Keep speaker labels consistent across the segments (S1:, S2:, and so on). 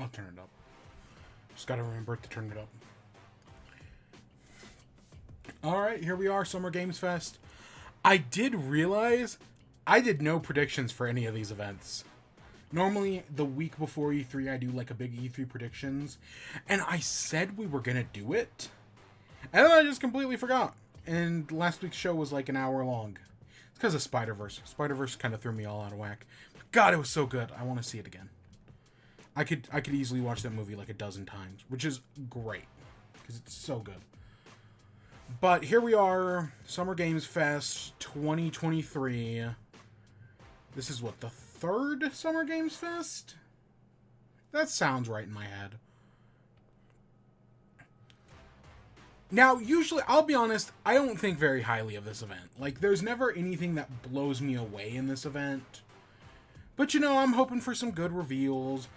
S1: I'll turn it up. Just gotta remember to turn it up. Alright, here we are, Summer Games Fest. I did realize I did no predictions for any of these events. Normally, the week before E3, I do like a big E3 predictions. And I said we were gonna do it. And then I just completely forgot. And last week's show was like an hour long. It's because of Spider-Verse. Spider-Verse kind of threw me all out of whack. But God, it was so good. I want to see it again. I could easily watch that movie like a dozen times, which is great. Because it's so good. But here we are, Summer Games Fest 2023. This is what, the third Summer Games Fest? That sounds right in my head. Now, usually, I'll be honest, I don't think very highly of this event. Like, there's never anything that blows me away in this event. But, you know, I'm hoping for some good reveals.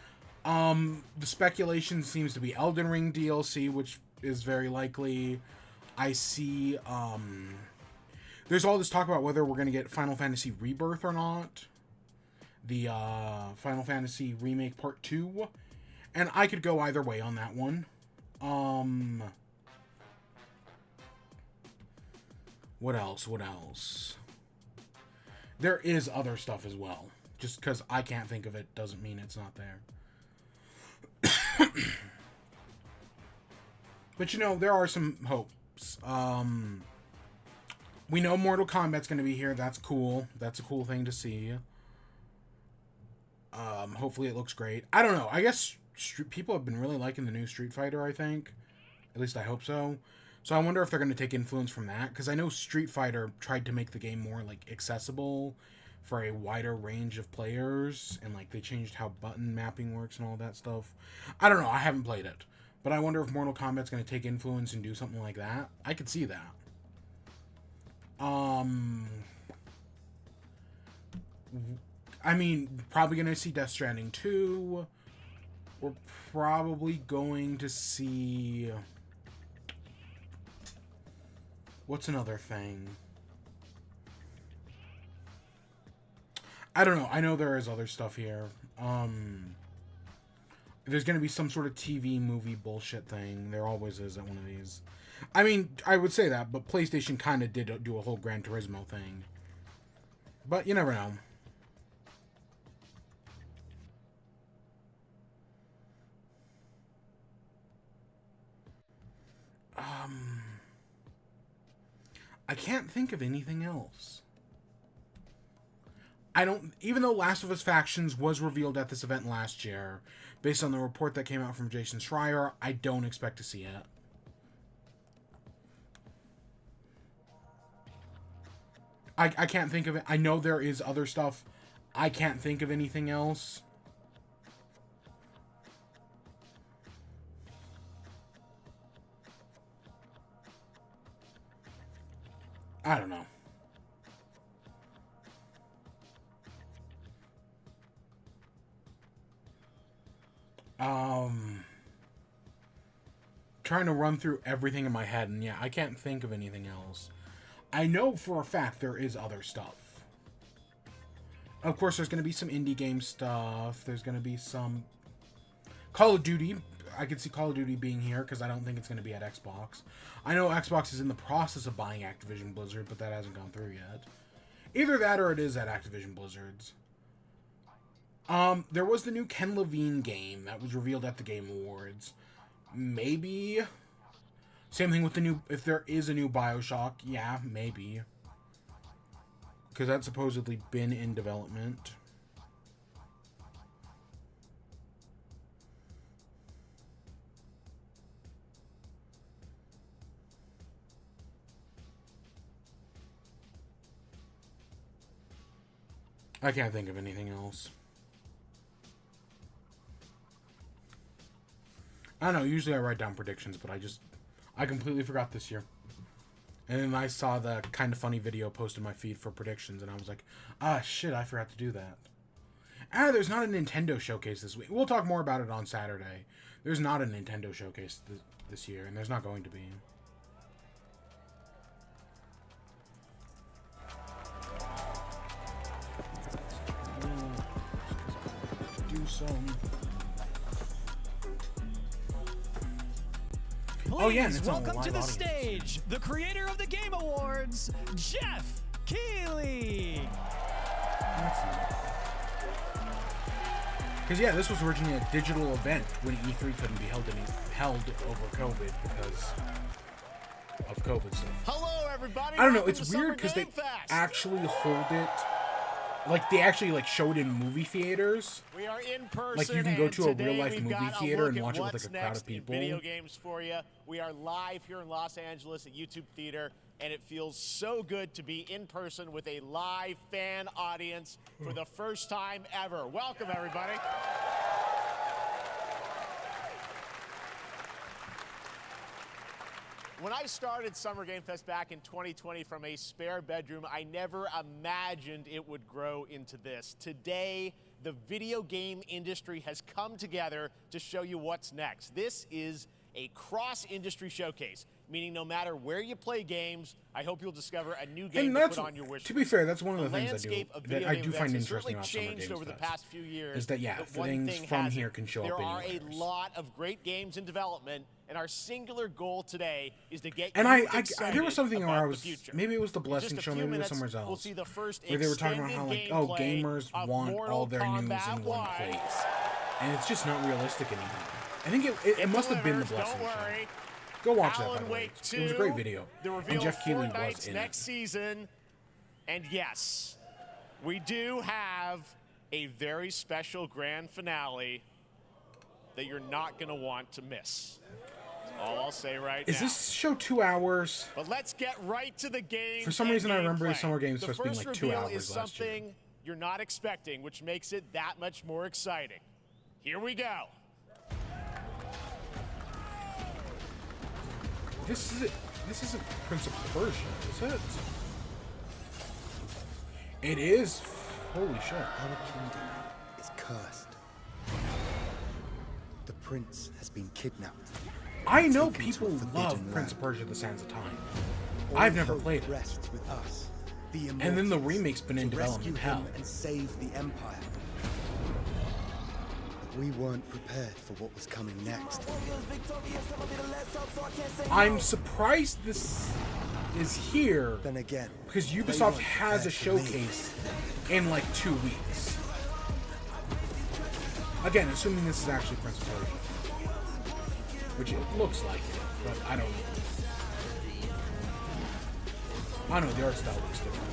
S1: The speculation seems to be Elden Ring DLC, which is very likely. I see, there's all this talk about whether we're going to get Final Fantasy Rebirth or not. The, Final Fantasy Remake Part 2. And I could go either way on that one. What else? There is other stuff as well. Just because I can't think of it doesn't mean it's not there. But, you know, there are some hopes. We know Mortal Kombat's going to be here. That's cool. That's a cool thing to see. Hopefully it looks great. I don't know. I guess people have been really liking the new Street Fighter, I think. At least I hope so. So I wonder if they're going to take influence from that. Because I know Street Fighter tried to make the game more, like, accessible for a wider range of players. And, like, they changed how button mapping works and all that stuff. I don't know. I haven't played it. But I wonder if Mortal Kombat's going to take influence and do something like that. I could see that. I mean, probably going to see Death Stranding 2. We're probably going to see... What's another thing? I don't know. I know there is other stuff here. There's going to be some sort of TV movie bullshit thing. There always is at one of these. I mean, I would say that, but PlayStation kind of did do a whole Gran Turismo thing. But you never know. I can't think of anything else. Even though Last of Us Factions was revealed at this event last year, based on the report that came out from Jason Schreier, I don't expect to see it. I can't think of it. I know there is other stuff. I can't think of anything else. I don't know. Trying to run through everything in my head, and yeah, I can't think of anything else. I know for a fact there is other stuff. Of course, there's going to be some indie game stuff. There's going to be some Call of Duty. I could see Call of Duty being here, because I don't think it's going to be at Xbox. I know Xbox is in the process of buying Activision Blizzard, but that hasn't gone through yet. Either that or it is at Activision Blizzard's. There was the new Ken Levine game that was revealed at the Game Awards. Maybe. Same thing with the new... If there is a new BioShock, yeah, maybe. Because that's supposedly been in development. I can't think of anything else. I don't know, usually I write down predictions, but I completely forgot this year. And then I saw the kind of funny video posted in my feed for predictions, and I was like, ah, shit, I forgot to do that. There's not a Nintendo showcase this week. We'll talk more about it on Saturday. There's not a Nintendo showcase this year, and there's not going to be. Do some... Oh yeah, and
S2: Please
S1: it's on a
S2: welcome
S1: live
S2: to the
S1: audience.
S2: stage, the creator of the Game Awards, Jeff Keighley.
S1: Because yeah, this was originally a digital event when E3 couldn't be held over COVID because of COVID stuff.
S3: Hello, everybody.
S1: I don't know.
S3: Welcome
S1: It's
S3: to
S1: weird
S3: Summer
S1: because they
S3: Game Fest.
S1: actually hold it, like they actually like showed it in movie theaters.
S3: We are in person.
S1: Like, you can go
S3: and
S1: to a
S3: today
S1: real-life
S3: we've
S1: movie
S3: got a
S1: theater
S3: look
S1: and
S3: at
S1: watch it with,
S3: what's
S1: like, a crowd of
S3: next in
S1: people.
S3: Video games for you. We are live here in Los Angeles at YouTube Theater, and it feels so good to be in person with a live fan audience for the first time ever. Welcome, everybody. When I started Summer Game Fest back in 2020 from a spare bedroom, I never imagined it would grow into this. Today, the video game industry has come together to show you what's next. This is a cross-industry showcase, meaning no matter where you play games, I hope you'll discover a new game
S1: And
S3: to
S1: that's,
S3: put on your wish
S1: to be
S3: list.
S1: fair, that's one of
S3: The
S1: the things
S3: landscape of
S1: that
S3: video
S1: I
S3: game
S1: do
S3: events
S1: find
S3: has
S1: interesting
S3: certainly
S1: about Summer
S3: changed
S1: Games
S3: over the
S1: Fest.
S3: past few years.
S1: Is that, yeah,
S3: but one
S1: things
S3: thing
S1: from
S3: hasn't.
S1: here can show up
S3: There are
S1: anywhere.
S3: a lot of great games in development, and our singular goal today is to get
S1: And
S3: you
S1: I
S3: excited
S1: there was something where
S3: about
S1: I
S3: the
S1: was,
S3: future.
S1: maybe it was the
S3: In
S1: Blessing
S3: just a
S1: show,
S3: few
S1: maybe it was
S3: minutes,
S1: somewhere else.
S3: We'll see the first
S1: where they were talking about how like, oh,
S3: gameplay
S1: gamers
S3: of
S1: want
S3: Mortal
S1: all their news
S3: Kombat
S1: in one
S3: 1.
S1: place, and it's just not realistic anymore. I think it must have been the
S3: delivers,
S1: Blessing
S3: don't
S1: show.
S3: worry.
S1: Go watch that, by
S3: Alan
S1: the way.
S3: Wake
S1: It was a great
S3: 2,
S1: video,
S3: the reveal
S1: and Jeff
S3: of
S1: Keighley was
S3: Fortnite's
S1: in
S3: next
S1: it.
S3: season. And yes, we do have a very special grand finale that you're not going to want to miss. That's all I'll say right now.
S1: Is this show 2 hours?
S3: But let's get right to the game.
S1: For some
S3: and
S1: reason, I remember
S3: gameplay.
S1: Summer Games
S3: The
S1: Fest being
S3: first
S1: like 2
S3: reveal
S1: hours
S3: is
S1: last year.
S3: something you're not expecting, which makes it that much more exciting. Here we go.
S1: This isn't Prince of Persia, is it? It is. Holy shit.
S4: Our kingdom is cursed. The prince has been kidnapped.
S1: I know
S4: Taken to
S1: people
S4: a forbidden
S1: love Prince of
S4: land.
S1: Persia: The Sands of Time.
S4: All
S1: I've never
S4: hope
S1: played it.
S4: rests with us, the
S1: And then the
S4: immortals,
S1: remake's been in
S4: to rescue
S1: development
S4: him
S1: hell.
S4: and save the empire. But we weren't prepared for what was coming next.
S1: I'm surprised this is here
S4: Then again,
S1: because
S4: they
S1: Ubisoft
S4: weren't
S1: has a
S4: prepared for me.
S1: showcase in like 2 weeks. Again, assuming this is actually Prince of Persia, which it looks like it, but I don't know. I don't know, the art style looks different.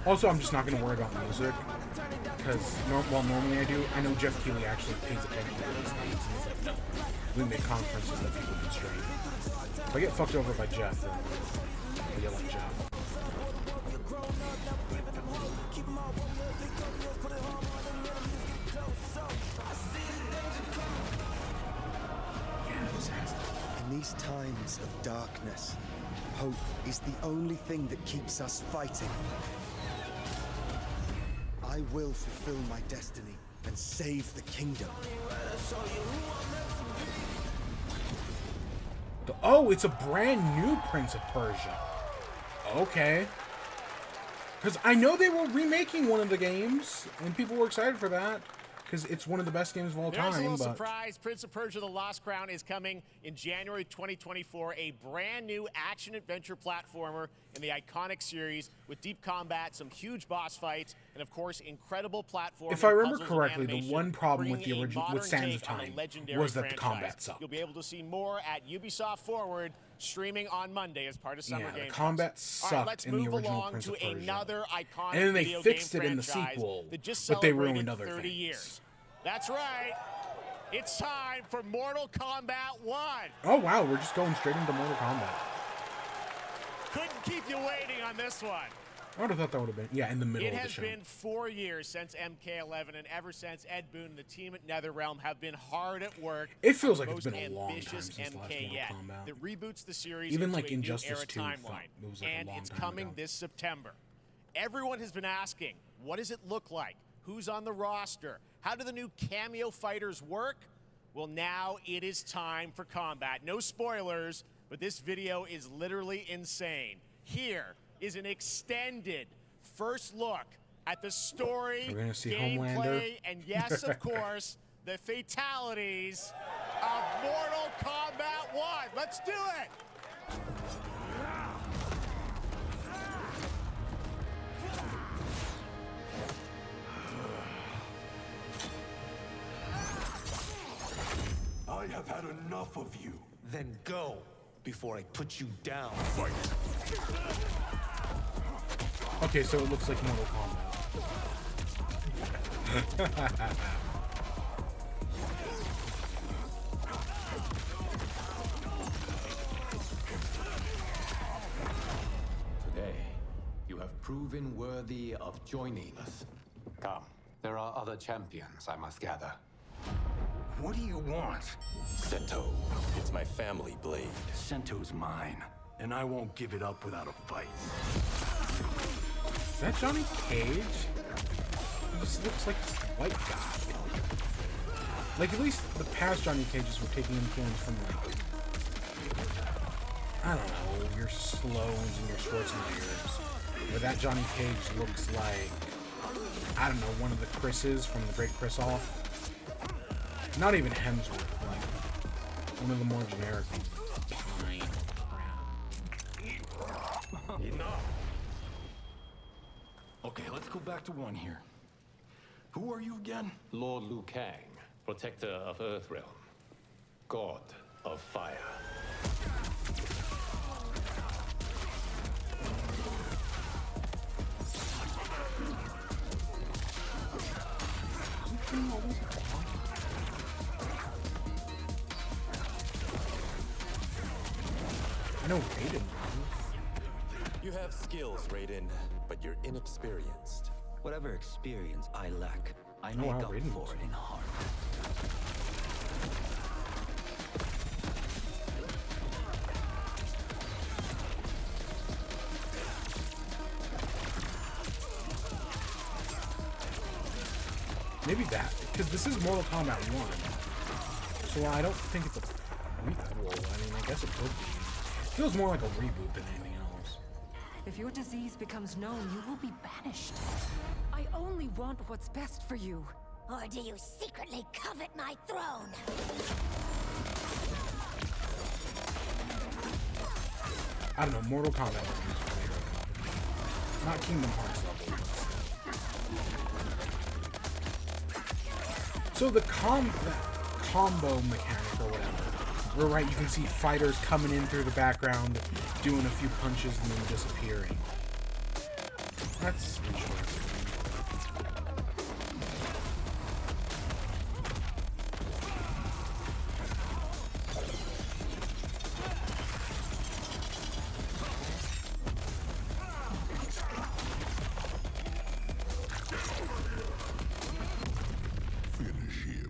S1: Also, I'm just not going to worry about music, because normally I do. I know Jeff Keighley actually pays attention to these things. He's like, no, we make conferences that people can stream. If I get fucked over by Jeff, then I'll yell at Jeff.
S4: In these times of darkness, hope is the only thing that keeps us fighting. I will fulfill my destiny and save the kingdom.
S1: Oh, it's a brand new Prince of Persia. Okay. Because I know they were remaking one of the games, and people were excited for that. Because it's one of the best games of all
S3: There's a
S1: time.
S3: little
S1: But
S3: surprise. Prince of Persia: The Lost Crown is coming in January 2024. A brand new action-adventure platformer in the iconic series with deep combat, some huge boss fights, and of course, incredible platforming.
S1: if I remember
S3: puzzles, and
S1: correctly, the
S3: animation,
S1: one problem with
S3: bringing
S1: the
S3: a
S1: original
S3: modern
S1: with Sands of
S3: take on the
S1: Time
S3: legendary
S1: was that the
S3: franchise.
S1: combat sucked.
S3: You'll be able to see more at Ubisoft Forward, streaming on Monday as part of Summer
S1: Yeah,
S3: Game
S1: the
S3: Fest.
S1: combat
S3: All right,
S1: sucked
S3: let's
S1: in the
S3: move
S1: original
S3: along
S1: Prince
S3: to
S1: of Persia.
S3: another iconic
S1: And then they
S3: video
S1: fixed
S3: game
S1: it in the
S3: franchise
S1: sequel,
S3: that just
S1: but they
S3: celebrated
S1: ruined other
S3: 30
S1: things.
S3: years. That's right. It's time for Mortal Kombat 1.
S1: Oh wow, we're just going straight into Mortal Kombat.
S3: Couldn't keep you waiting on this one.
S1: I would have thought that would have been, yeah, in the middle
S3: It
S1: of the
S3: has
S1: show.
S3: been 4 years since MK11, and ever since, Ed Boon and the team at NetherRealm have been hard at work.
S1: It feels
S3: on the
S1: like it's
S3: most
S1: been a long time
S3: ambitious
S1: since the last
S3: MK
S1: Mortal
S3: yet
S1: Kombat.
S3: that reboots the series
S1: Even
S3: into
S1: like
S3: a
S1: Injustice
S3: new era
S1: 2 felt-
S3: timeline,
S1: it was like a
S3: and
S1: long
S3: it's
S1: time
S3: coming
S1: ago.
S3: this September. Everyone has been asking, what does it look like? Who's on the roster? How do the new cameo fighters work? Well, now it is time for combat. No spoilers, but this video is literally insane. Here is an extended first look at the story,
S1: We're gonna see
S3: gameplay,
S1: Homelander.
S3: and yes, of course, the fatalities of Mortal Kombat 1. Let's do it!
S5: I have had enough of you.
S6: Then go before I put you down.
S5: Fight.
S1: Okay, so it looks like Mortal Kombat.
S7: Today, you have proven worthy of joining us. Come, there are other champions I must gather.
S5: What do you want?
S8: Sento, it's my family blade.
S5: Sento's mine, and I won't give it up without a fight.
S1: Is that Johnny Cage? He just looks like a white guy. Like, at least the past Johnny Cages were taking influence from, like, I don't know, your Sloans and your Schwarzeneggers. Where that Johnny Cage looks like, I don't know, one of the Chris's from the Great Chris Off. Not even Hemsworth, like, one of the more generic ones. Pine Brown.
S5: Enough. Okay, let's go back to one here. Who are you again?
S7: Lord Liu Kang, protector of Earthrealm, god of fire.
S1: I know Raiden knows.
S8: You have skills, Raiden, but you're inexperienced.
S9: Whatever experience I lack, I
S1: know
S9: make
S1: how
S9: up
S1: Raiden
S9: for
S1: looks.
S9: it in heart.
S1: Maybe that, because this is Mortal Kombat 1. So I don't think it's a prequel. I mean, I guess it could be. It feels more like a reboot than anything else.
S10: If your disease becomes known, you will be banished. I only want what's best for you.
S11: Or do you secretly covet my throne?
S1: I don't know, Mortal Kombat is weird. Not Kingdom Hearts level. So the combo mechanic or whatever, where right you can see fighters coming in through the background, doing a few punches and then disappearing. That's interesting.
S5: Finish him.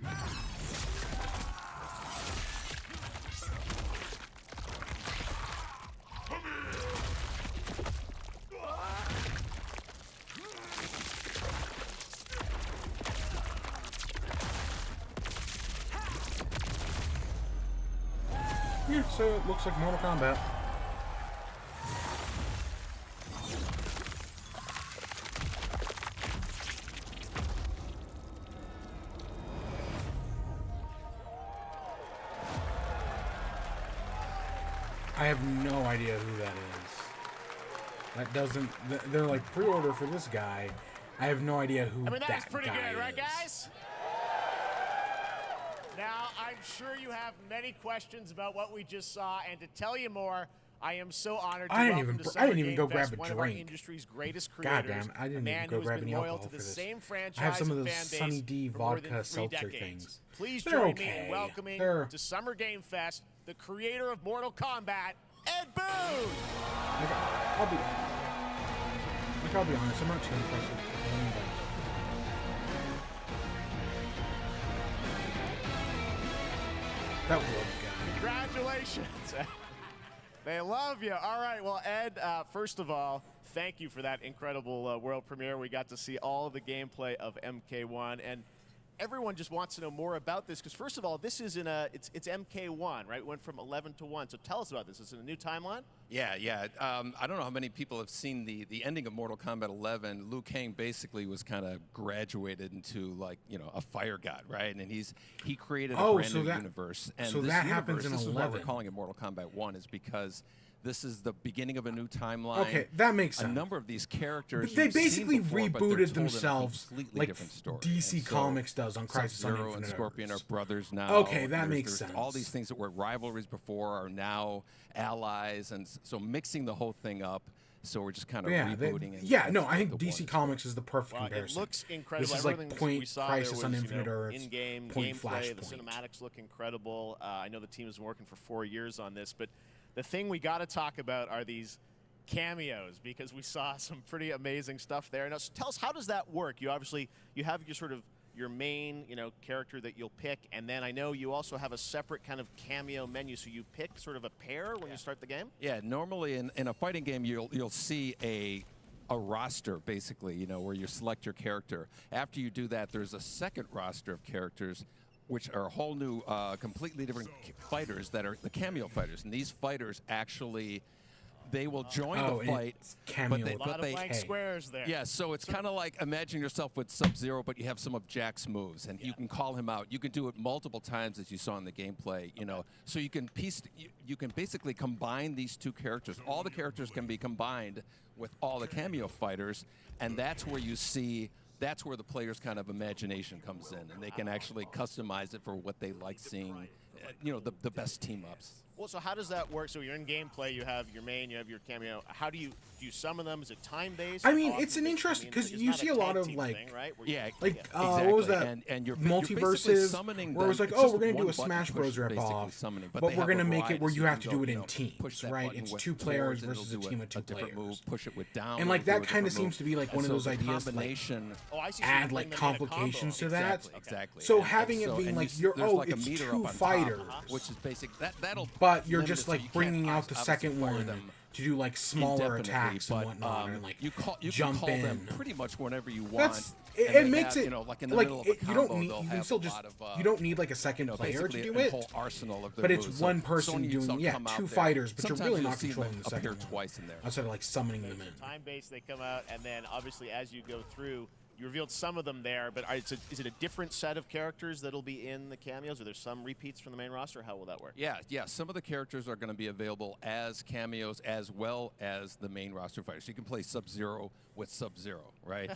S1: Yeah, so it looks like Mortal Kombat. I have no idea who that is. That doesn't... They're like, pre-order for this guy. I have no idea who
S3: I mean,
S1: that
S3: that's pretty
S1: guy
S3: good, right,
S1: is.
S3: guys? Now, I'm sure you have many questions about what we just saw, and to tell you more, I am so honored to
S1: I didn't
S3: welcome
S1: even-
S3: to
S1: I
S3: Summer
S1: didn't even
S3: Game
S1: go
S3: Fest
S1: grab a
S3: one of our
S1: drink.
S3: industry's greatest
S1: God
S3: creators,
S1: damn, I didn't
S3: a
S1: even
S3: man
S1: go
S3: who has
S1: grab
S3: been
S1: any
S3: loyal
S1: alcohol
S3: to the
S1: for this.
S3: same
S1: I
S3: franchise
S1: have some of
S3: and
S1: those
S3: fan base
S1: Sunny D
S3: for more than
S1: vodka
S3: 3
S1: seltzer
S3: decades.
S1: things.
S3: Please
S1: They're
S3: join me
S1: okay.
S3: in welcoming
S1: They're-
S3: to Summer Game Fest the creator of Mortal Kombat, Ed Boon.
S1: I'll be honest, I'm not too impressed with anybody. That was a guy.
S3: Congratulations. They love you. All right. Well, Ed, first of all, thank you for that incredible world premiere. We got to see all of the gameplay of MK1. And everyone just wants to know more about this because first of all, this is it's MK1, right? It went from 11 to 1. So tell us about this. Is it a new timeline?
S12: Yeah. I don't know how many people have seen the ending of Mortal Kombat 11. Liu Kang basically was kind of graduated into like a fire god, right? And he created a brand new universe. And
S1: so
S12: this
S1: that happens in
S12: this
S1: 11.
S12: is why we're calling it Mortal Kombat 1 is because this is the beginning of a new timeline.
S1: Okay, that makes sense.
S12: A number of these characters
S1: but they
S12: you've seen
S1: basically
S12: before, but they're
S1: rebooted
S12: told in a
S1: themselves
S12: completely
S1: like
S12: different story.
S1: DC
S12: And so
S1: Comics does on Crisis on
S12: Sub-Zero
S1: Infinite
S12: and Scorpion
S1: Earths.
S12: are brothers now.
S1: Okay, that makes
S12: there's
S1: sense.
S12: All these things that were rivalries before are now allies, and so mixing the whole thing up. So we're just kind of rebooting.
S1: I think DC Comics is the perfect comparison.
S3: It looks incredible.
S1: This is
S3: Everything
S1: like Point
S3: we saw
S1: Crisis
S3: there was,
S1: on Infinite Earths,
S3: in-game
S1: Point
S3: gameplay. The
S1: Flashpoint.
S3: cinematics look incredible. I know the team has been working for 4 years on this, but the thing we got to talk about are these cameos because we saw some pretty amazing stuff there. Now, so tell us, how does that work? You have your sort of your main, character that you'll pick, and then I know you also have a separate kind of cameo menu, so you pick sort of a pair when you start the game?
S12: Yeah, normally in a fighting game, you'll see a roster, basically, where you select your character. After you do that, there's a second roster of characters, which are a whole new, completely different fighters that are the cameo fighters. And these fighters actually, they will join the fight, but they,
S3: a lot of blank squares there.
S12: Yeah, so it's kind of like imagine yourself with Sub-Zero, but you have some of Jack's moves, and you can call him out. You can do it multiple times, as you saw in the gameplay. So you can you can basically combine these two characters. All the characters can be combined with all the cameo fighters, and that's where you see. That's where the player's kind of imagination comes in, and they can actually customize it for what they like seeing. The best team ups.
S3: Well, so how does that work? So you're in gameplay, you have your main, you have your cameo. How do you summon them? Is it time-based?
S1: I mean, it's an interesting because you see a lot of like,
S3: thing, right?
S1: like
S12: exactly.
S1: what was that?
S12: And you're
S1: Multiverses, where it was like, oh, we're gonna do a Smash Bros.
S12: Ripoff,
S1: but we're gonna make it where you have to do it in teams, right? It's 2 players versus a team of 2 players.
S12: Push it with down,
S1: and like that kind of seems to be like one of those ideas that like add like complications to that.
S12: Exactly.
S1: So having it being like it's 2 fighters,
S12: which is basic. That'll.
S1: But you're just like bringing out the second one to do like smaller attacks and whatnot, and like
S12: you
S1: jump
S12: call
S1: in.
S12: them pretty much whenever you want.
S1: It makes it
S12: like in the middle of a combo,
S1: you don't need you can still just you don't need like a second player to do
S12: a
S1: it.
S12: whole arsenal of
S1: but it's
S12: moves.
S1: one person doing 2 fighters, but you're really not controlling the second
S12: one. Twice in there.
S1: Outside of like summoning them in.
S3: Time-based, they come out, and then obviously as you go through. You revealed some of them there, but is it a different set of characters that'll be in the cameos? Are there some repeats from the main roster? How will that work?
S12: Yeah. Some of the characters are going to be available as cameos as well as the main roster fighters. You can play Sub-Zero with Sub-Zero, right?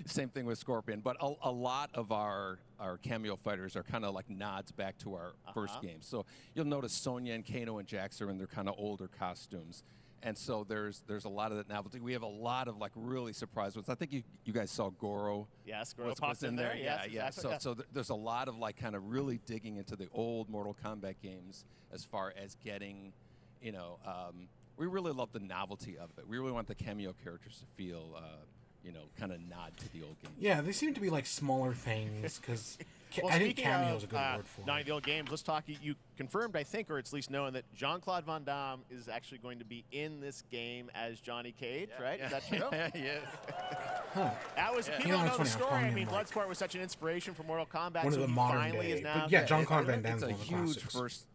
S12: Same thing with Scorpion. But a lot of our cameo fighters are kind of like nods back to our first game. So you'll notice Sonya and Kano and Jax are in their kind of older costumes. And so there's a lot of that novelty. We have a lot of like really surprise ones. I think you guys saw Goro.
S3: Yes, Goro
S12: was in there.
S3: Yes,
S12: Yeah.
S3: exactly.
S12: So there's a lot of like kind of really digging into the old Mortal Kombat games as far as getting, we really love the novelty of it. We really want the cameo characters to feel, kind of nod to the old games.
S1: Yeah, they seem to be like smaller things because
S3: well,
S1: I think cameo is a good word for it.
S3: The old games. Let's talk. You confirmed, I think, or it's at least known that Jean-Claude Van Damme is actually going to be in this game as Johnny Cage, right? Is that true?
S12: Yes.
S3: That was people don't know the story. I mean, Bloodsport was such an inspiration for Mortal Kombat.
S1: One of the modern
S3: day.
S1: But yeah, Jean-Claude Van Damme's
S12: It's
S1: one
S12: a
S1: of the
S12: huge
S1: classics.
S12: first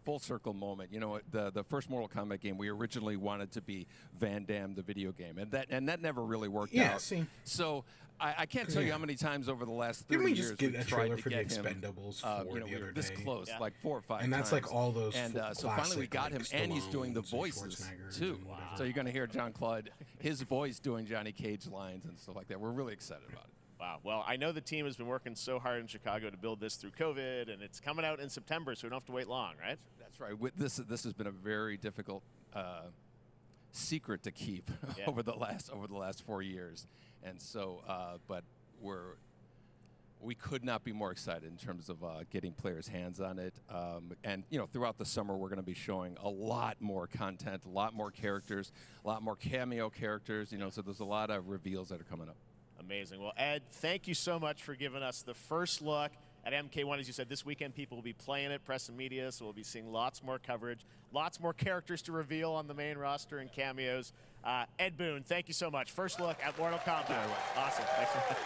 S12: full circle moment. The first Mortal Kombat game we originally wanted to be Van Damme the video game, and that never really worked out.
S1: Yeah, see.
S12: So I can't tell you how many times over the last 30
S1: Didn't we
S12: years
S1: just get a
S12: tried
S1: trailer
S12: to
S1: for the
S12: get him,
S1: Expendables 4
S12: we
S1: the other
S12: were this
S1: day?
S12: close, like 4 or 5
S1: And that's
S12: times.
S1: like all those
S12: And so finally we got him, and he's doing the voices too. So you're going to hear Jean-Claude, his voice doing Johnny Cage lines and stuff like that. We're really excited about it.
S3: Wow. Well, I know the team has been working so hard in Chicago to build this through COVID, and it's coming out in September, so we don't have to wait long, right?
S12: That's right. This has been a very difficult secret to keep over the last 4 years, and so but we could not be more excited in terms of getting players' hands on it. And throughout the summer, we're going to be showing a lot more content, a lot more characters, a lot more cameo characters. So there's a lot of reveals that are coming up.
S3: Amazing. Well, Ed, thank you so much for giving us the first look at MK1. As you said, this weekend people will be playing it, press and media, so we'll be seeing lots more coverage, lots more characters to reveal on the main roster and cameos. Ed Boon, thank you so much. First look at Mortal Kombat. Awesome. Thanks so much.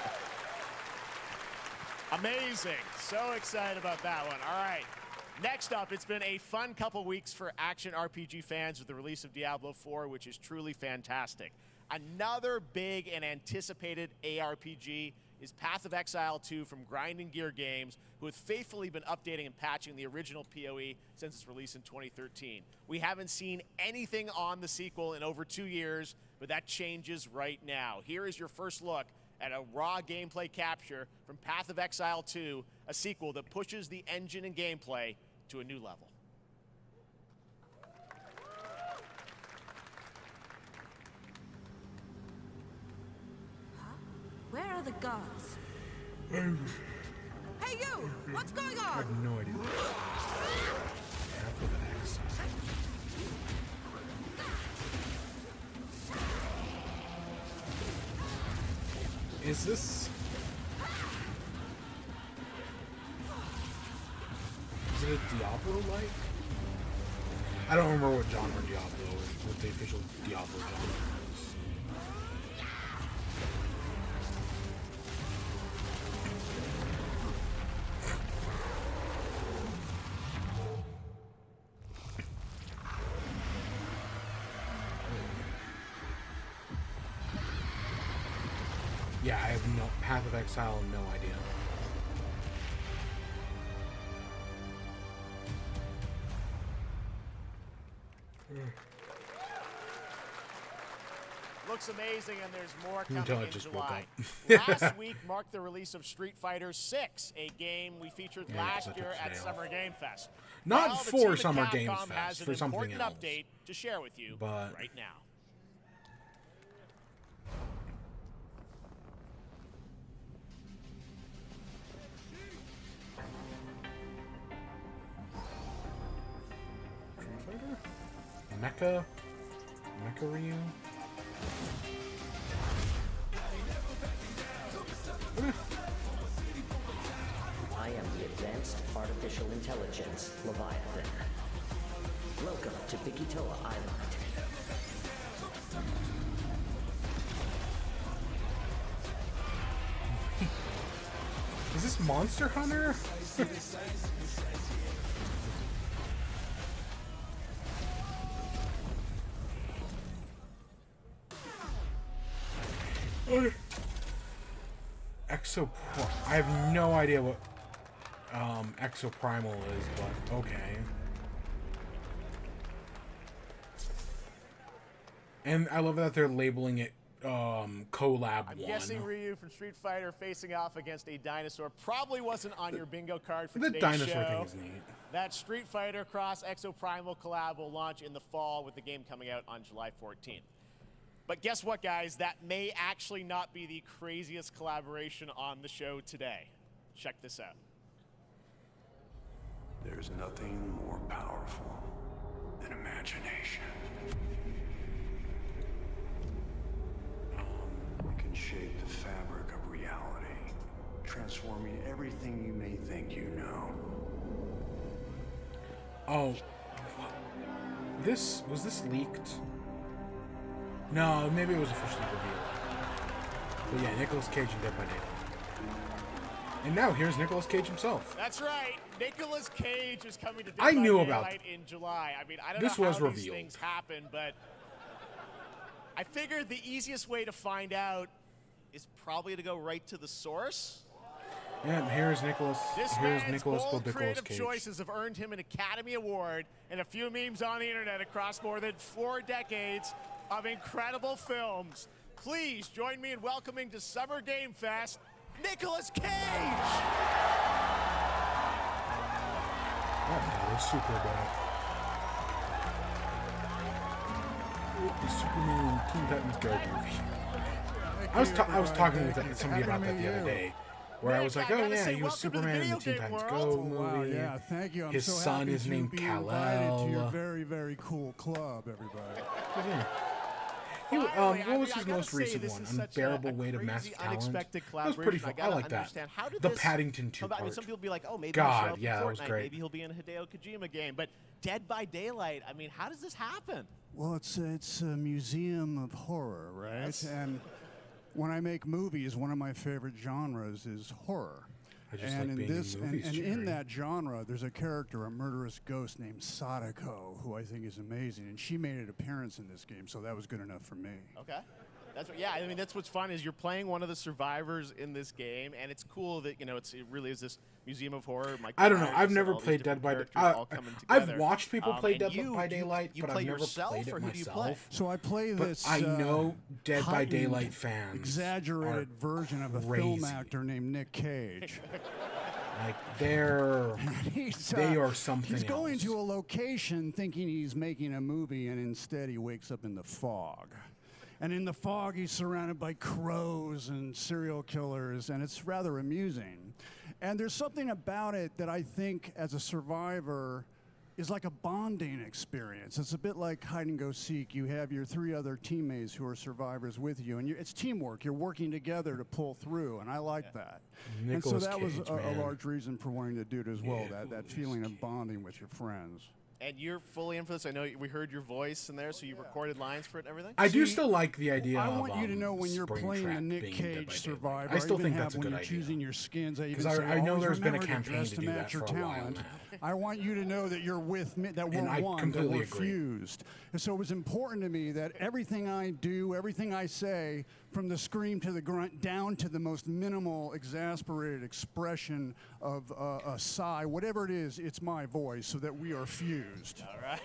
S3: Amazing. So excited about that one. All right. Next up, it's been a fun couple weeks for action RPG fans with the release of Diablo 4, which is truly fantastic. Another big and anticipated ARPG is Path of Exile 2 from Grinding Gear Games, who have faithfully been updating and patching the original PoE since its release in 2013. We haven't seen anything on the sequel in over 2 years, but that changes right now. Here is your first look at a raw gameplay capture from Path of Exile 2, a sequel that pushes the engine and gameplay to a new level.
S10: Where are the guards?
S13: Hey, you! What's going
S1: I
S13: on?
S1: have no idea. Path of Exile. Is this... Is it a Diablo-like? I don't remember what genre Diablo is, what the official Diablo genre is. Yeah, I have no... Path of Exile, no idea.
S3: Looks amazing, and there's more
S1: You can tell
S3: coming
S1: I
S3: in
S1: just woke
S3: July.
S1: up.
S3: Last week marked the release of Street Fighter 6, a game we featured
S1: Yeah,
S3: last
S1: 'cause I
S3: year
S1: took
S3: at
S1: today
S3: Summer
S1: off.
S3: Game Fest.
S1: Not
S3: Well, the
S1: for
S3: team at
S1: Summer
S3: Capcom
S1: Games
S3: has
S1: Fest,
S3: an
S1: for something
S3: important
S1: else.
S3: update to share with you
S1: But-
S3: right now.
S1: Mecha? Mecha Ryu?
S14: I am the Advanced Artificial Intelligence, Leviathan. Welcome to Bikitoa Island.
S1: Is this Monster Hunter? I have no idea what Exoprimal is, but okay. And I love that they're labeling it collab
S3: I'm
S1: 1.
S3: guessing Ryu from Street Fighter facing off against a dinosaur probably wasn't on your bingo card for
S1: The
S3: today's
S1: dinosaur
S3: show.
S1: thing is neat.
S3: That Street Fighter Cross Exoprimal collab will launch in the fall, with the game coming out on July 14th. But guess what, guys? That may actually not be the craziest collaboration on the show today. Check this out.
S5: There's nothing more powerful than imagination. It can shape the fabric of reality, transforming everything you may think you know.
S1: Oh, was this leaked? No, maybe it was officially revealed. But yeah, Nicolas Cage in Dead by Daylight. And now here's Nicolas Cage himself.
S3: That's right. Nicolas Cage is coming to Dead
S1: I
S3: by
S1: knew about
S3: Daylight in July. I mean, I don't
S1: This
S3: know
S1: was
S3: how these
S1: revealed.
S3: things happen, but I figured the easiest way to find out is probably to go right to the source.
S1: Yeah, here's Nicolas.
S3: This
S1: Here's
S3: man's
S1: Nicolas
S3: bold
S1: Nicolas
S3: creative
S1: Cage.
S3: choices have earned him an Academy Award and a few memes on the internet across more than 4 decades of incredible films. Please join me in welcoming to Summer Game Fest, Nicolas Cage!
S1: That was super bad. The Superman Teen Titans Go movie. I was talking with somebody about that the other day, where I was like, oh yeah, he was Superman in the Teen Titans Go movie.
S15: Wow, yeah, thank you. I'm
S1: His
S15: so
S1: son
S15: happy
S1: is
S15: to
S1: named
S15: be invited to your
S1: Kal-El.
S15: very, very cool club, everybody.
S1: What was his most recent one? Unbearable Weight of Massive Talent.
S3: Unexpected
S1: That was pretty fun. I like that.
S3: Understand. How did
S1: The
S3: this
S1: Paddington 2
S3: come about? I mean,
S1: part.
S3: some people be like, oh, maybe
S1: God,
S3: he'll show up in
S1: yeah, that was
S3: Fortnite.
S1: great.
S3: Maybe he'll be in a Hideo Kojima game. But Dead by Daylight, I mean, how does this happen?
S15: Well, it's a museum of horror, right?
S3: Yes.
S15: And when I make movies, one of my favorite genres is horror.
S1: I just
S15: And
S1: like
S15: in
S1: being
S15: this,
S1: in movies,
S15: and in
S1: Jerry.
S15: that genre, there's a character, a murderous ghost named Sadako, who I think is amazing, and she made an appearance in this game, so that was good enough for me.
S3: Okay. That's what, yeah, I mean, that's what's fun is you're playing one of the survivors in this game, and it's cool that, it really is this Museum of Horror.
S1: I don't know. I've never played Dead by Daylight. I've watched people play Dead by Daylight, but I've never played it myself.
S15: So I play this.
S1: But I know Dead by
S15: heightened,
S1: Daylight fans
S15: exaggerated version of a film actor named Nick Cage.
S1: Like they are something.
S15: He's going
S1: else.
S15: to a location thinking he's making a movie, and instead he wakes up in the fog. And in the fog, he's surrounded by crows and serial killers, and it's rather amusing. And there's something about it that I think, as a survivor, is like a bonding experience. It's a bit like hide and go seek. You have your 3 other teammates who are survivors with you, and it's teamwork. You're working together to pull through, and I like that.
S1: Nicolas
S15: and so that
S1: Cage,
S15: was a
S1: man.
S15: large reason for wanting to do it as well, that feeling of bonding with your friends.
S3: And you're fully in for this. I know we heard your voice in there, so you recorded lines for it and everything?
S1: I do still like the idea
S15: I
S1: of
S15: want you to know when you're playing a Nick
S1: being Dead by
S15: Cage
S1: Daylight.
S15: survivor.
S1: I still
S15: even
S1: think
S15: have
S1: that's a
S15: when
S1: good
S15: you're
S1: idea.
S15: choosing your skins. I even
S1: 'Cause
S15: say,
S1: I know
S15: always
S1: there's been a
S15: remember
S1: campaign
S15: dress
S1: to do that
S15: match your
S1: for a while
S15: talent.
S1: now.
S15: I want you to know that you're with me, that we're
S1: And I
S15: one, that
S1: completely
S15: we're
S1: agree.
S15: fused. And so it was important to me that everything I do, everything I say, from the scream to the grunt, down to the most minimal, exasperated expression of a sigh, whatever it is, it's my voice, so that we are fused.
S3: All right.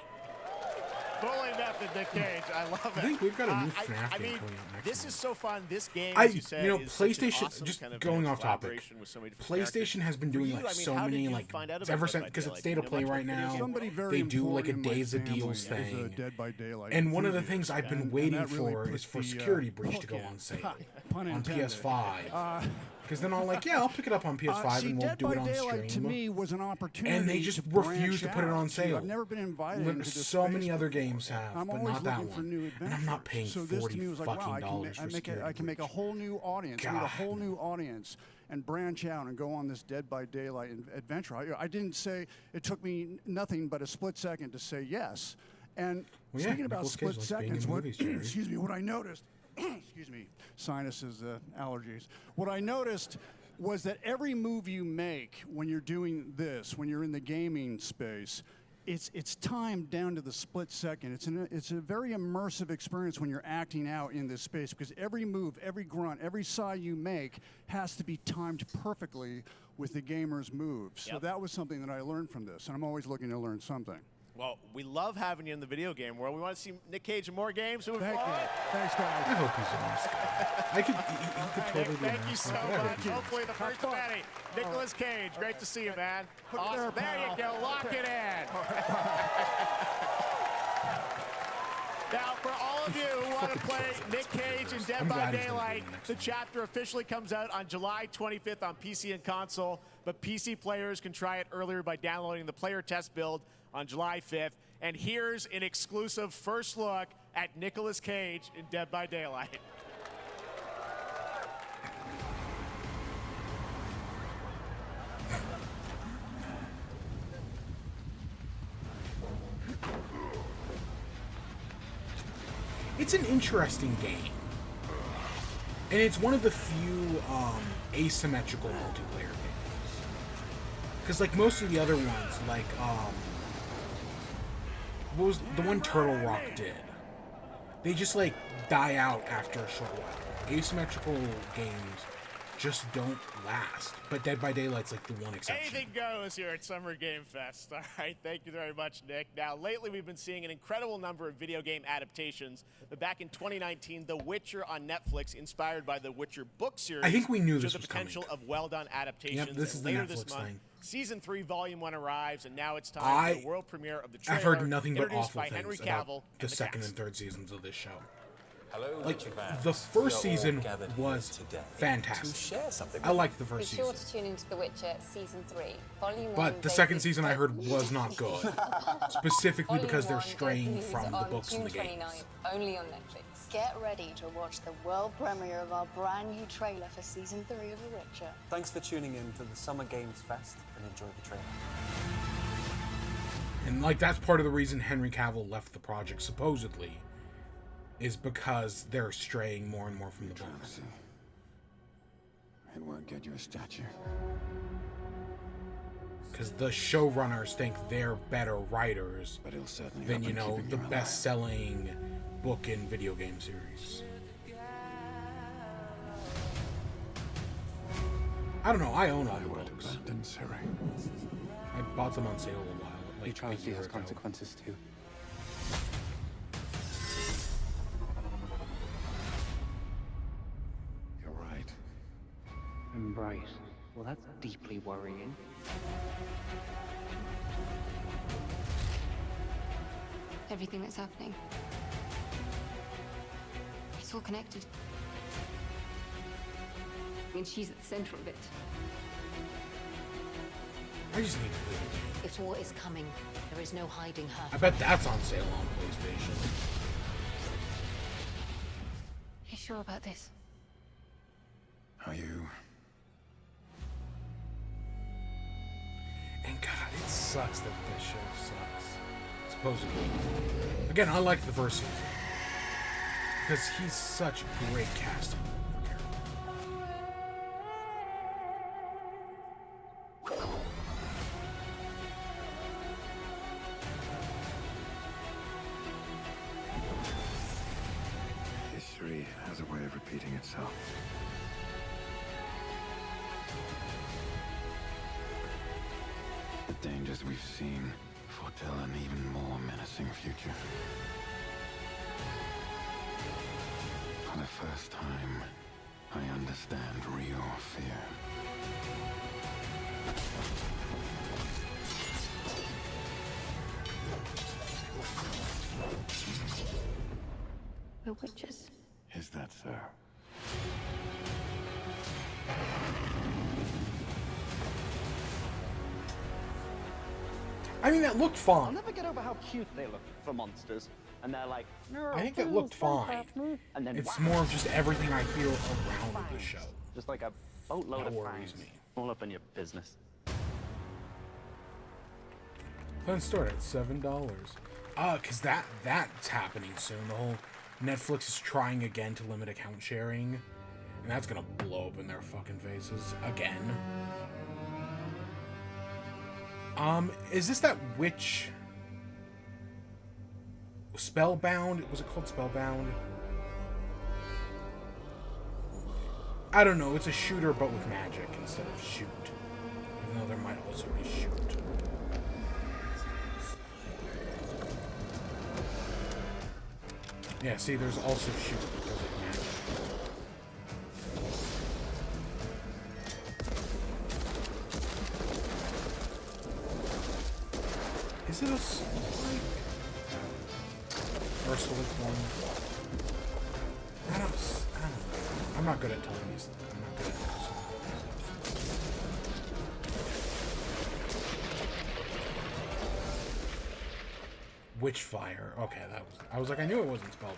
S3: Fully method, Nick Cage. I love it.
S1: I think we've got a new FNAF
S3: I
S1: game
S3: mean,
S1: coming out next
S3: this
S1: month.
S3: is so fun. This game,
S1: I,
S3: as you said, is such an
S1: PlayStation.
S3: awesome
S1: Just
S3: kind of
S1: going off topic.
S3: collaboration with so many different
S1: PlayStation
S3: characters.
S1: has been
S3: For
S1: doing
S3: you,
S1: like
S3: I mean,
S1: so
S3: how did
S1: many
S3: you
S1: like
S3: find out
S1: it's
S3: about
S1: ever
S3: Dead
S1: since
S3: by
S1: because it's
S3: Daylight?
S1: state
S3: Do
S1: of
S3: you know
S1: play
S3: much
S1: right
S3: about the video
S1: now.
S3: game?
S15: Somebody very
S1: They do like a
S15: important in my
S1: Days of
S15: family
S1: Deals
S15: is a
S1: thing.
S15: Dead by Daylight
S1: And one of the
S15: enthusiast.
S1: things I've been
S15: And
S1: waiting
S15: that really
S1: for
S15: put
S1: is for
S15: the,
S1: Security Breach to
S15: hook
S1: go
S15: in.
S1: on sale
S15: Pun
S1: on
S15: intended.
S1: PS5. Because then I'll I'll pick it up on PS5
S15: See,
S1: and we'll
S15: Dead
S1: do
S15: by
S1: it on
S15: Daylight
S1: stream.
S15: to me was an opportunity.
S1: And they just
S15: to branch
S1: refuse to put it
S15: out.
S1: on
S15: See,
S1: sale.
S15: I've never been invited into this
S1: So
S15: space
S1: many other
S15: before.
S1: games have,
S15: I'm
S1: but
S15: always
S1: not that
S15: looking for
S1: one.
S15: new
S1: And I'm not
S15: adventures.
S1: paying
S15: So this to me
S1: $40
S15: was like, wow,
S1: fucking dollars for
S15: I can make a whole new audience, meet a whole new audience, and branch out and go on this Dead by Daylight adventure. I didn't say it took me nothing but a split second to say yes. And
S1: Well, yeah,
S15: speaking about
S1: Nicolas Cage
S15: split
S1: likes being
S15: seconds,
S1: in movies, Jerry.
S15: excuse me, what I noticed, excuse me, sinuses, allergies. What I noticed was that every move you make when you're doing this, when you're in the gaming space, it's timed down to the split second. It's a very immersive experience when you're acting out in this space, because every move, every grunt, every sigh you make has to be timed perfectly with the gamer's moves. So that was something that I learned from this, and I'm always looking to learn something.
S3: Well, we love having you in the video game world. We want to see Nick Cage in more games. Thank
S15: you. Thanks, guys.
S1: I hope he's a nice guy. He could totally be a
S3: Thank you
S1: nice
S3: so
S1: guy, but I hope
S3: much.
S1: he's a nice
S3: Hopefully the
S1: guy.
S3: first of many. Nicolas Cage, great to see you, man.
S15: Put it
S3: Awesome.
S15: there,
S3: There you
S15: pal.
S3: go. Lock it in. Now, for all of you who want to play Nick Cage in Dead
S1: I'm
S3: by
S1: glad he's gonna be
S3: Daylight,
S1: in the next
S3: the chapter officially comes out on July 25th on PC and console, but PC players can try it earlier by downloading the player test build on July 5th. And here's an exclusive first look at Nicolas Cage in Dead by Daylight.
S1: It's an interesting game. And it's one of the few asymmetrical multiplayer games. Because like most of the other ones, like what was the one Turtle Rock did? They just like die out after a short while. Asymmetrical games just don't last. But Dead by Daylight's like the one exception.
S3: Anything goes here at Summer Game Fest. All right, thank you very much, Nick. Now, lately we've been seeing an incredible number of video game adaptations. But back in 2019, The Witcher on Netflix, inspired by the Witcher book series,
S1: I think we knew
S3: showed
S1: this
S3: the
S1: was
S3: potential
S1: coming.
S3: of well-done adaptations.
S1: Yep, this is
S3: And
S1: the
S3: later
S1: Netflix
S3: this month,
S1: thing.
S3: Season 3, Volume 1 arrives, and now it's time for the world premiere of the trailer.
S1: I've heard nothing but
S3: introduced
S1: awful
S3: by Henry
S1: things
S3: Cavill
S1: about
S3: and
S1: the second
S3: cast.
S1: and third seasons of this show.
S8: Hello,
S1: Like,
S8: Witcher fans.
S1: the first
S8: We are all
S1: season
S8: gathered here
S1: was
S8: today
S1: fantastic.
S8: To share something.
S1: I liked the
S13: Be
S1: first
S13: sure
S1: season.
S13: to tune into The Witcher Season 3. Volume 1.
S1: But the second season I heard was not good. Specifically because they're straying from the books and the
S13: June
S1: games.
S13: 29th, only on Netflix.
S16: Get ready to watch the world premiere of our brand new trailer for Season 3 of The Witcher.
S17: Thanks for tuning in to the Summer Games Fest and enjoy the trailer.
S1: And like that's part of the reason Henry Cavill left the project, supposedly, is because they're straying more and more from the books.
S18: It won't get you a statue.
S1: because the showrunners think they're better writers than, you know, the best-selling book and video game series. I don't know. I own all the books. I bought them on sale a while. Like
S17: Neutrality has consequences too.
S5: You're right.
S17: I'm right. Well, that's deeply worrying.
S10: Everything that's happening. It's all connected. And she's at the center of it.
S1: I just need to play the game.
S10: If war is coming, there is no hiding her.
S1: I bet that's on sale on PlayStation.
S10: You sure about this?
S5: Are you?
S1: And God, it sucks that this show sucks. Supposedly. Again, I like the first season. Because he's such great casting.
S5: History has a way of repeating itself. The dangers we've seen foretell an even more menacing future. For the first time, I understand real fear.
S10: We're witches.
S5: Is that so?
S1: I mean, that looked
S18: I'll
S1: fun.
S18: never get over how cute they look for monsters. And they're like, no,
S1: I think it
S18: please
S1: looked
S18: don't
S1: fine.
S18: hurt me. And then
S1: It's
S18: wow,
S1: more of just everything I hear around the show.
S18: just like a boatload
S1: That
S18: of
S1: worries
S18: fangs.
S1: me.
S18: All up in your business.
S1: Let's start at $7. Cause that's happening soon. The whole Netflix is trying again to limit account sharing, and that's gonna blow up in their fucking faces again. Is this that witch? Spellbound? Was it called Spellbound? I don't know. It's a shooter, but with magic instead of shoot. Even though there might also be shoot. Yeah, see, there's also shoot because of magic. Is it a spike? Or split one? I don't know. I'm not good at telling these things. I'm not good at this. Witchfire. Okay, that was. I was like, I knew it wasn't Spellbound.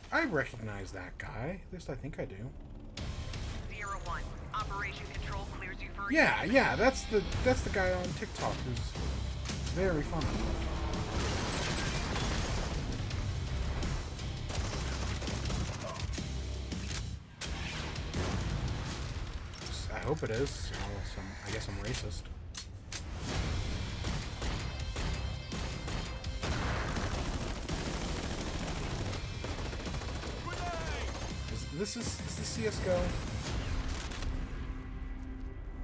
S1: I recognize that guy. At least I think I do.
S19: 01. Operation Control clears you for.
S1: Yeah, that's the guy on TikTok who's very funny. I hope it is. I guess I'm racist. Is this CSGO?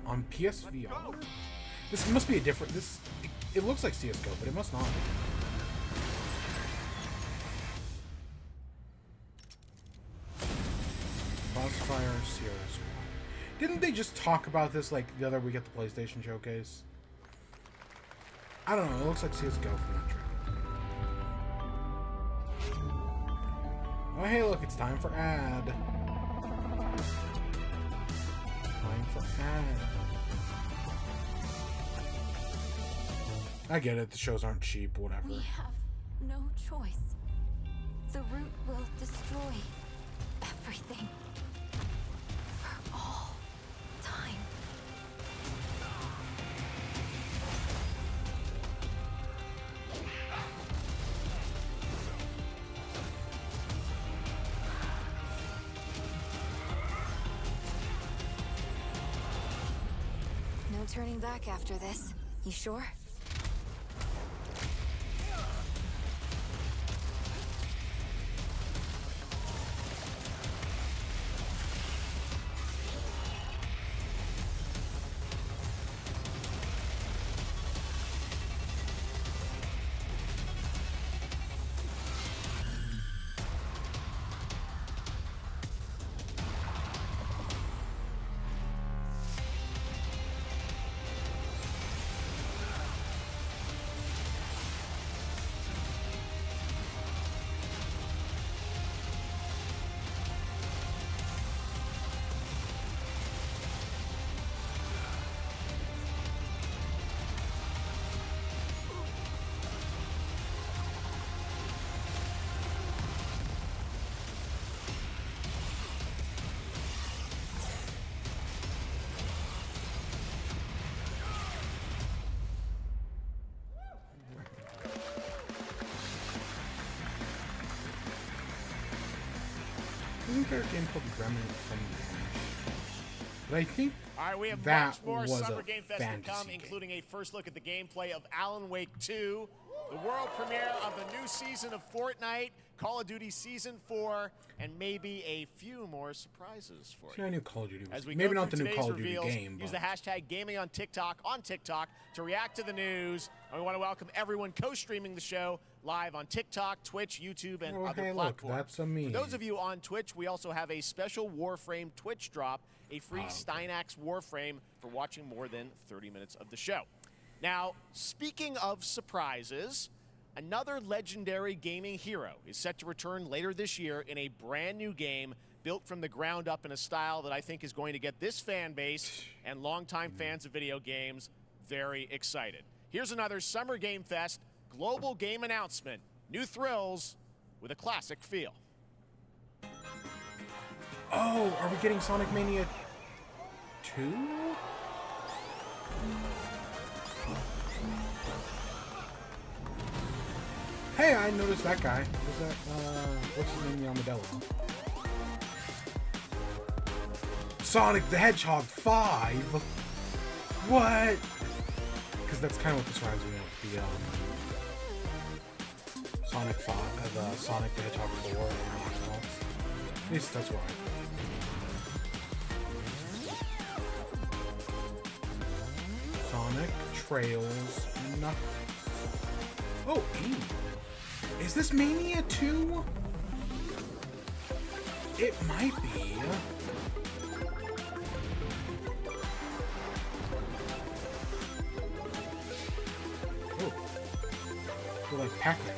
S1: On PSVR? This must be a different... It looks like CSGO, but it must not be. Crossfire, CRS. Didn't they just talk about this like the other week at the PlayStation Showcase? I don't know, it looks like CSGO from that trailer. Oh hey look, it's time for ad. Time for ad. I get it, the shows aren't cheap, whatever.
S10: We have no choice. The root will destroy everything. For all time.
S20: No turning back after this. You sure?
S1: Isn't there a game called Remnant from Ash? But I think
S3: all right, we have
S1: that
S3: much more
S1: was
S3: Summer
S1: a
S3: Game Fest to come, including a first look at the gameplay of Alan Wake 2, the world premiere of the new season of Fortnite, Call of Duty Season 4, and maybe a few more surprises for you.
S1: I knew Call of Duty was,
S3: As we
S1: maybe
S3: go
S1: not the
S3: through
S1: new Call of
S3: today's
S1: Duty
S3: reveals,
S1: game,
S3: use
S1: but
S3: the hashtag gaming on TikTok to react to the news. And we want to welcome everyone co-streaming the show live on TikTok, Twitch, YouTube, and
S1: oh,
S3: other
S1: hey, look,
S3: platforms.
S1: that's a me.
S3: For those of you on Twitch, we also have a special Warframe Twitch drop, a free Steinax Warframe for watching more than 30 minutes of the show. Now, speaking of surprises, another legendary gaming hero is set to return later this year in a brand new game built from the ground up in a style that I think is going to get this fan base and longtime fans of video games very excited. Here's another Summer Game Fest global game announcement. New thrills with a classic feel.
S1: Oh, are we getting Sonic Mania 2? Hey, I noticed that guy. Was that, what's his name, the Armadillo? Sonic the Hedgehog 5? What? Because that's kind of what this reminds me of, the, Sonic 5, the Sonic the Hedgehog 4 on Xbox. At least that's why. Sonic Trails nothing. Oh, is this Mania 2? It might be. Oh. They're like Pac-Man.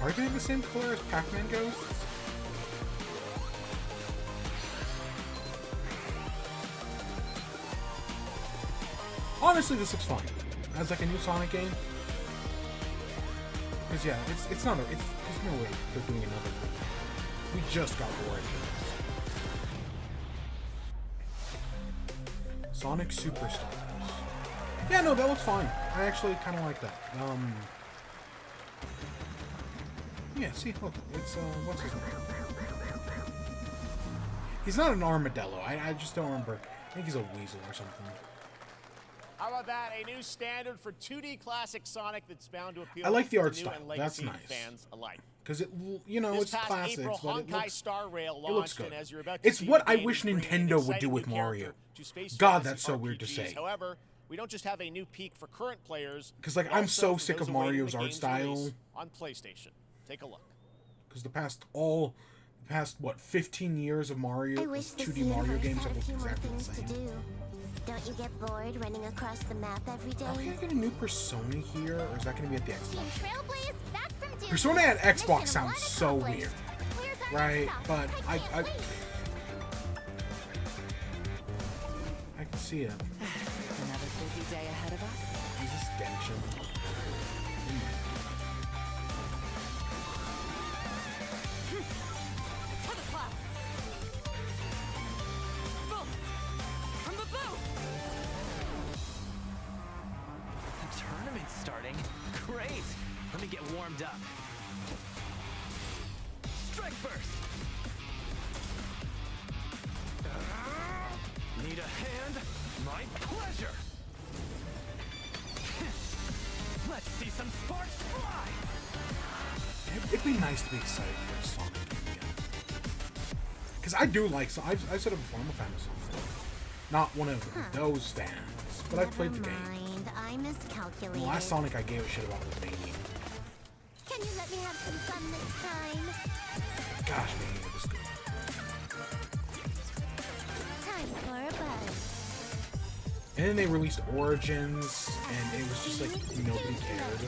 S1: Are they the same color as Pac-Man ghosts? Honestly, this looks fun. As like a new Sonic game. Because yeah, it's not a, there's no way they're doing another one. We just got the Origins. Sonic Superstars. Yeah, no, that looks fine. I actually kind of like that. Yeah, see, look, it's, what's his name? He's not an armadillo. I just don't remember. I think he's a weasel or something.
S3: How about that? A new standard for 2D classic Sonic that's bound to appeal
S1: I like the
S3: to
S1: art
S3: new
S1: style.
S3: and
S1: That's
S3: legacy
S1: nice.
S3: fans alike.
S1: Because it, you know,
S3: This
S1: it's
S3: past
S1: classics,
S3: April,
S1: but it
S3: Honkai
S1: looks,
S3: Star Rail
S1: it looks
S3: launched,
S1: good.
S3: and as you're about to
S1: It's
S3: see,
S1: what
S3: the
S1: I
S3: game
S1: wish
S3: is bringing an
S1: Nintendo would
S3: exciting
S1: do with
S3: new character
S1: Mario.
S3: to space
S1: God,
S3: fantasy
S1: that's so weird to
S3: RPGs.
S1: say.
S3: However, we don't just have a new peak for current players.
S1: Because, like,
S3: but
S1: I'm
S3: also
S1: so
S3: for
S1: sick
S3: those
S1: of
S3: awaiting
S1: Mario's
S3: the
S1: art
S3: game's
S1: style.
S3: release on PlayStation. Take a look.
S1: Because the past, what, 15 years of Mario,
S11: I wish the
S1: 2D Mario
S11: universe
S1: games
S11: had
S1: have
S11: a
S1: looked
S11: few more
S1: exactly the
S11: things to
S1: same.
S11: do. Don't you get bored running across the map every day?
S1: Are we gonna get a new Persona here, or is that gonna be at the
S11: Team
S1: Xbox?
S11: Trailblaze, back from duty.
S1: Persona at Xbox
S11: Mission
S1: sounds
S11: one
S1: so
S11: accomplished.
S1: weird,
S11: Clears out
S1: right?
S11: stuff.
S1: But I
S11: can't wait.
S1: can see it.
S10: Another busy day ahead of us.
S1: Is this Genshin?
S10: For the clouds. Bullets from the boat.
S2: The tournament's starting. Great. Let me get warmed up. Strike first.
S6: need a hand? My pleasure! Let's see some sparks fly!
S1: It'd be nice to be excited for a Sonic game again. Because I do like Sonic. I've said it before, I'm a fan of Sonic. Not one of those fans, but I've played the game.
S11: I miscalculated.
S1: The last Sonic I gave a shit about was Mania.
S11: Can you let me have some fun this time?
S1: Gosh, Mania was good.
S11: Time for a buzz.
S1: And then they released Origins, and it was just like nobody cared.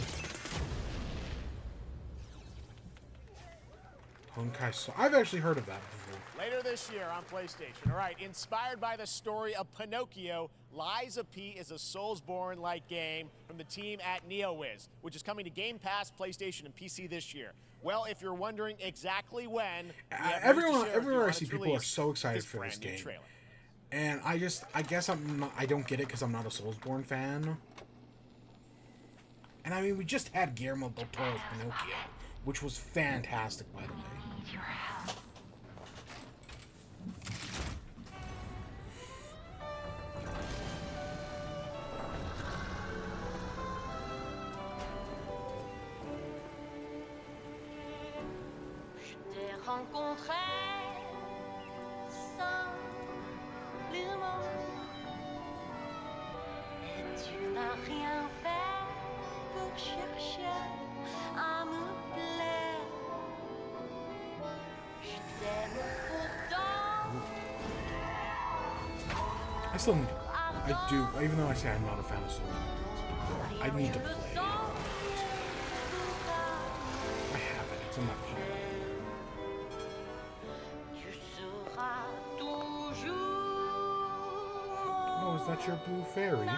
S1: Honkai Star. I've actually heard of that before.
S3: Later this year on PlayStation. All right, inspired by the story of Pinocchio, Lies of P is a Soulsborne-like game from the team at NeoWiz, which is coming to Game Pass, PlayStation, and PC this year. Well, if you're wondering exactly when,
S1: everywhere I see people are so excited for this game.
S3: Trailer.
S1: And I guess I don't get it because I'm not a Soulsborne fan. And I mean, we just had Guillermo del Toro's Pinocchio, which was fantastic, by the way. I still need to, I do, even though I say I'm not a fan of Soulsborne, I need to play it. I have it, it's in my phone. Oh, is that your blue fairy?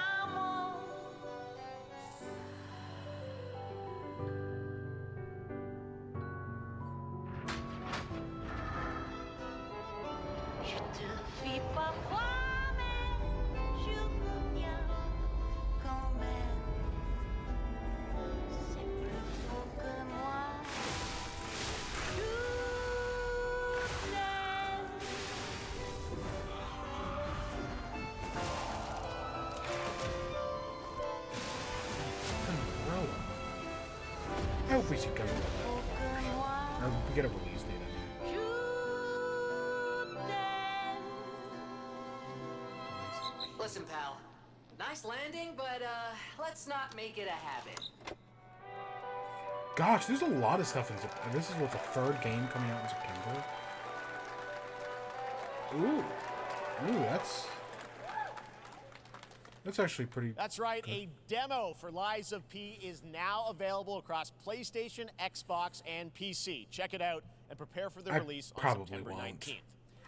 S1: I hope we see Gunner. Or we get a release date.
S21: Listen, pal. Nice landing, but let's not make it a habit.
S1: Gosh, there's a lot of stuff in September. This is what the third game coming out in September. Ooh, that's actually pretty.
S3: That's right.
S1: Good.
S3: A demo for Lies of P is now available across PlayStation, Xbox, and PC. Check it out and prepare for the release on September 19th.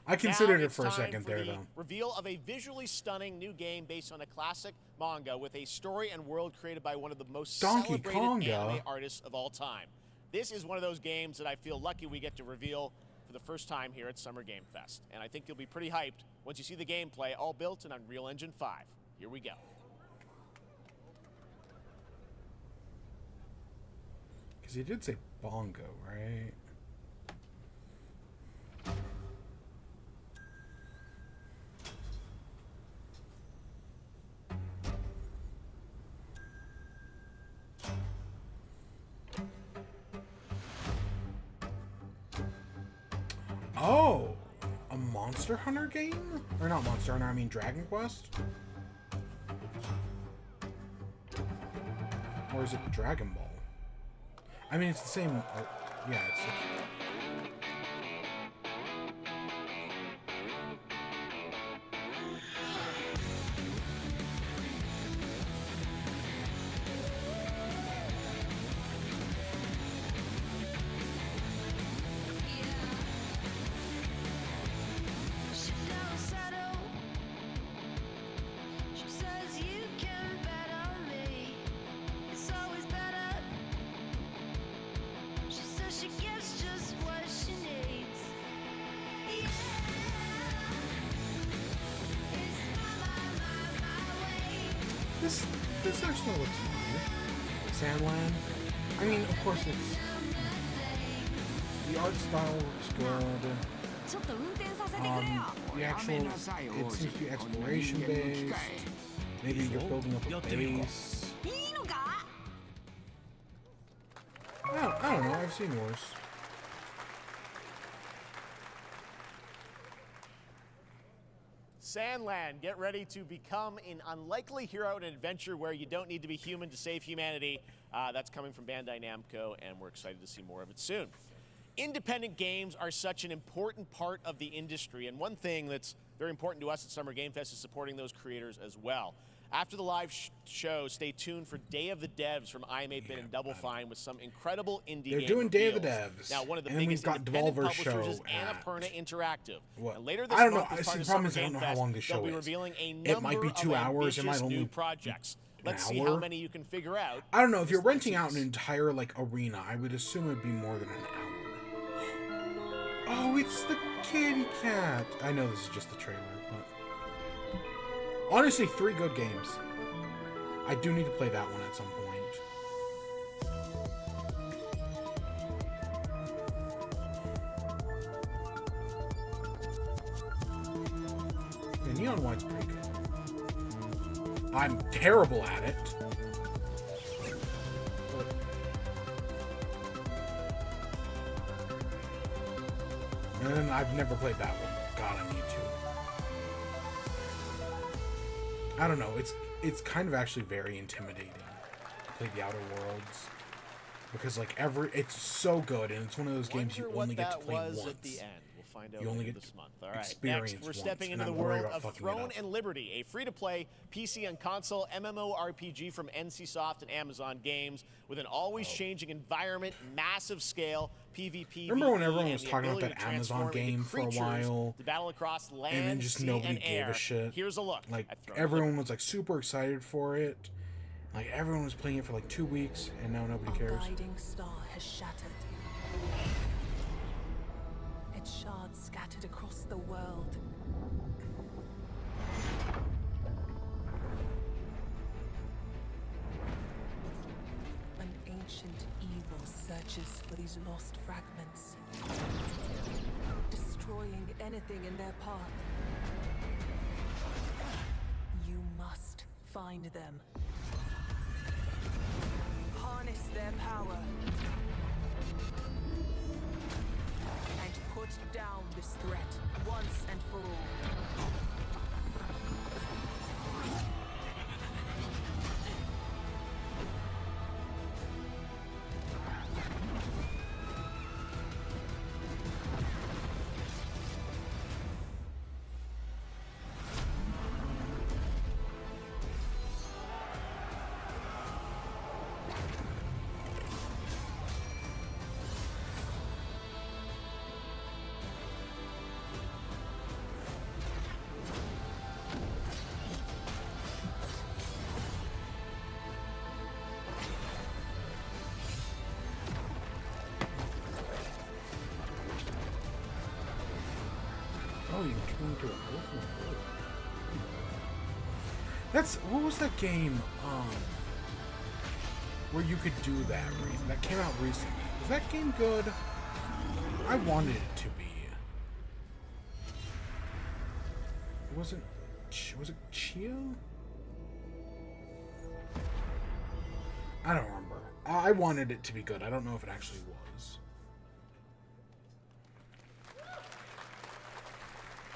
S1: I considered
S3: now
S1: it for a second there, though.
S3: Reveal of a visually stunning new game based on a classic manga with a story and world created by one of the most celebrated anime artists of all time. This is one of those games that I feel lucky we get to reveal for the first time here at Summer Game Fest. And I think you'll be pretty hyped once you see the gameplay, all built in Unreal Engine 5. Here we go.
S1: Because he did say bongo, right? Oh, a Monster Hunter game? Or not Monster Hunter, I mean Dragon Quest? Or is it Dragon Ball? I mean, it's the same. Yeah, it's. This actually looks nice. Sandland. I mean, of course, it's the art style looks good. The actual, it seems to be exploration based. Maybe you're building up a base. I don't know, I've seen worse.
S3: Sandland, get ready to become an unlikely hero in an adventure where you don't need to be human to save humanity. That's coming from Bandai Namco, and we're excited to see more of it soon. Independent games are such an important part of the industry, and one thing that's very important to us at Summer Game Fest is supporting those creators as well. After the live show, stay tuned for Day of the Devs from I Am 8-Bit and Double Fine with some incredible indie
S1: They're
S3: game
S1: doing Day of the
S3: reveals.
S1: Devs.
S3: Now, one of the
S1: And
S3: biggest
S1: we've got
S3: independent
S1: Devolver
S3: publishers is
S1: show
S3: Annapurna Interactive.
S1: What?
S3: And later this
S1: I don't know.
S3: month, as
S1: I
S3: part
S1: see.
S3: of
S1: The problem
S3: Summer
S1: is I don't
S3: Game
S1: know how
S3: Fest,
S1: long the show
S3: they'll be
S1: is.
S3: revealing a
S1: It
S3: number
S1: might be 2
S3: of
S1: hours. It might
S3: ambitious
S1: only
S3: new
S1: be
S3: projects.
S1: an
S3: Let's see
S1: hour.
S3: how many you can figure out.
S1: I don't know. If you're renting out an entire like arena, I would assume it'd be more than an hour. Oh, it's the kitty cat. I know this is just the trailer, but honestly, 3 good games. I do need to play that one at some point. The Neon White's pretty good. I'm terrible at it. And I've never played that one. God, I need to. I don't know. It's kind of actually very intimidating to play the Outer Worlds because like it's so good, and it's one of those games you only get to play once.
S3: At the end. We'll find out
S1: You only
S3: later
S1: get
S3: this month. All right.
S1: experience
S3: Next, we're
S1: once,
S3: stepping
S1: and
S3: into the
S1: I'm worried
S3: world
S1: about
S3: of
S1: fucking it
S3: Throne
S1: up.
S3: and Liberty, a free-to-play PC and console MMORPG from NCSoft and Amazon Games with an always-changing environment, massive scale, PvP.
S1: Remember when
S3: PvE,
S1: everyone
S3: and
S1: was
S3: the
S1: talking about
S3: ability
S1: that
S3: to
S1: Amazon
S3: transform into
S1: game for a
S3: creatures
S1: while,
S3: to battle across land,
S1: and then just
S3: sea,
S1: nobody
S3: and
S1: gave
S3: air.
S1: a shit?
S3: Here's a look.
S1: Like
S3: at Throne and
S1: everyone was like super excited for it. Like everyone was playing it for like 2 weeks, and now nobody cares.
S4: Our guiding star has shattered. Its shards scattered across the world. An ancient evil searches for these lost fragments, destroying anything in their path. You must find them. Harness their power. And put down this threat once and for all.
S1: Oh, you can turn into a wolf. That's what was that game? Where you could do that. That came out recently. Was that game good? I wanted it to be. Was it Chio? I don't remember. I wanted it to be good. I don't know if it actually was.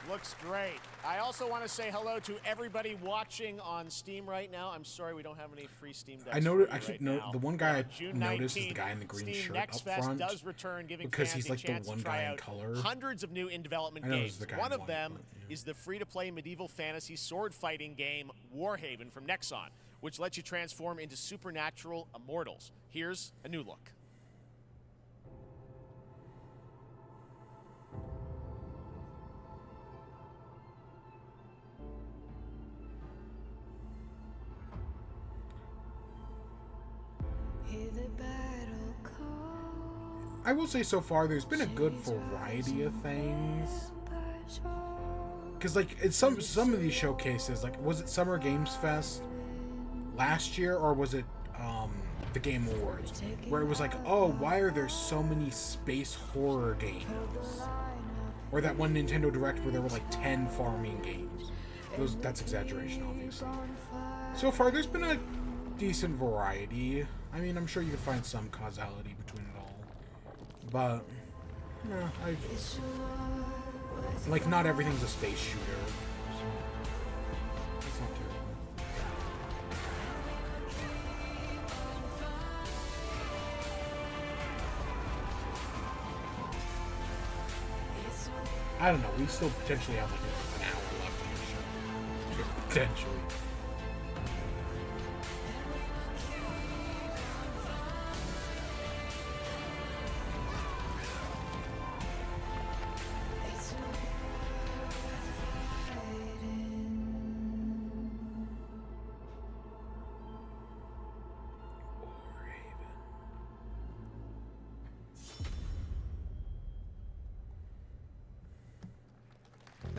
S3: Looks great. I also want to say hello to everybody watching on Steam right now. I'm sorry we don't have any free Steam decks.
S1: I
S3: for you
S1: keep
S3: right now.
S1: the one guy I
S3: June
S1: noticed is
S3: 19th,
S1: the guy in the green
S3: Steam
S1: shirt
S3: Next
S1: up
S3: Fest
S1: front
S3: does return, giving
S1: because
S3: fans
S1: he's like
S3: a
S1: the
S3: chance
S1: one
S3: to try
S1: guy in
S3: out
S1: color.
S3: hundreds of new in-development
S1: I know
S3: games.
S1: it's the guy
S3: One
S1: in
S3: of
S1: white,
S3: them
S1: but,
S3: is the free-to-play medieval fantasy sword fighting game Warhaven from Nexon, which lets you transform into supernatural immortals. Here's a new look.
S1: I will say so far there's been a good variety of things. Cause like it's some of these showcases, like was it Summer Games Fest last year or was it the Game Awards, where it was like, oh, why are there so many space horror games? Or that one Nintendo Direct where there were like 10 farming games. That's exaggeration, obviously. So far, there's been a decent variety. I mean, I'm sure you can find some causality between it all. But, no, like, not everything's a space shooter. So, it's not terrible. I don't know, we still potentially have like an hour left in the show. Potentially.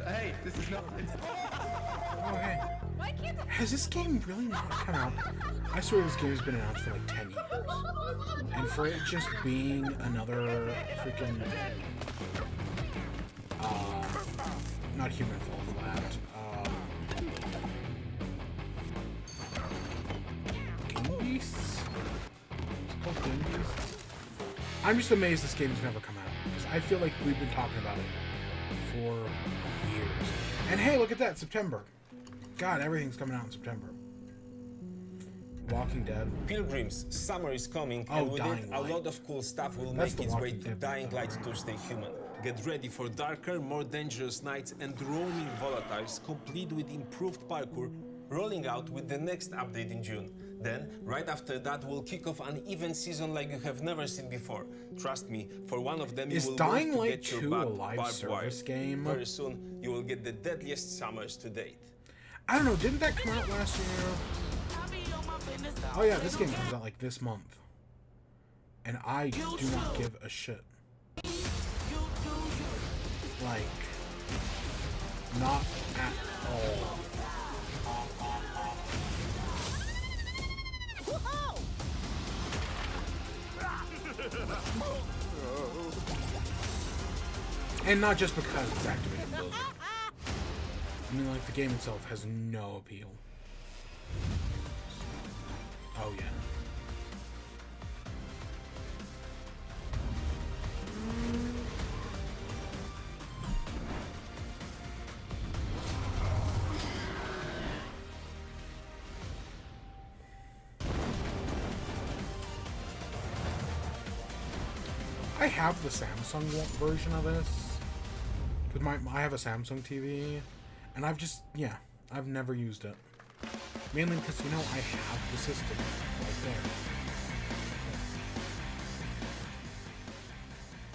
S6: Hey, this is not.
S1: Okay. Has this game really not come out? I swear this game has been announced for like 10 years. And for it just being another freaking not Human Fall Flat. Game Beasts? It's called Game Beasts? I'm just amazed this game's never come out. Because I feel like we've been talking about it for years. And hey, look at that, September. God, everything's coming out in September. Walking Dead.
S7: Pilgrims, summer is coming,
S1: Oh,
S7: and with
S1: Dying
S7: it, a
S1: Light.
S7: lot of cool stuff will
S1: That's
S7: make
S1: the
S7: its way
S1: Walking
S7: to
S1: Dead.
S7: Dying Light to Stay Human. Get ready for darker, more dangerous nights and roaming volatiles, complete with improved parkour, rolling out with the next update in June. Then, right after that, we'll kick off an event season like you have never seen before. Trust me, for one of them,
S1: Is
S7: you will
S1: Dying
S7: want to
S1: Light
S7: get your
S1: 2 a live
S7: barbed wire.
S1: service game?
S7: Very soon, you will get the deadliest summers to date.
S1: I don't know, didn't that come out last year? Oh yeah, this game comes out like this month. And I do not give a shit. Like, not at all. And not just because it's Activision Blizzard. I mean, like, the game itself has no appeal. Oh, yeah. I have the Samsung version of this. Because I have a Samsung TV. And I've just, yeah, I've never used it. Mainly because, you know, I have the system right there.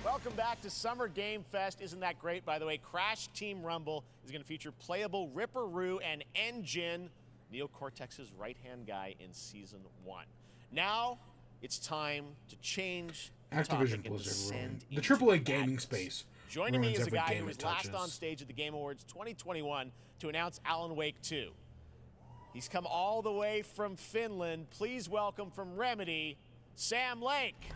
S3: Welcome back to Summer Game Fest. Isn't that great? By the way, Crash Team Rumble is going to feature playable Ripperoo and Engine, Neo Cortex's right-hand guy in Season 1. Now, it's time to change the topic
S1: Activision
S3: and
S1: Blizzard
S3: descend
S1: ruined. The
S3: into
S1: AAA gaming
S3: madness.
S1: space.
S3: Joining me
S1: ruins
S3: is a
S1: every
S3: guy
S1: game
S3: who
S1: it
S3: was last
S1: touches.
S3: on stage at the Game Awards 2021 to announce Alan Wake 2. He's come all the way from Finland. Please welcome from Remedy, Sam Lake.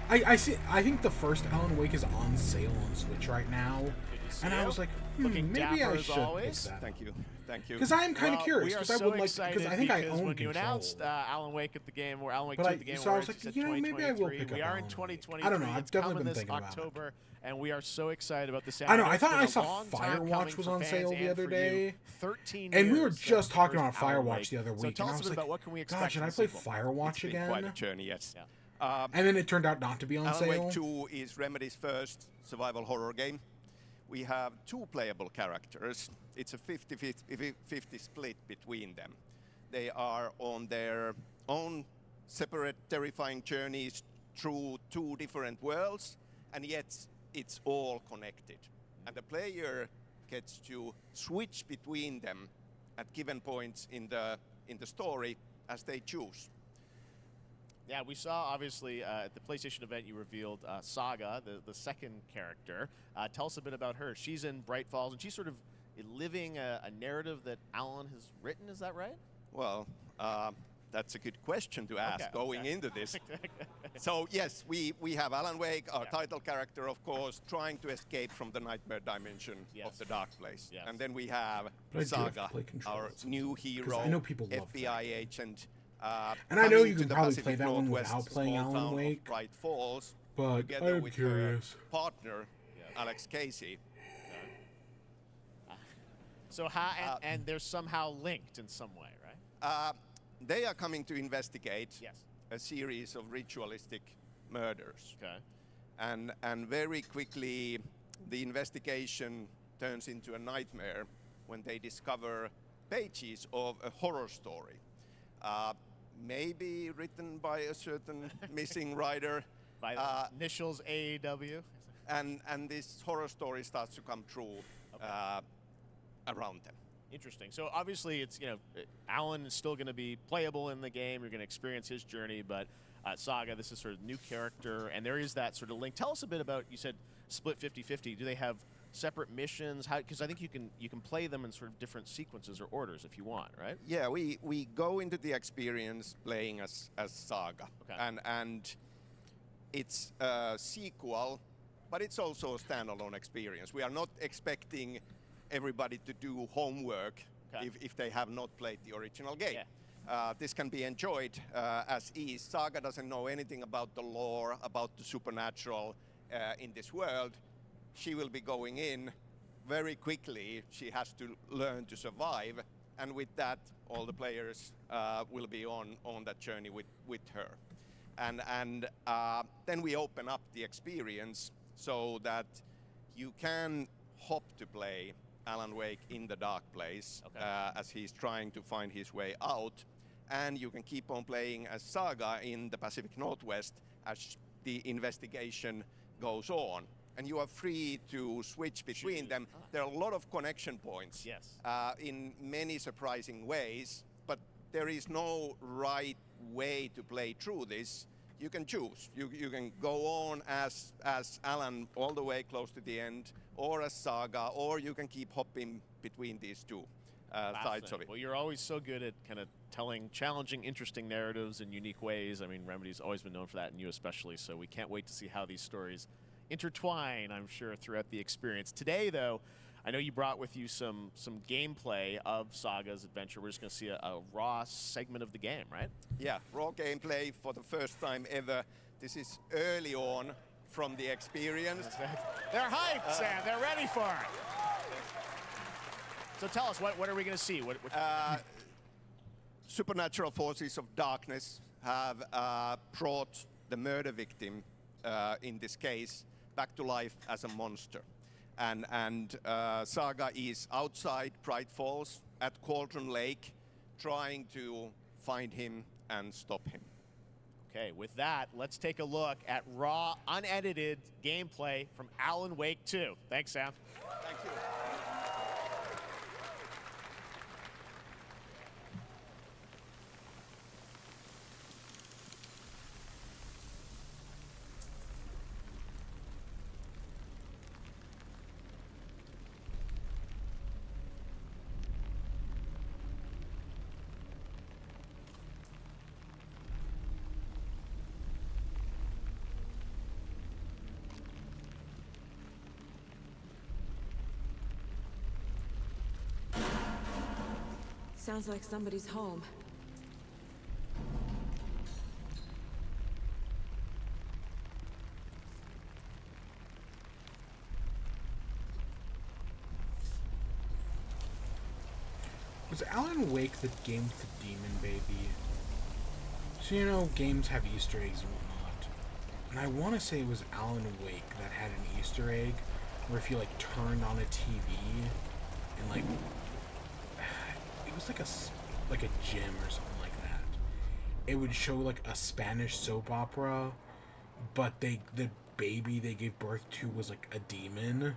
S1: I see. I think the first Alan Wake is on sale on Switch right now, and I was like,
S3: Looking
S1: maybe
S3: dapper
S1: I
S3: as
S1: should pick
S3: always.
S1: that.
S6: Thank you. Thank you.
S1: Because I am kind of
S3: Well,
S1: curious.
S3: we are
S1: Because I
S3: so
S1: would like.
S3: excited
S1: Because I think I own
S3: when you
S1: Control.
S3: announced Alan Wake at the game, or Alan Wake
S1: But
S3: 2
S1: I-
S3: at the Game
S1: so I was
S3: Awards,
S1: like,
S3: you said
S1: you know, maybe I will
S3: 2023.
S1: pick up
S3: We are in
S1: Alan Wake.
S3: 2023.
S1: I don't know, I've
S3: It's
S1: definitely
S3: coming
S1: been
S3: this
S1: thinking about it.
S3: October, and we are so excited about this.
S1: I know. I
S3: It's
S1: thought
S3: been
S1: I
S3: a
S1: saw
S3: long time
S1: Firewatch
S3: coming
S1: was
S3: for
S1: on
S3: fans
S1: sale the
S3: and
S1: other
S3: for
S1: day.
S3: you. 13
S1: And we were
S3: years
S1: just
S3: since
S1: talking
S3: the
S1: about
S3: first Alan
S1: Firewatch
S3: Wake.
S1: the other
S3: So
S1: week,
S3: tell
S1: and I
S3: us
S1: was
S3: a bit
S1: like,
S3: about what can we
S1: God,
S3: expect
S1: should
S3: in
S1: I
S3: the
S1: play
S3: sequel?
S1: Firewatch
S6: It's been
S1: again?
S6: quite a journey, yes.
S1: And then it turned out not to be on
S6: Alan
S1: sale.
S6: Wake 2 is Remedy's first survival horror game. We have 2 playable characters. It's a 50-50 split between them. They are on their own separate terrifying journeys through 2 different worlds, and yet it's all connected. And the player gets to switch between them at given points in the story as they choose.
S3: Yeah, we saw, obviously, at the PlayStation event, you revealed Saga, the second character. Tell us a bit about her. She's in Bright Falls, and she's sort of living a narrative that Alan has written. Is that right?
S6: Well, That's a good question to ask going
S3: okay.
S6: into this. So yes, we have Alan Wake, our title character, of course, trying to escape from the nightmare dimension of the Dark Place.
S3: Yes.
S6: And then we have
S1: But I do have to
S6: Saga,
S1: play Control
S6: our
S1: at
S6: new hero,
S1: I know people love
S6: FBI agent.
S1: And I know
S6: coming
S1: you
S6: to
S1: can
S6: the
S1: probably
S6: Pacific
S1: play that one
S6: Northwest
S1: without playing
S6: small
S1: Alan
S6: town of
S1: Wake,
S6: Bright Falls,
S1: but
S6: together
S1: I'm
S6: with
S1: curious.
S6: her partner, Alex Casey.
S3: So how and they're somehow linked in some way, right?
S6: They are coming to investigate
S3: Yes.
S6: a series of ritualistic murders.
S3: Okay.
S6: And very quickly, the investigation turns into a nightmare when they discover pages of a horror story. Maybe written by a certain missing writer.
S3: By the initials AEW.
S6: And this horror story starts to come true around them.
S3: Interesting. So obviously, it's Alan is still going to be playable in the game. You're going to experience his journey, but Saga, this is sort of new character, and there is that sort of link. Tell us a bit about. You said split 50-50. Do they have separate missions? How? Because I think you can play them in sort of different sequences or orders if you want, right?
S6: Yeah, we go into the experience playing as Saga, and it's a sequel, but it's also a standalone experience. We are not expecting everybody to do homework if they have not played the original game. This can be enjoyed as is. Saga doesn't know anything about the lore, about the supernatural in this world. She will be going in very quickly. She has to learn to survive, and with that, all the players will be on that journey with her. And then we open up the experience so that you can hop to play Alan Wake in the Dark Place as he's trying to find his way out, and you can keep on playing as Saga in the Pacific Northwest as the investigation goes on. And you are free to switch between them. There are a lot of connection points in many surprising ways, but there is no right way to play through this. You can choose. You can go on as Alan all the way close to the end, or as Saga, or you can keep hopping between these two sides of it.
S3: Well, you're always so good at kind of telling challenging, interesting narratives in unique ways. I mean, Remedy's always been known for that, and you especially, so we can't wait to see how these stories intertwine, I'm sure, throughout the experience. Today, though, I know you brought with you some gameplay of Saga's adventure. We're just going to see a raw segment of the game, right?
S6: Yeah, raw gameplay for the first time ever. This is early on from the experience.
S3: They're hyped, Sam. They're ready for it. So tell us, what are we going to see? What
S6: supernatural forces of darkness have brought the murder victim, in this case, back to life as a monster. And Saga is outside Bright Falls at Cauldron Lake, trying to find him and stop him.
S3: Okay, with that, let's take a look at raw, unedited gameplay from Alan Wake 2. Thanks, Sam.
S6: Thank you.
S10: Sounds like somebody's home.
S1: Was Alan Wake the game with the demon baby? So, you know, games have Easter eggs and whatnot. And I want to say it was Alan Wake that had an Easter egg where if you, like, turned on a TV and, like, it was like a gym or something like that. It would show, like, a Spanish soap opera, but the baby they gave birth to was, like, a demon.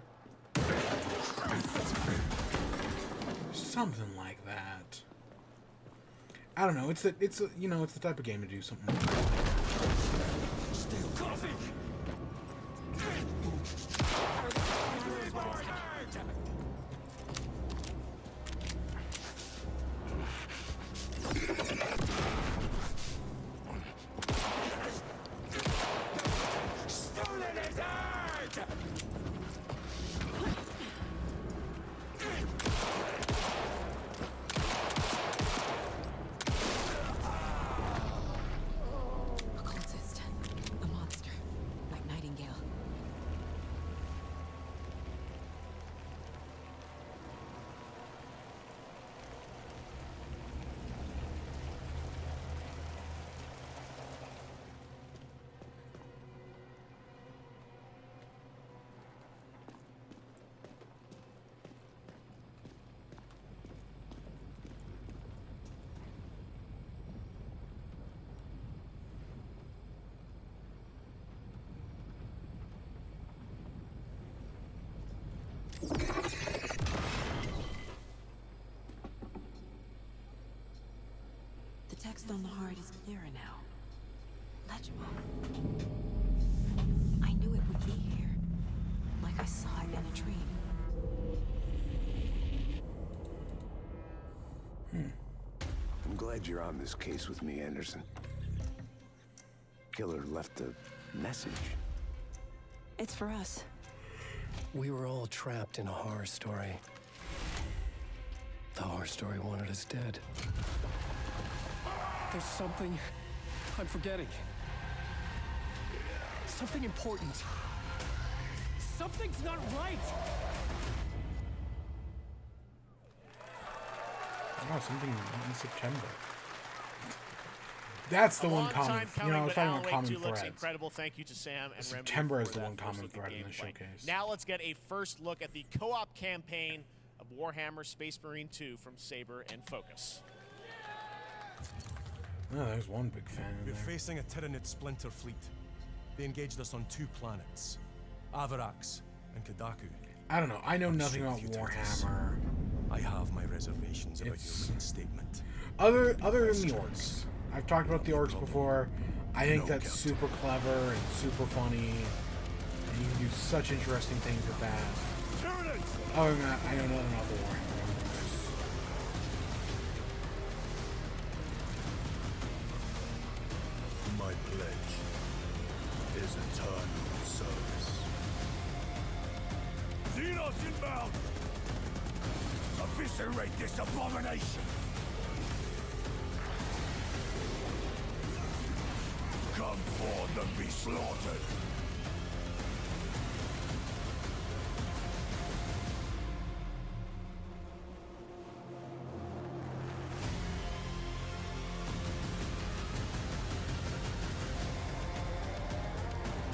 S1: Something like that. I don't know. It's the type of game to do something like that.
S2: Steal coffee.
S10: text on the heart is clearer now. Legible. I knew it would be here, like I saw it in a dream.
S9: I'm glad you're on this case with me, Anderson. Killer left a message.
S10: It's for us.
S22: We were all trapped in a horror story. The horror story wanted us dead.
S23: There's something I'm forgetting. Something important. Something's not right!
S1: Oh, something in September. That's the one common. You know, I was talking about common threads.
S3: Incredible. Thank you to Sam and Remedy.
S1: September is
S3: for
S1: the
S3: that
S1: one common
S3: first look
S1: thread
S3: at
S1: in the
S3: gameplay.
S1: showcase.
S3: Now let's get a first look at the co-op campaign of Warhammer Space Marine 2 from Saber and Focus.
S1: Oh, there's one big fan in
S24: We're
S1: there.
S24: facing a Tyranid splinter fleet. They engaged us on 2 planets, Avarax and Kadaku.
S1: I don't know. I know nothing about Warhammer.
S24: I have my reservations about your reinstatement.
S1: Other than the orcs. I've talked about the orcs before. I think that's super clever and super funny. And you can do such interesting things with that. Other than that, I know nothing about the Warhammer universe.
S5: My pledge is eternal service. Xenos inbound! Eviscerate this abomination! Come forth and be slaughtered!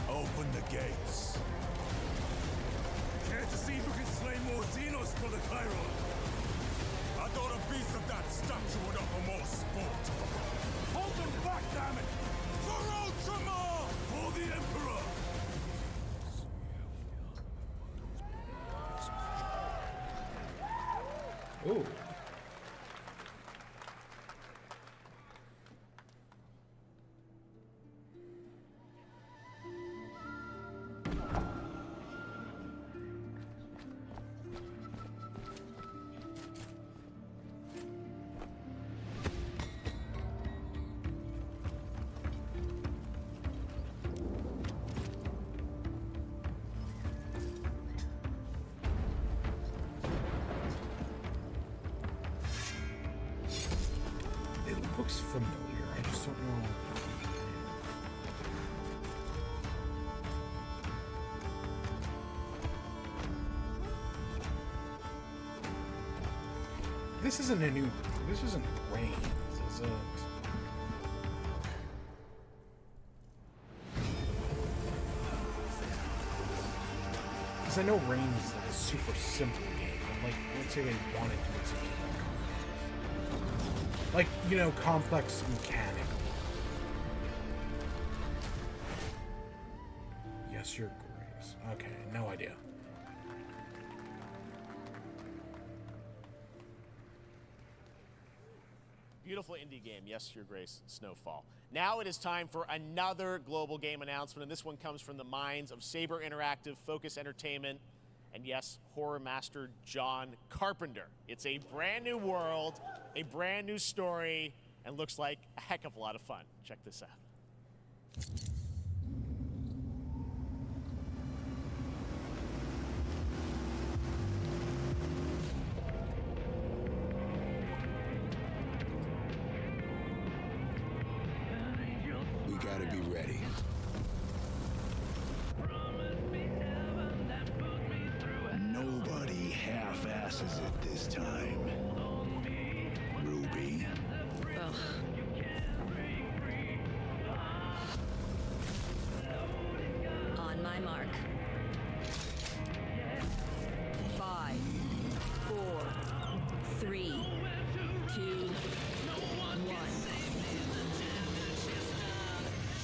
S5: Open the gates. Care to see if we can slay more Xenos for the Chiron? I thought a piece of that statue would offer more sport. Hold them back, damn it! For Ultramar! For the Emperor!
S1: Ooh. It looks familiar. I just don't know. This isn't a new. This isn't Reigns, is it? Because I know Reigns is like a super simple game. Like, let's say they wanted to make something like, you know, complex mechanic. Yes, Your Grace. Okay, no idea.
S3: Beautiful indie game, yes, Your Grace, Snowfall. Now it is time for another global game announcement, and this one comes from the minds of Saber Interactive, Focus Entertainment, and yes, horror master John Carpenter. It's a brand new world, a brand new story, and looks like a heck of a lot of fun. Check this out.
S9: We gotta be ready. Nobody half-asses it this time. Ruby.
S25: On my mark. 5, 4, 3, 2, 1.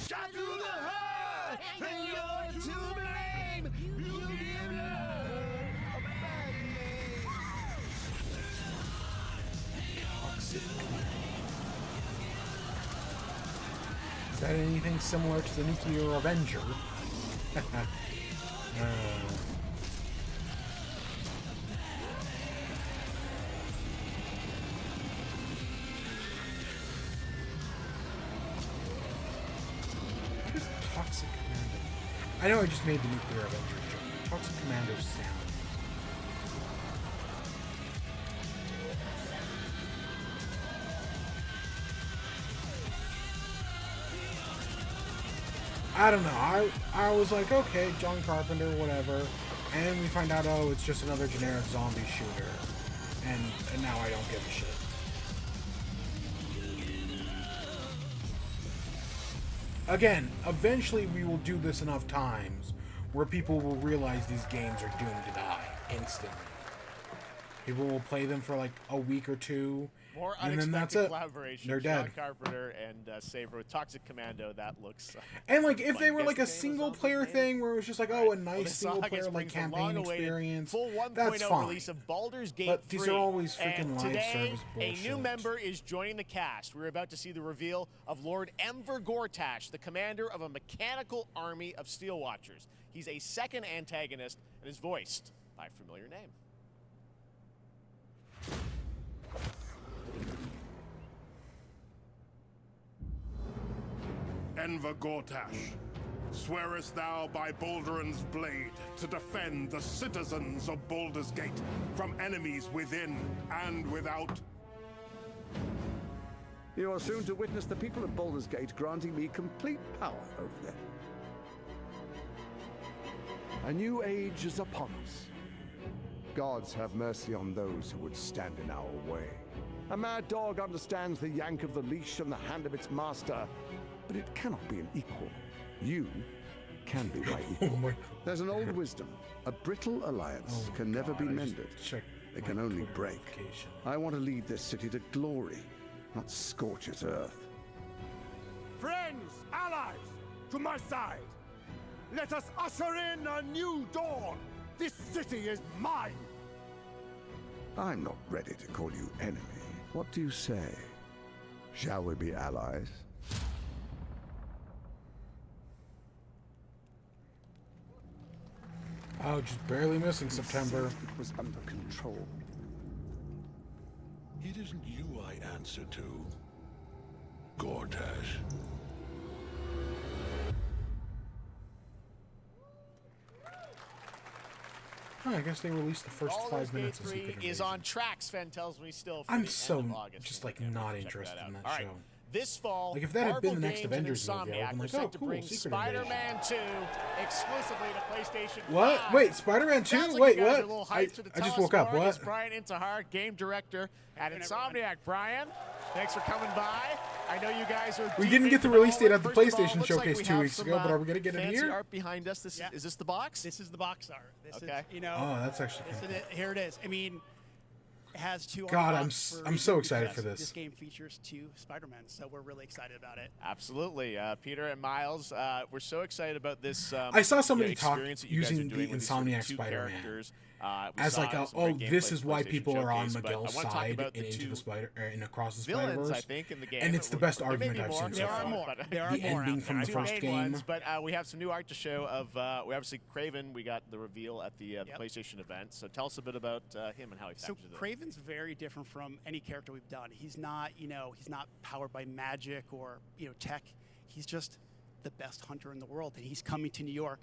S5: Shot through the heart, and you're to blame. You give love a bad name.
S1: that anything similar to the Nuclear Avenger? What is Toxic Commando? I know I just made the Nuclear Avenger joke. Toxic Commando sound. I don't know. I was like, okay, John Carpenter, whatever. And we find out, oh, it's just another generic zombie shooter. And now I don't give a shit. Again, eventually we will do this enough times where people will realize these games are doomed to die instantly. People will play them for like a week or two.
S3: More
S1: and then that's
S3: unexpected
S1: it.
S3: collaboration.
S1: They're
S3: John
S1: dead.
S3: Carpenter and Saber with Toxic Commando. That looks.
S1: And like if they were like a single player thing where it was just like, oh, a nice
S3: this
S1: single
S3: I guess
S1: player like
S3: brings the
S1: campaign
S3: long-awaited
S1: experience,
S3: full 1.0
S1: that's fine.
S3: release of Baldur's Gate
S1: But
S3: 3.
S1: these are always freaking
S3: And
S1: live
S3: today,
S1: service
S3: a new
S1: bullshit.
S3: member is joining the cast. We're about to see the reveal of Lord Enver Gortash, the commander of a mechanical army of Steel Watchers. He's a second antagonist and is voiced by a familiar name.
S5: Enver Gortash, swearest thou by Balduran's blade to defend the citizens of Baldur's Gate from enemies within and without?
S8: You are soon to witness the people of Baldur's Gate granting me complete power over them. A new age is upon us. Gods have mercy on those who would stand in our way. A mad dog understands the yank of the leash from the hand of its master, but it cannot be an equal. You can be my equal. There's an old wisdom. A brittle alliance can never be mended. It can only break. I want to lead this city to glory, not scorch its earth.
S5: Friends, allies, to my side. Let us usher in a new dawn. This city is mine.
S8: I'm not ready to call you enemy. What do you say? Shall we be allies?
S1: Oh, just barely missing September.
S8: It was under control.
S9: It isn't you I answer to, Gortash.
S1: Oh, I guess they released the first
S3: Baldur's
S1: 5 minutes
S3: Gate
S1: of
S3: 3
S1: Secret
S3: is
S1: Invasion.
S3: on track, Sven tells me still. For
S1: I'm
S3: the
S1: so
S3: end of August.
S1: just like
S3: Yeah,
S1: not
S3: check
S1: interested
S3: out.
S1: in that
S3: All right.
S1: show.
S3: This fall,
S1: Like, if that had
S3: Marvel
S1: been the next
S3: Games and
S1: Avengers movie, I
S3: Insomniac
S1: would've been
S3: are
S1: like,
S3: set
S1: oh,
S3: to
S1: cool,
S3: bring
S1: Secret
S3: Spider-Man 2 exclusively to PlayStation 5.
S1: What? Wait, Spider-Man 2?
S3: Sounds like
S1: Wait,
S3: you guys
S1: what?
S3: are a little hyped to
S1: I
S3: tell
S1: just
S3: us
S1: woke up.
S3: more.
S1: What?
S3: It's Brian Intihar, game director at Insomniac. Brian, thanks for coming by. I know you guys are.
S1: We
S3: deep
S1: didn't get the
S3: into
S1: release date
S3: development.
S1: at the
S3: First of all,
S1: PlayStation
S3: looks like
S1: Showcase
S3: we
S1: 2
S3: have
S1: weeks
S3: some,
S1: ago, but are we gonna get it
S3: fancy
S1: here?
S3: art behind us. Is this the box?
S12: This is the box art. This
S3: Okay.
S12: is, you know.
S1: Oh, that's actually
S12: this
S1: kinda
S12: is it. Here it is. I mean, it has two.
S1: God,
S12: unlocks for a
S1: I'm
S12: reason
S1: so excited
S12: because
S1: for this.
S12: This game features 2 Spider-Men, so we're really excited about it.
S3: Absolutely, Peter and Miles. We're so excited about this.
S1: I saw somebody talk
S3: experience that you guys are
S1: using
S3: doing
S1: the
S3: with these sort of
S1: Insomniac
S3: two
S1: Spider-Man
S3: characters.
S1: as like, this is why people are on
S3: Showcase, but I
S1: Miguel's
S3: wanna talk
S1: side
S3: about
S1: in
S3: the
S1: Into
S3: two
S1: the Spider in Across the
S3: villains,
S1: Spider-Verse.
S3: I think, in the game.
S1: And it's the best
S3: There may
S1: argument
S3: be
S1: I've
S3: more.
S1: seen so
S3: There are
S1: far.
S3: more.
S12: There are
S1: the
S12: more
S1: ending
S12: out
S1: from
S12: there.
S1: the
S3: Two
S1: first
S3: main
S1: game.
S3: ones, but we have some new art to show of. We obviously Craven. We got the reveal at the PlayStation event. So tell us a bit about him and how he factors
S12: So
S3: in.
S12: Craven's very different from any character we've done. He's not, he's not powered by magic or, tech. He's just the best hunter in the world, and he's coming to New York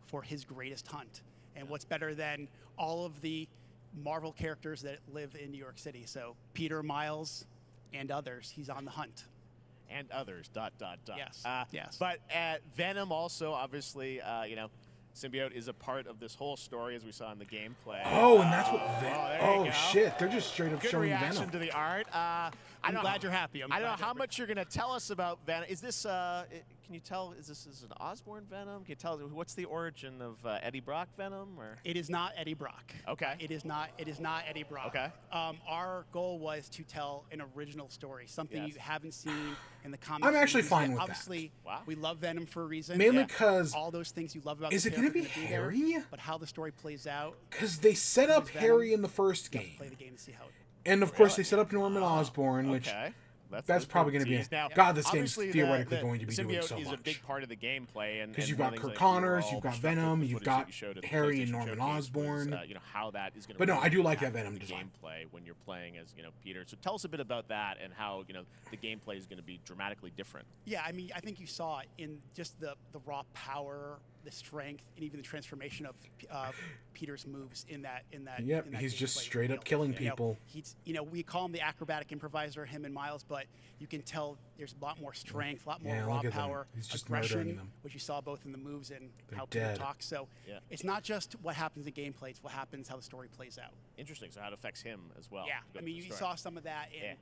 S12: for his greatest hunt. And what's better than all of the Marvel characters that live in New York City? So Peter, Miles, and others. He's on the hunt.
S3: And others. ...
S12: Yes. Yes.
S3: But Venom also, obviously, Symbiote is a part of this whole story, as we saw in the gameplay.
S1: Oh, and that's what.
S3: there you
S1: Oh
S3: go.
S1: shit! They're just straight up
S3: Good
S1: showing
S3: reaction
S1: Venom.
S3: to the art.
S12: I'm glad you're happy.
S3: I don't know how much you're going to tell us about Venom. Is this? Can you tell? Is this an Osborn Venom? Can you tell? What's the origin of Eddie Brock Venom? Or
S12: It is not Eddie Brock.
S3: Okay.
S12: It is not Eddie Brock.
S3: Okay.
S12: Our goal was to tell an original story, something
S3: Yes.
S12: you haven't seen in the comics.
S1: I'm actually
S12: movies
S1: fine
S12: yet.
S1: with that.
S12: Obviously,
S3: Wow.
S12: we love Venom for a reason.
S1: Mainly 'cause-
S12: all those things you love about
S1: Is
S12: the
S1: it gonna
S12: character
S1: be
S12: are there,
S1: Harry?
S12: but how the story plays out.
S1: Because they set up
S12: Venom,
S1: Harry in the first
S12: you have to
S1: game,
S12: play the game to see how it.
S1: and of course they set up Norman Osborn, which
S3: Okay.
S1: that's probably going to be.
S3: Now,
S1: God, this game's
S3: obviously
S1: theoretically
S3: the
S1: going to be doing
S3: symbiote
S1: so
S3: is
S1: much.
S3: a big part of the gameplay, and
S1: Because you've
S3: one
S1: got
S3: of the
S1: Kirk
S3: things I think we were
S1: Connors,
S3: all
S1: you've got
S3: struck with
S1: Venom,
S3: the
S1: you've
S3: footage
S1: got
S3: that you showed at the
S1: Harry and
S3: PlayStation
S1: Norman
S3: Showcase was,
S1: Osborn.
S3: how that is going to.
S1: But no, I do like that
S3: impact
S1: Venom
S3: the
S1: design.
S3: gameplay when you're playing as Peter. So tell us a bit about that and how the gameplay is going to be dramatically different.
S12: Yeah, I mean, I think you saw it in just the raw power, the strength, and even the transformation of Peter's moves in that.
S1: Yep,
S12: in that
S1: he's just
S12: gameplay.
S1: straight up killing people.
S12: He's we call him the acrobatic improviser, him and Miles, but you can tell there's a lot more strength, a lot more raw
S1: look at them.
S12: power,
S1: He's just murdering
S12: aggression,
S1: them.
S12: which you saw both in the moves and
S1: They're
S12: how Peter
S1: dead.
S12: talks. So it's not just what happens in gameplay; it's what happens, how the story plays out.
S3: Interesting. So how it affects him as well.
S12: Yeah,
S3: Go
S12: I mean,
S3: to the
S12: you
S3: story.
S12: saw some of that, and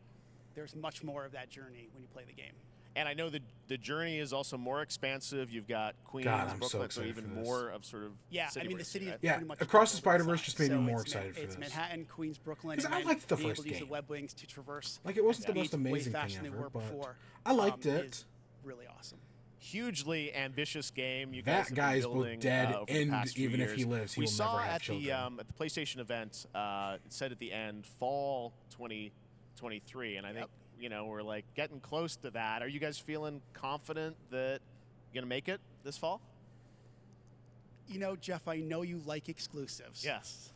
S12: there's much more of that journey when you play the game.
S3: And I know the journey is also more expansive. You've got Queens,
S1: God, I'm so
S3: Brooklyn,
S1: excited
S3: even
S1: for this.
S3: more of sort of
S12: I mean, the city is
S1: Yeah,
S12: pretty much
S1: Across the
S12: doubled in
S1: Spider-Verse
S12: size.
S1: just made me
S12: So
S1: more
S12: it's
S1: excited for
S12: it's
S1: this.
S12: Manhattan, Queens, Brooklyn,
S1: 'Cause
S12: and
S1: I
S12: then
S1: liked the
S12: being able
S1: first
S12: to use the
S1: game.
S12: web wings to traverse.
S1: Like, it wasn't the
S12: speeds
S1: most amazing
S12: way
S1: thing
S12: faster than
S1: ever,
S12: they were
S1: but
S12: before.
S1: I liked it.
S12: Is really awesome.
S3: Hugely ambitious game. You guys
S1: That
S3: have
S1: guy
S3: been
S1: is both
S3: building,
S1: dead,
S3: over the
S1: and
S3: past few
S1: even if he
S3: years.
S1: lives, he
S3: we
S1: will
S3: saw
S1: never have
S3: at
S1: children.
S3: the PlayStation event, it said at the end, fall 2023, and I think we're like getting close to that. Are you guys feeling confident that you're gonna make it this fall?
S12: Jeff, I know you like exclusives.
S3: Yes.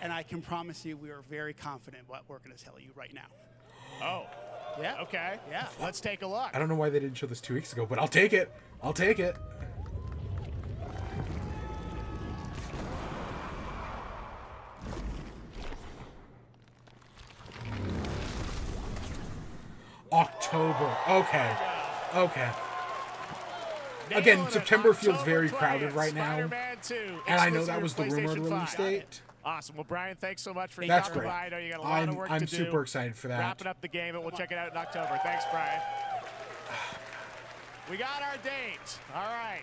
S12: And I can promise you we are very confident what we're going to tell you right now.
S3: Oh.
S12: Yeah.
S3: Okay.
S12: Yeah.
S3: Let's take a look.
S1: I don't know why they didn't show this 2 weeks ago, but I'll take it. I'll take it. October. Okay. Okay. Again, September feels very crowded right now.
S3: Spider-Man 2,
S1: And I know
S3: exclusive
S1: that was the rumored
S3: PlayStation
S1: release
S3: 5.
S1: date.
S3: Awesome. Well, Brian, thanks so much for
S1: That's
S3: stopping
S1: great.
S3: by. I know you got a lot of work
S1: I'm
S3: to do.
S1: super excited for that.
S3: Wrapping up the game, and we'll check it out in October. Thanks, Brian. We got our date. All right.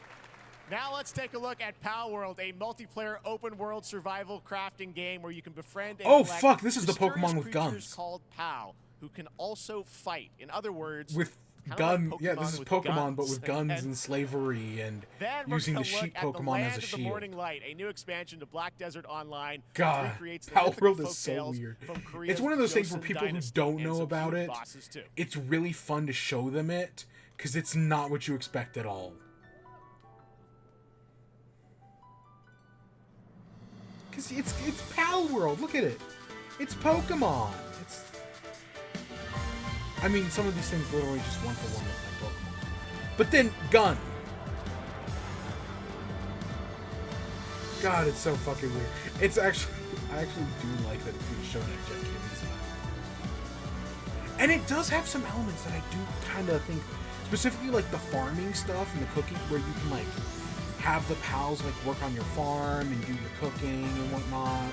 S3: Now let's take a look at Pal World, a multiplayer open-world survival crafting game where you can befriend and
S1: Oh,
S3: collect
S1: fuck, this is the
S3: mysterious
S1: Pokemon with
S3: creatures
S1: guns.
S3: called Pal, who can also fight. In other words,
S1: With
S3: kinda
S1: gun,
S3: like
S1: yeah, this is
S3: with
S1: Pokemon, but with guns
S3: And
S1: and slavery and
S3: then we're
S1: using the
S3: gonna look
S1: sheep
S3: at the
S1: Pokemon
S3: Land
S1: as a
S3: of the
S1: shield.
S3: Morning Light, a new expansion to Black Desert Online. which
S1: God,
S3: recreates the
S1: Pal
S3: mythical
S1: World is so
S3: folktales
S1: weird.
S3: from Korea's
S1: It's one of those things where
S3: Joseon
S1: people who
S3: dynasty
S1: don't
S3: and
S1: know
S3: some
S1: about
S3: huge
S1: it,
S3: bosses too.
S1: it's really fun to show them it, because it's not what you expect at all. Because it's Pal World, look at it. It's Pokemon. I mean, some of these things literally just one for one look like Pokemon. But then, gun. God, it's so fucking weird. It's actually, I actually do like that it's being shown at Jeff Kinney's and it does have some elements that I do kind of think, specifically like the farming stuff and the cooking, where you can like have the pals like work on your farm and do your cooking and whatnot.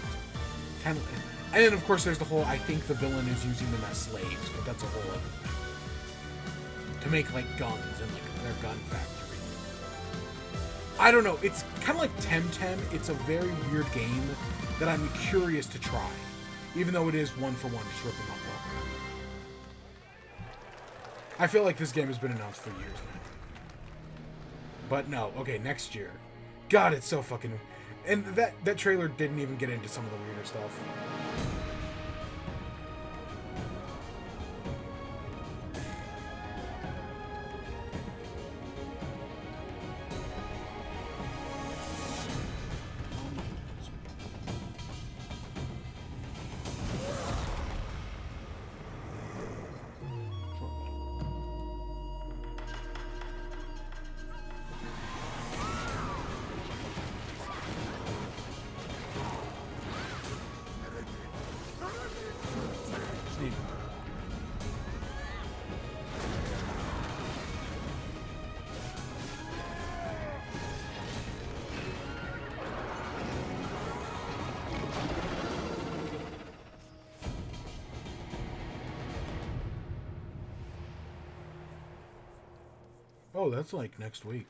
S1: Kind of, and then of course there's the whole, I think the villain is using them as slaves, but that's a whole other thing. To make like guns and like their gun factory. I don't know, it's kind of like Temtem. It's a very weird game that I'm curious to try. Even though it is one for one just ripping off Pokemon. I feel like this game has been announced for years now. But no, okay, next year. God, it's so fucking... And that trailer didn't even get into some of the weirder stuff. Oh, that's like next week.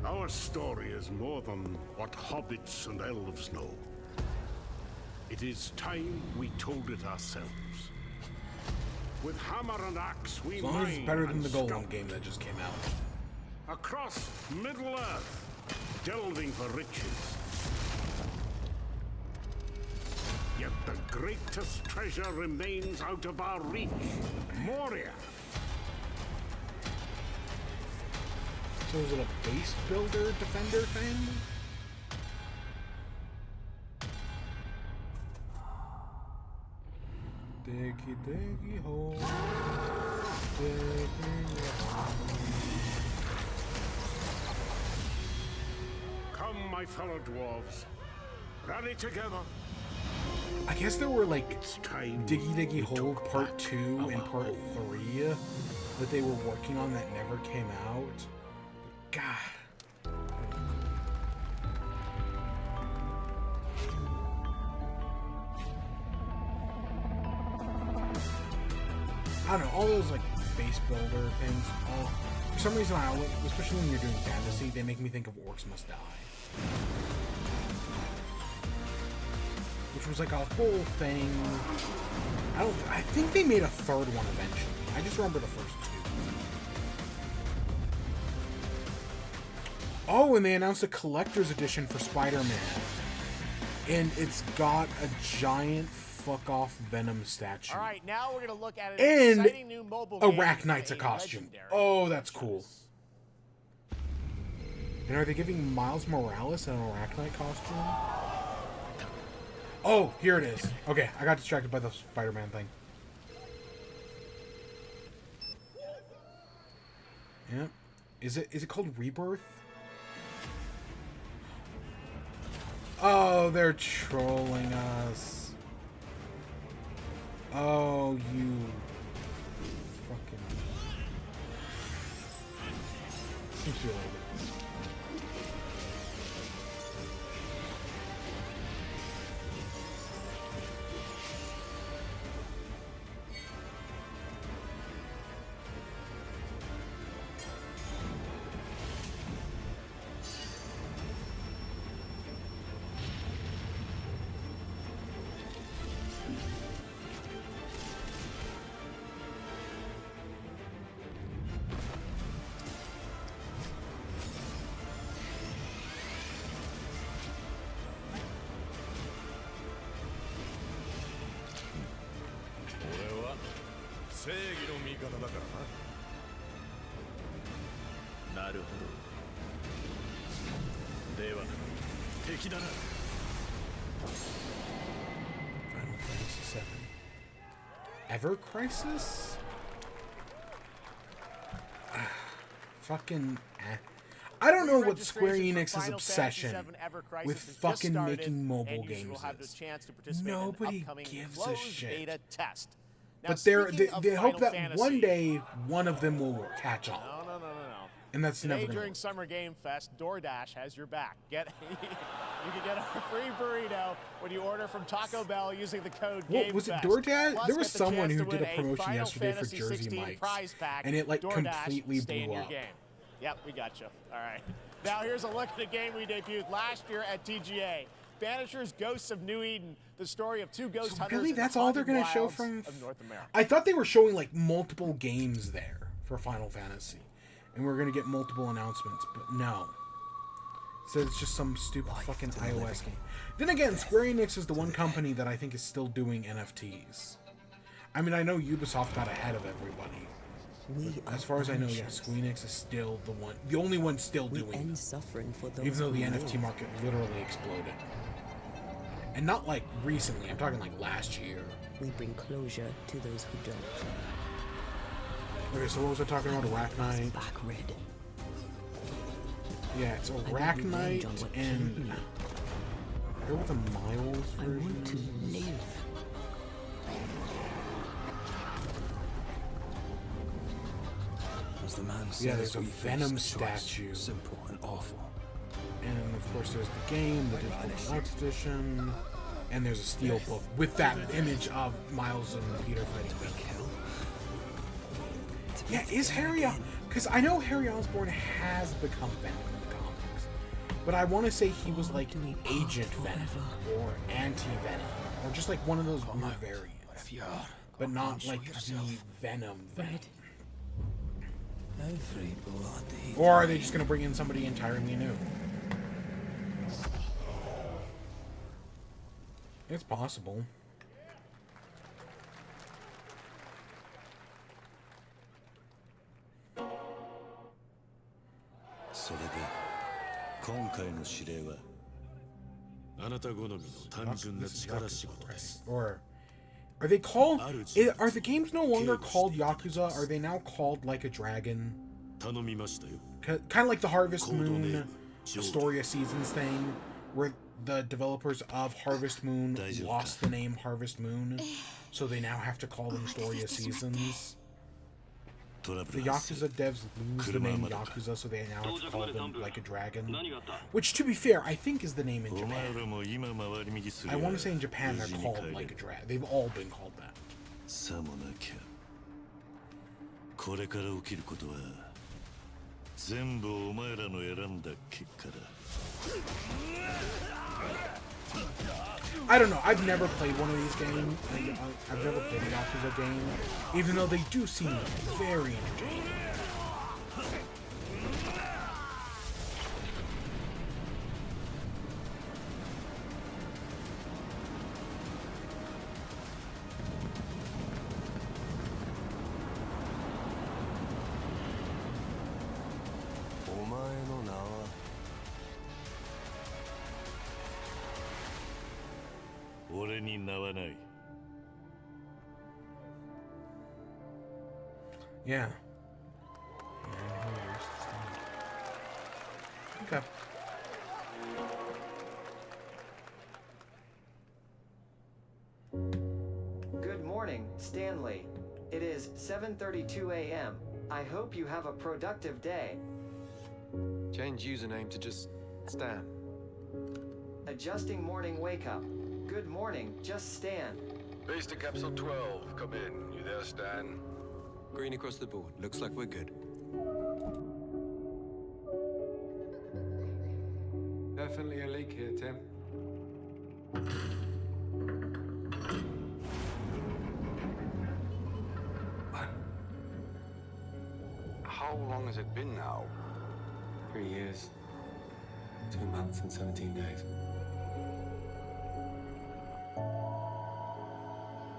S13: Our story is more than what hobbits and elves know. It is time we told it ourselves. With hammer and axe, we
S1: As long as it's
S13: mine
S1: better than
S13: and
S1: the Golem
S13: scout.
S1: game that just came out.
S13: Across Middle-earth, delving for riches. Yet the greatest treasure remains out of our reach. Moria.
S1: So is it a base builder defender thing? Diggy diggy hole. Diggy hole.
S13: Come, my fellow dwarves. Rally together.
S1: I guess there were like Diggy Diggy Hole Part 2 and Part 3 that they were working on that never came out. God. I don't know, all those like base builder things, for some reason I always, especially when you're doing fantasy, they make me think of Orcs Must Die. Which was like a whole thing. I think they made a third one eventually. I just remember the first two. Oh, and they announced a collector's edition for Spider-Man. And it's got a giant fuck-off Venom statue.
S3: All right, now we're going to look at an
S1: and
S3: exciting new mobile game.
S1: Arachnite's a costume. Oh, that's cool. And are they giving Miles Morales an Arachnite costume? Oh, here it is. Okay, I got distracted by the Spider-Man thing. Yeah. Is it called Rebirth? Oh, they're trolling us. Oh, you fucking... Seems to be a little bit. Final Fantasy VII. Ever Crisis? Fucking. I don't know what Square Enix's obsession with fucking making mobile games is. Nobody gives a shit. But they hope that one day one of them will catch on.
S3: No.
S1: And that's
S3: Today
S1: never gonna
S3: during
S1: work.
S3: Summer Game Fest, DoorDash has your back. You can get a free burrito when you order from Taco Bell using the code
S1: What was it?
S3: GameFest.
S1: DoorDash?
S3: Plus,
S1: There was
S3: get the
S1: someone
S3: chance
S1: who
S3: to
S1: did
S3: win
S1: a promotion
S3: Final
S1: yesterday for
S3: Fantasy
S1: Jersey
S3: 16
S1: Mike's,
S3: prize pack.
S1: and it like
S3: DoorDash,
S1: completely
S3: stay in
S1: blew
S3: your
S1: up.
S3: game. Yep, we got you. All right. Now here's a look at a game we debuted last year at TGA. Banishers Ghosts of New Eden, the story of two ghost hunters.
S1: Really,
S3: in the
S1: that's all they're
S3: haunted
S1: gonna show
S3: wilds
S1: from?
S3: of North America.
S1: I thought they were showing like multiple games there for Final Fantasy, and we're gonna get multiple announcements, but no. So it's just some stupid fucking iOS game. Then again, Square Enix is the one company that I think is still doing NFTs. I mean, I know Ubisoft got ahead of everybody. As far as I know, yeah, Square Enix is still the only one still doing it.
S14: Suffering for those
S1: Even though the
S14: who
S1: NFT
S14: live.
S1: market literally exploded. And not like recently, I'm talking like last year.
S14: We bring closure to those who don't.
S1: Okay, so what was I talking about? Arachnite.
S14: Back red.
S1: Yeah, it's Arachnite and... I go with the Miles version.
S14: I want to live.
S9: As the man says,
S1: Yeah, there's a
S9: we face
S1: Venom
S9: a choice,
S1: statue.
S9: simple and awful.
S1: And of course there's the game, the Digital Deluxe Edition, and there's a steel book with that image of Miles and Peter fighting. Yeah, is Harry... Because I know Harry Osborn has become Venom in the comics, but I want to say he was like Agent Venom or Anti-Venom, or just like one of those weird variants, but not like the Venom. Or are they just going to bring in somebody entirely new? It's possible. Or are they called? Are the games no longer called Yakuza? Are they now called Like a Dragon? Kind of like the Harvest Moon Astoria Seasons thing, where the developers of Harvest Moon lost the name Harvest Moon, so they now have to call them Astoria Seasons. The Yakuza devs lose the name Yakuza, so they now have to call them Like a Dragon. Which, to be fair, I think is the name in Japan. I want to say in Japan they're called Like a Dragon. They've all been called that. I don't know. I've never played one of these games. I've never played a Yakuza game, even though they do seem very entertaining. Yeah. Okay.
S15: Good morning, Stanley. It is 7:32 a.m. I hope you have a productive day.
S16: Change username to just Stan.
S15: Adjusting morning wake up. Good morning, just Stan.
S17: Base to Capsule 12, come in. You there, Stan?
S16: Green across the board. Looks like we're good.
S18: Definitely a leak here, Tim.
S17: How long has it been now?
S18: 3 years. 2 months and 17 days.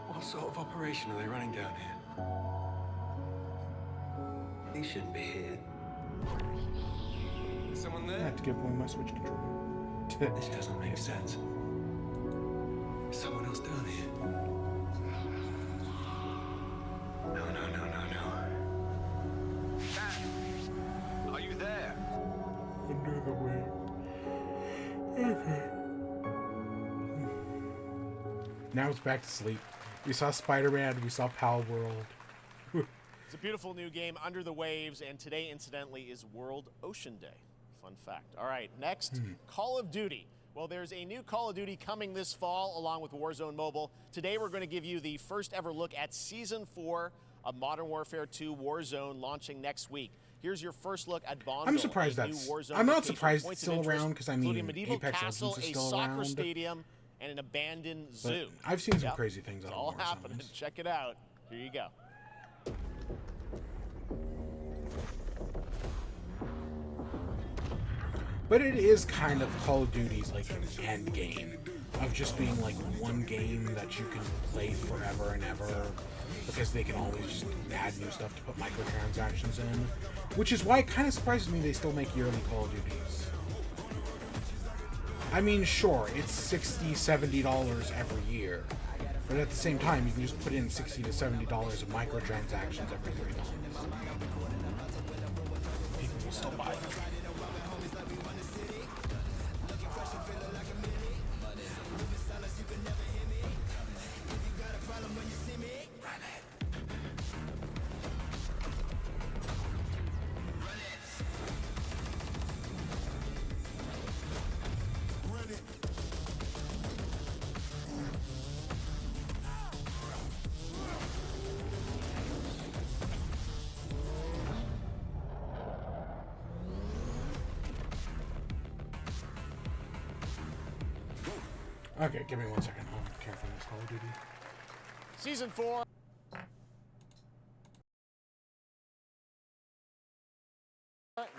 S18: What sort of operation are they running down here? He shouldn't be here. Someone there?
S1: I have to give away my Switch controller.
S18: This doesn't make sense. There's someone else down here. No.
S17: Stan! Are you there?
S1: Under the wing. Okay. Now it's back to sleep. We saw Spider-Man, we saw Pal World.
S3: It's a beautiful new game, Under the Waves, and today, incidentally, is World Ocean Day. Fun fact. All right, next, Call of Duty. Well, there's a new Call of Duty coming this fall, along with Warzone Mobile. Today, we're going to give you the first ever look at Season 4 of Modern Warfare 2 Warzone, launching next week. Here's your first look at Bonzo.
S1: I'm surprised I'm not surprised it's still around, because I mean, Apex Legends is still around.
S3: A soccer stadium, and an abandoned zoo.
S1: I've seen some crazy things on
S3: It's all happening. Check it out. Here you go.
S1: But it is kind of Call of Duty's like end game of just being like one game that you can play forever and ever, because they can always just add new stuff to put microtransactions in, which is why it kind of surprises me they still make yearly Call of Duties. I mean, sure, it's $60, $70 every year, but at the same time, you can just put in $60 to $70 of microtransactions every 3 months. People will still buy them. Okay, give me 1 second. I'll care for this Call of Duty.
S3: Season 4.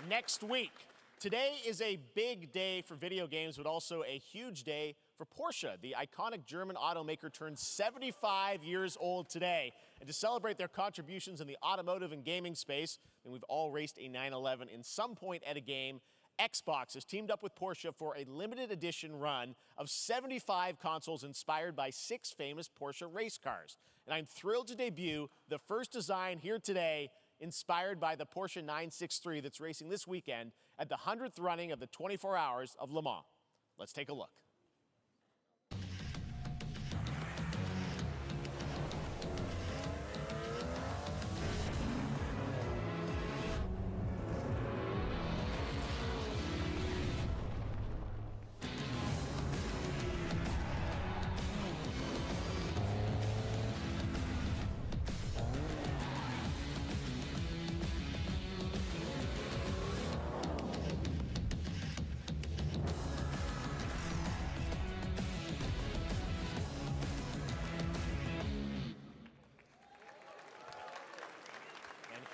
S3: Next week. Today is a big day for video games, but also a huge day for Porsche. The iconic German automaker turned 75 years old today. And to celebrate their contributions in the automotive and gaming space, and we've all raced a 911 in some point at a game, Xbox has teamed up with Porsche for a limited edition run of 75 consoles inspired by 6 famous Porsche race cars. And I'm thrilled to debut the first design here today, inspired by the Porsche 963 that's racing this weekend at the 100th running of the 24 Hours of Le Mans. Let's take a look.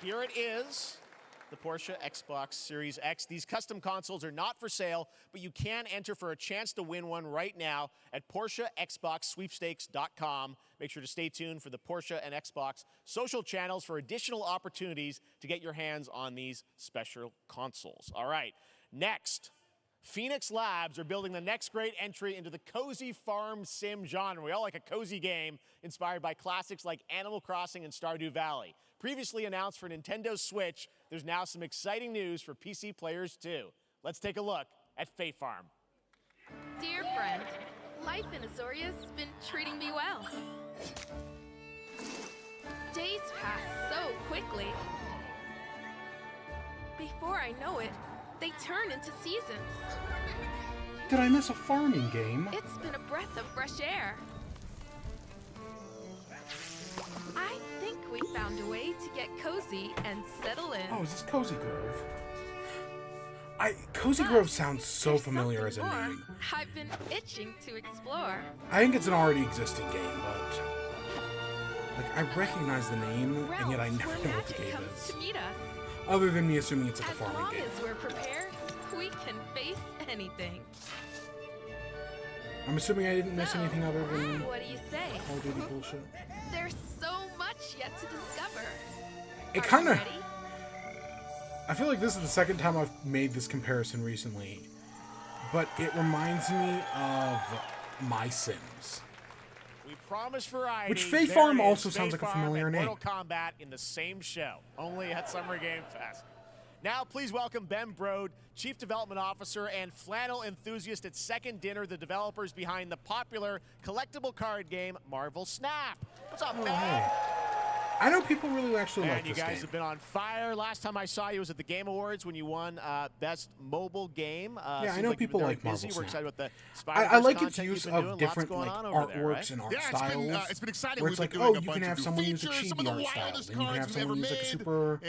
S3: Here it is, the Porsche Xbox Series X. These custom consoles are not for sale, but you can enter for a chance to win one right now at PorscheXboxSweepstakes.com. Make sure to stay tuned for the Porsche and Xbox social channels for additional opportunities to get your hands on these special consoles. All right, next. Phoenix Labs are building the next great entry into the cozy farm sim genre. We all like a cozy game inspired by classics like Animal Crossing and Stardew Valley. Previously announced for Nintendo Switch, there's now some exciting news for PC players too. Let's take a look at Fae Farm.
S4: Dear friend, life in Azoria's been treating me well. Days pass so quickly. Before I know it, they turn into seasons.
S1: Did I miss a farming game?
S4: It's been a breath of fresh air. I think we found a way to get cozy and settle in.
S1: Oh, is this Cozy Grove? Cozy Grove sounds so familiar as a name.
S4: I've been itching to explore.
S1: I think it's an already existing game, but like I recognize the name, and yet I never know what the game is.
S4: To meet us.
S1: Other than me assuming it's like a farming game.
S4: As long as we're prepared, we can face anything.
S1: I'm assuming I didn't miss anything other than
S4: What do you say?
S1: Call of Duty bullshit.
S4: There's so much yet to discover.
S1: It kind of... I feel like this is the second time I've made this comparison recently, but it reminds me of My Sims.
S3: We promise variety.
S1: Which Fae Farm also sounds like a familiar name.
S3: Mortal Kombat in the same show, only at Summer Game Fest. Now, please welcome Ben Brode, Chief Development Officer and flannel enthusiast at Second Dinner, the developers behind the popular collectible card game Marvel Snap. What's up, Ben?
S1: Hey. I know people really actually like
S3: this game. You guys have been on fire. Last time I saw you was at the Game Awards when you won Best Mobile Game.
S1: Yeah, I know people like Marvel Snap.
S3: We're excited with the
S1: I like its use of different like artworks and art styles.
S11: It's been exciting.
S1: Where it's like, oh, you can have someone use a chibi art style, then you can have someone use like a super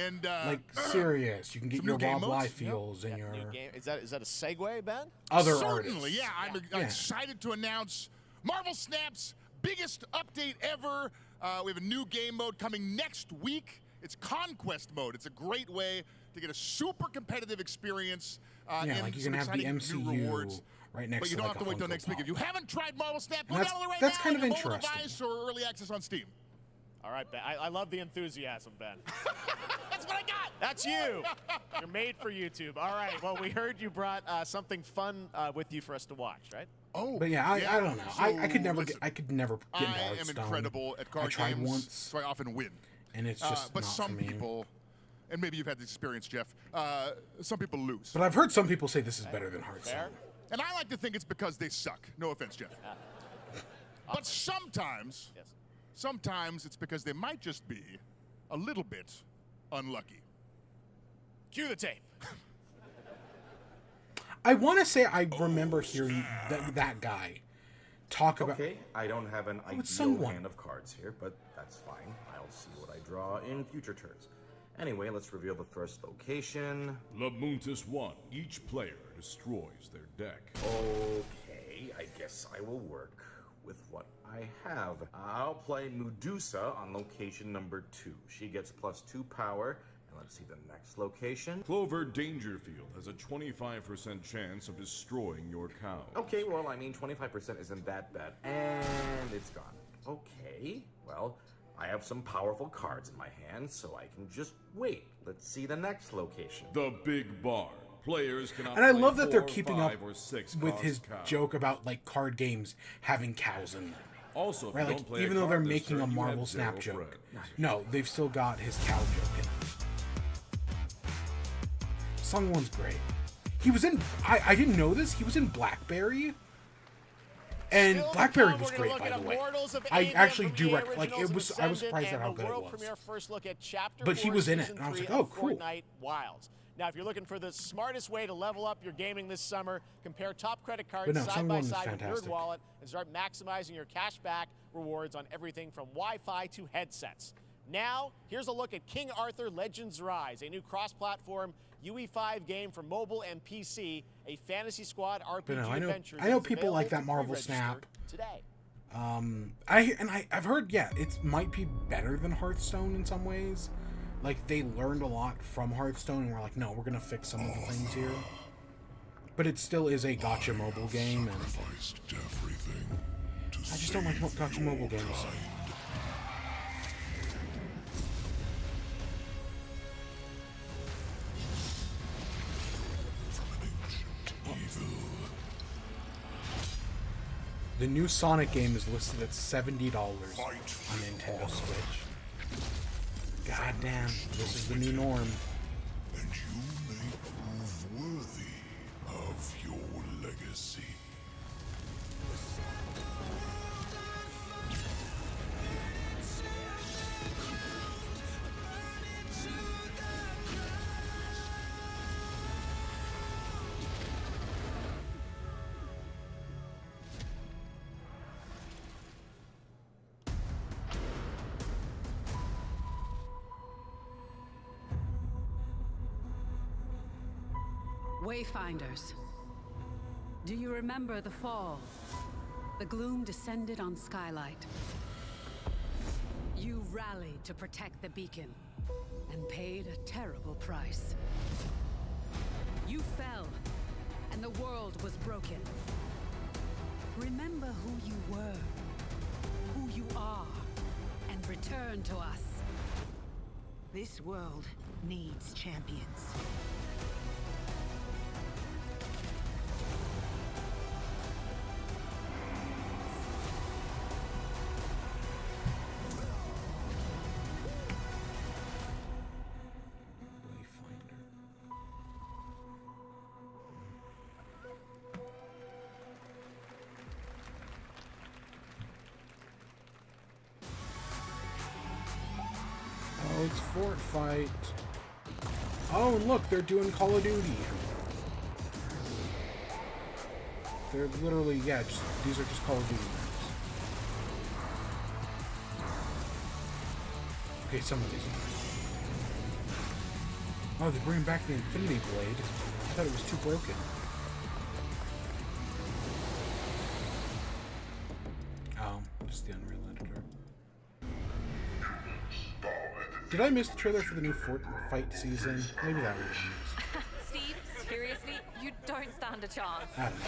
S1: like serious. You can get your Rob Liefelds and your.
S3: Is that a segue, Ben?
S1: Other
S11: Certainly,
S1: artists.
S11: yeah. I'm excited to announce Marvel Snap's biggest update ever. We have a new game mode coming next week. It's Conquest mode. It's a great way to get a super competitive experience.
S1: Yeah, like you can have the MCU right next to
S11: But you don't have to wait till next week. If you haven't tried Marvel Snap, go download it right now.
S1: That's kind of
S11: on your mobile
S1: interesting.
S11: device or early access on Steam.
S3: All right, Ben. I love the enthusiasm, Ben.
S11: That's what I got.
S3: That's you. You're made for YouTube. All right. Well, we heard you brought something fun with you for us to watch, right?
S11: Oh,
S1: but yeah, I don't know.
S11: So,
S1: I could never get into
S11: I
S1: Hearthstone.
S11: am incredible at card
S1: I tried
S11: games,
S1: once,
S11: so I often win.
S1: And it's just
S11: but
S1: not
S11: some
S1: for me.
S11: people, and maybe you've had this experience, Jeff. Some people lose.
S1: But I've heard some people say this is better than Hearthstone.
S11: And I like to think it's because they suck. No offense, Jeff. But sometimes, sometimes it's because they might just be a little bit unlucky.
S3: Cue the tape.
S1: I want to say I remember hearing that guy talk about.
S19: Okay, I don't have an ideal hand of cards here, but that's fine. I'll see what I draw in future turns. Anyway, let's reveal the first location.
S13: Lamuntis 1. Each player destroys their deck.
S19: Okay, I guess I will work with what I have. I'll play Medusa on location number 2. She gets +2 power Let's see the next location.
S2: Clover Dangerfield has a 25% chance of destroying your cow.
S19: Okay, well, I mean, 25% isn't that bad. And it's gone. Okay, well, I have some powerful cards in my hand, so I can just wait. Let's see the next location.
S2: The Big Barn. Players cannot
S1: And I
S2: play
S1: love that they're
S2: 4,
S1: keeping
S2: 5,
S1: up
S2: or 6
S1: with
S2: cost
S1: his
S2: cows.
S1: joke about like card games having cows in them.
S2: Also, if
S1: right,
S2: you
S1: like
S2: don't play a
S1: even though
S2: card
S1: they're
S2: this
S1: making a
S2: turn, you have
S1: Marvel Snap
S2: 0
S1: joke,
S2: friends.
S1: no, they've still got his cow joke in them. Sungwon's great. He was in. I didn't know this. He was in Blackberry. And
S3: Still
S1: Blackberry
S3: to come,
S1: was
S3: we're
S1: great,
S3: gonna
S1: by
S3: look
S1: the
S3: at
S1: way.
S3: Immortals of
S1: I
S3: Avium
S1: actually
S3: from
S1: do
S3: EA
S1: like it
S3: Originals
S1: was.
S3: and
S1: I was
S3: Ascendant,
S1: surprised at how
S3: and
S1: good it
S3: the
S1: was.
S3: world premiere first look at Chapter
S1: But he
S3: 4,
S1: was in it,
S3: Season
S1: and I was
S3: 3
S1: like, oh,
S3: of
S1: cool.
S3: Fortnite Wilds. Now, if you're looking for the smartest way to level up your gaming this summer, compare top credit cards
S1: But no,
S3: side by
S1: Sungwon is
S3: side with
S1: fantastic.
S3: NerdWallet and start maximizing your cash back rewards on everything from Wi-Fi to headsets. Now, here's a look at King Arthur Legends Rise, a new cross-platform UE5 game for mobile and PC, a Fantasy Squad RPG
S1: But no,
S3: adventure.
S1: I know
S3: that is
S1: people like
S3: available
S1: that
S3: to
S1: Marvel
S3: pre-register
S1: Snap.
S3: today.
S1: I've heard, yeah, it might be better than Hearthstone in some ways. Like, they learned a lot from Hearthstone, and we're like, no, we're gonna fix some of the things here. But it still is a gacha mobile game, and I just don't like gacha mobile games. The new Sonic game is listed at $70 on Nintendo Switch. God damn, this is the new norm.
S5: And you may prove worthy of your legacy.
S6: Wayfinders, do you remember the fall? The gloom descended on Skylight. You rallied to protect the beacon, and paid a terrible price. You fell, and the world was broken. Remember who you were, who you are, and return to us.
S7: This world needs champions.
S1: Oh, it's Fort Fight. Oh, and look, they're doing Call of Duty. They're literally, yeah, these are just Call of Duty maps. Okay, some of these are. Oh, they're bringing back the Infinity Blade. I thought it was too broken. Oh, just the Unreal Editor. Did I miss the trailer for the new Fortnite season? Maybe that was missed.
S4: Steve, seriously, you don't stand a chance.
S1: I don't know.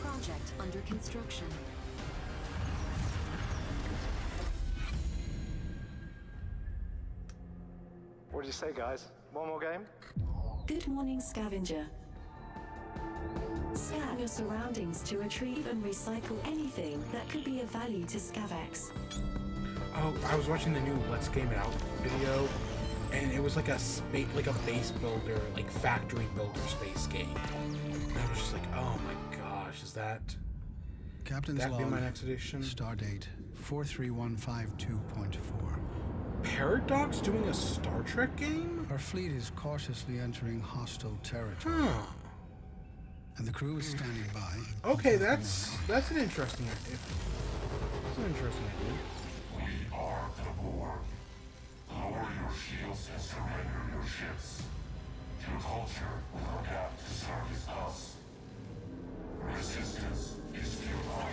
S10: Project under construction.
S20: What did you say, guys? One more game?
S10: Good morning, scavenger. Scan your surroundings to retrieve and recycle anything that could be of value to Scavex.
S1: Oh, I was watching the new Let's Game It Out video, and it was like a base builder, like factory builder space game. And I was just like, oh my gosh, is that
S21: Captain's
S1: that'd be
S21: log,
S1: my next edition?
S21: Stardate 43152.4.
S1: Paradox doing a Star Trek game?
S21: Our fleet is cautiously entering hostile territory.
S1: Huh.
S21: And the crew is standing by.
S1: Okay, that's an interesting idea. That's an interesting idea.
S5: We are the Borg. Lower your shields and surrender your ships. Your culture will adapt to service us. Resistance is futile.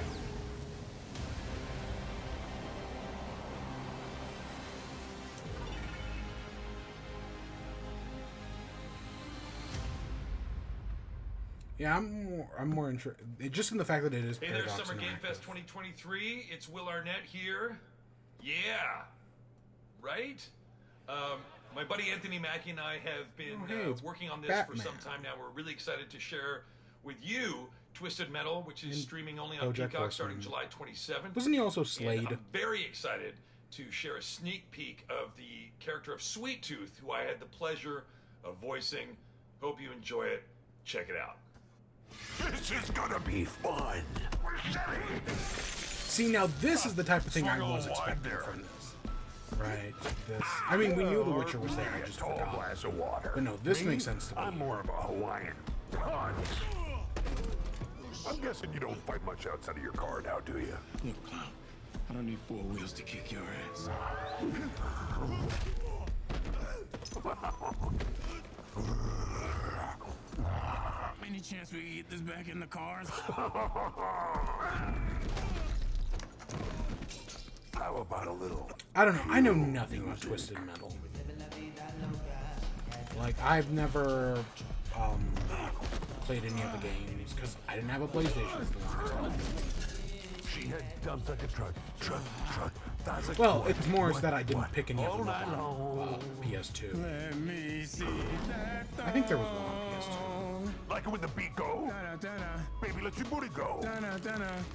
S1: Yeah, I'm more interested just in the fact that it is
S8: Hey there,
S1: Paradox
S8: Summer Game
S1: Interactive.
S8: Fest 2023. It's Will Arnett here. Yeah. Right? My buddy Anthony Mackie and I have been working on this for some time now. We're really excited to share with you Twisted Metal, which is streaming only on
S1: BoJack
S8: Peacock starting
S1: Horseman.
S8: July 27th.
S1: Wasn't he also
S8: And
S1: Slade?
S8: I'm very excited to share a sneak peek of the character of Sweet Tooth, who I had the pleasure of voicing. Hope you enjoy it. Check it out.
S5: This is gonna be fun.
S1: See, now this is the type of thing I was expecting from this. Right. This. I mean, we knew The Witcher was there. I just forgot.
S5: Glass of water.
S1: But no, this makes sense to me.
S5: I'm more of a Hawaiian punch. I'm guessing you don't fight much outside of your car now, do you?
S18: Look, Clown, I don't need 4 wheels to kick your ass. Any chance we can get this back in the cars?
S5: How about a little?
S1: I don't know. I know nothing about Twisted Metal. Like, I've never played any of the games because I didn't have a PlayStation for the longest time.
S5: She had dumps like a truck. That's a
S1: Well,
S5: toy.
S1: it's more
S5: What?
S1: that I didn't
S5: What?
S1: pick any of
S5: All
S1: them
S5: night
S1: up on
S5: long.
S1: PS2.
S18: Let me see that.
S1: I think there was one on PS2.
S5: Like it when the beat go. Baby, let your booty go.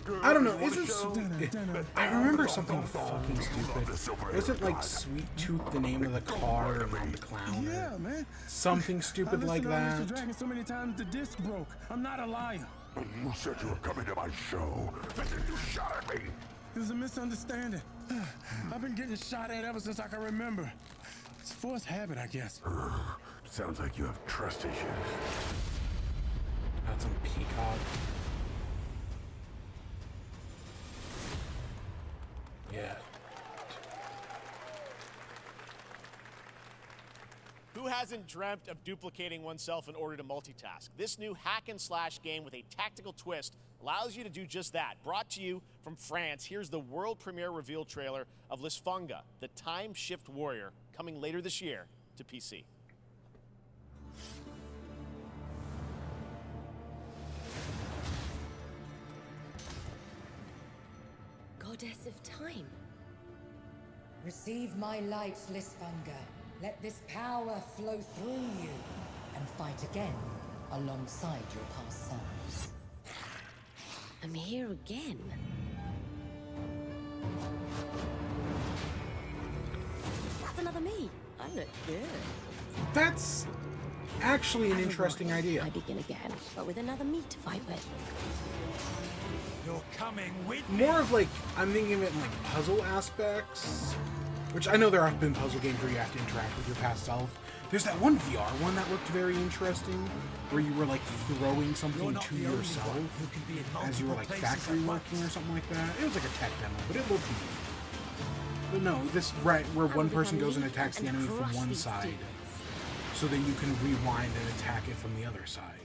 S5: Girl,
S1: I don't know.
S5: you wanna
S1: Isn't
S5: show?
S1: I remember something fucking stupid. Wasn't like Sweet Tooth the name of the car and not the clown?
S18: Yeah, man.
S1: Something stupid like
S18: Mr.
S1: that.
S18: Dragon so many times the disc broke. I'm not a liar.
S5: You said you were coming to my show, and then you shot at me.
S18: It was a misunderstanding. I've been getting shot at ever since I can remember. It's a forced habit, I guess.
S5: Sounds like you have trust issues.
S1: That's on Peacock. Yeah.
S3: Who hasn't dreamt of duplicating oneself in order to multitask? This new hack and slash game with a tactical twist allows you to do just that. Brought to you from France, here's the world premiere reveal trailer of Lisfunga, the time shift warrior, coming later this year to PC.
S22: Goddess of time. Receive my light, Lisfunga. Let this power flow through you and fight again alongside your past selves.
S23: I'm here again. That's another me. I look good.
S1: That's actually an interesting idea.
S23: I begin again, but with another me to fight with.
S18: You're coming with me.
S1: More of like, I'm thinking of it in like puzzle aspects, which I know there have been puzzle games where you have to interact with your past self. There's that one VR one that looked very interesting, where you were like throwing something to yourself as you were like factory working or something like that. It was like a tech demo, but it looked neat. But no, this right where one person goes and attacks the enemy from one side, so then you can rewind and attack it from the other side.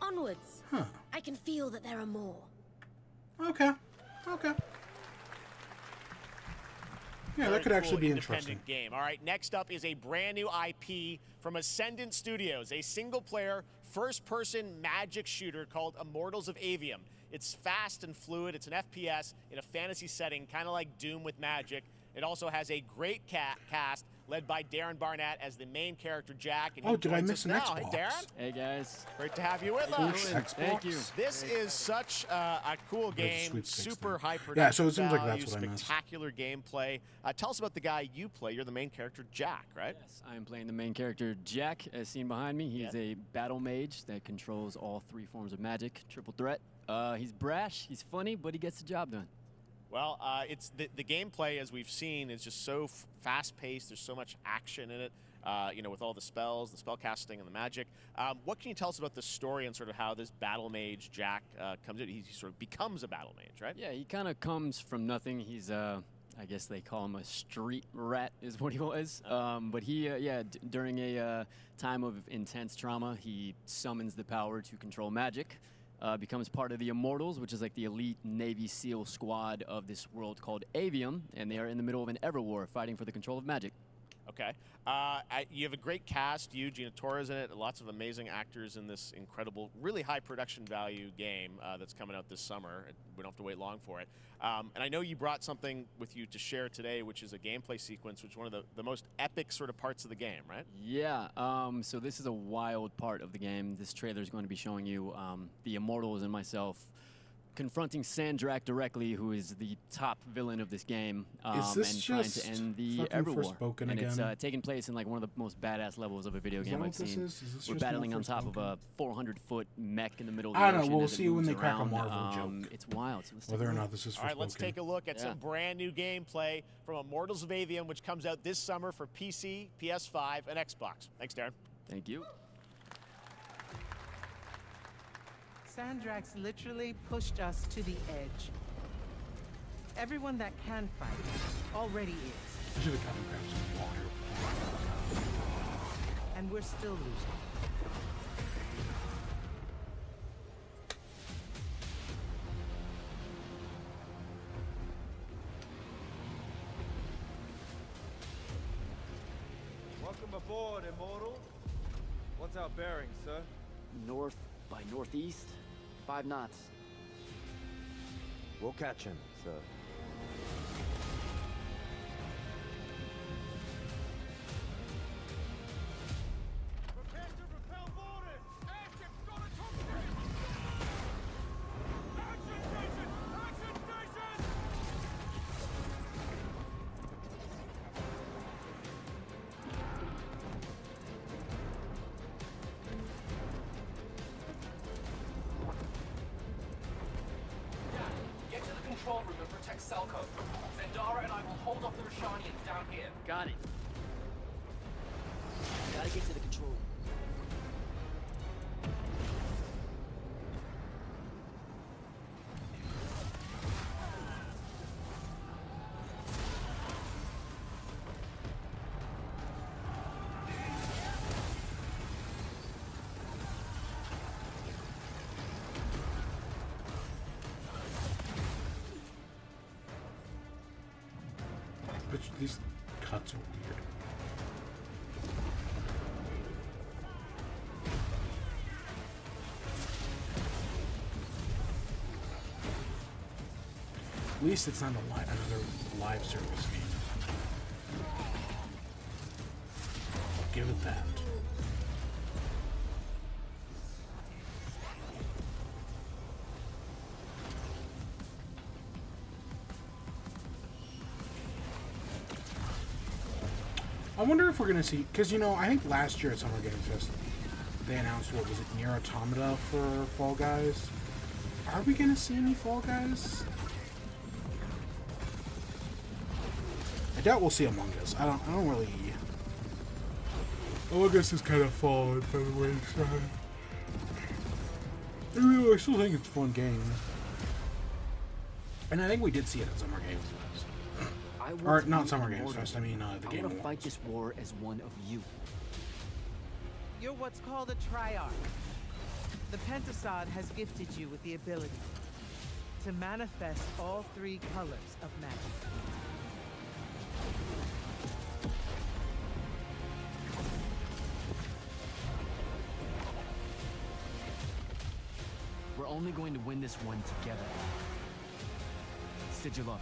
S23: Onwards.
S1: Huh.
S23: I can feel that there are more.
S1: Okay. Okay. Yeah,
S3: Very
S1: that could actually
S3: cool
S1: be
S3: independent
S1: interesting.
S3: game. All right, next up is a brand new IP from Ascendant Studios, a single-player, first-person magic shooter called Immortals of Avium. It's fast and fluid. It's an FPS in a fantasy setting, kind of like Doom with magic. It also has a great cast led by Darren Barnett as the main character, Jack. And
S1: Oh,
S3: he
S1: did I
S3: joins
S1: miss
S3: us
S1: an
S3: now.
S1: Xbox?
S3: Hey, Darren.
S24: Hey, guys.
S3: Great to have you with
S1: Oops,
S3: us.
S1: Xbox. Thank you.
S3: This is such a cool game,
S1: sweepstakes
S3: super
S1: thing.
S3: high
S1: Yeah,
S3: production
S1: so it seems like
S3: value,
S1: that's what I missed.
S3: spectacular gameplay. Tell us about the guy you play. You're the main character, Jack, right?
S24: Yes, I am playing the main character, Jack, as seen behind me. He's a battle mage that controls all 3 forms of magic, triple threat. He's brash, he's funny, but he gets the job done.
S3: Well, it's the gameplay, as we've seen, is just so fast-paced. There's so much action in it, you know, with all the spells, the spell casting, and the magic. What can you tell us about the story and sort of how this battle mage, Jack, comes in? He sort of becomes a battle mage, right?
S24: Yeah, he kind of comes from nothing. He's, I guess they call him a street rat is what he was. But he, during a time of intense trauma, he summons the power to control magic. Becomes part of the Immortals, which is like the elite Navy SEAL squad of this world called Avium, and they are in the middle of an Everwar fighting for the control of magic.
S3: Okay. You have a great cast. You, Gina Torres in it. Lots of amazing actors in this incredible, really high production value game that's coming out this summer. We don't have to wait long for it. And I know you brought something with you to share today, which is a gameplay sequence, which is one of the most epic sort of parts of the game, right?
S24: Yeah. So this is a wild part of the game. This trailer is going to be showing you the Immortals and myself confronting Sandrak directly, who is the top villain of this game,
S1: Is this
S24: and trying
S1: just
S24: to end the
S1: fucking
S24: Everwar.
S1: Forspoken
S24: And it's
S1: again?
S24: taking place in like one of the most badass levels of a video
S1: Is
S24: game
S1: that
S24: I've
S1: what this
S3: Mm.
S24: seen.
S1: is? Is this
S24: We're
S1: just
S24: battling
S1: more
S24: on top of a
S1: Forspoken?
S24: 400-foot mech in the middle of the
S1: I don't
S24: ocean.
S1: know. We'll
S24: as it
S1: see when
S24: moves
S1: they crack a
S24: around.
S1: Marvel joke.
S24: It's wild. So let's take
S1: Whether
S24: a
S1: or
S24: look.
S1: not this is
S3: All right, let's
S1: Forspoken.
S3: take a look at
S24: Yeah.
S3: some brand new gameplay from Immortals of Avium, which comes out this summer for PC, PS5, and Xbox. Thanks, Darren.
S24: Thank you.
S7: Sandrax literally pushed us to the edge. Everyone that can fight already is.
S1: I should have come and grabbed some water.
S7: And we're still losing.
S9: Welcome aboard, Immortal. What's our bearing, sir?
S12: North by northeast, 5 knots.
S17: We'll catch him, sir.
S14: Get to the control room and protect Selko. Zendara and I will hold off the Rashanians down here.
S12: Got it. Gotta get to the control room.
S1: But these cuts are weird. At least it's not another live service game. I'll give it that. I wonder if we're gonna see, because I think last year at Summer Game Fest they announced, what was it, Nier Automata for Fall Guys. Are we gonna see any Fall Guys? I doubt we'll see Among Us. I don't really. Among Us is kind of fallen by the wayside. I still think it's a fun game, and I think we did see it at Summer Games Fest. Or not Summer Games Fest. I mean the Game
S12: I want to
S1: Awards.
S12: fight this war as one of you.
S7: You're what's called a Triarch. The Pentasod has gifted you with the ability to manifest all 3 colors of magic.
S12: We're only going to win this one together. Sigil up.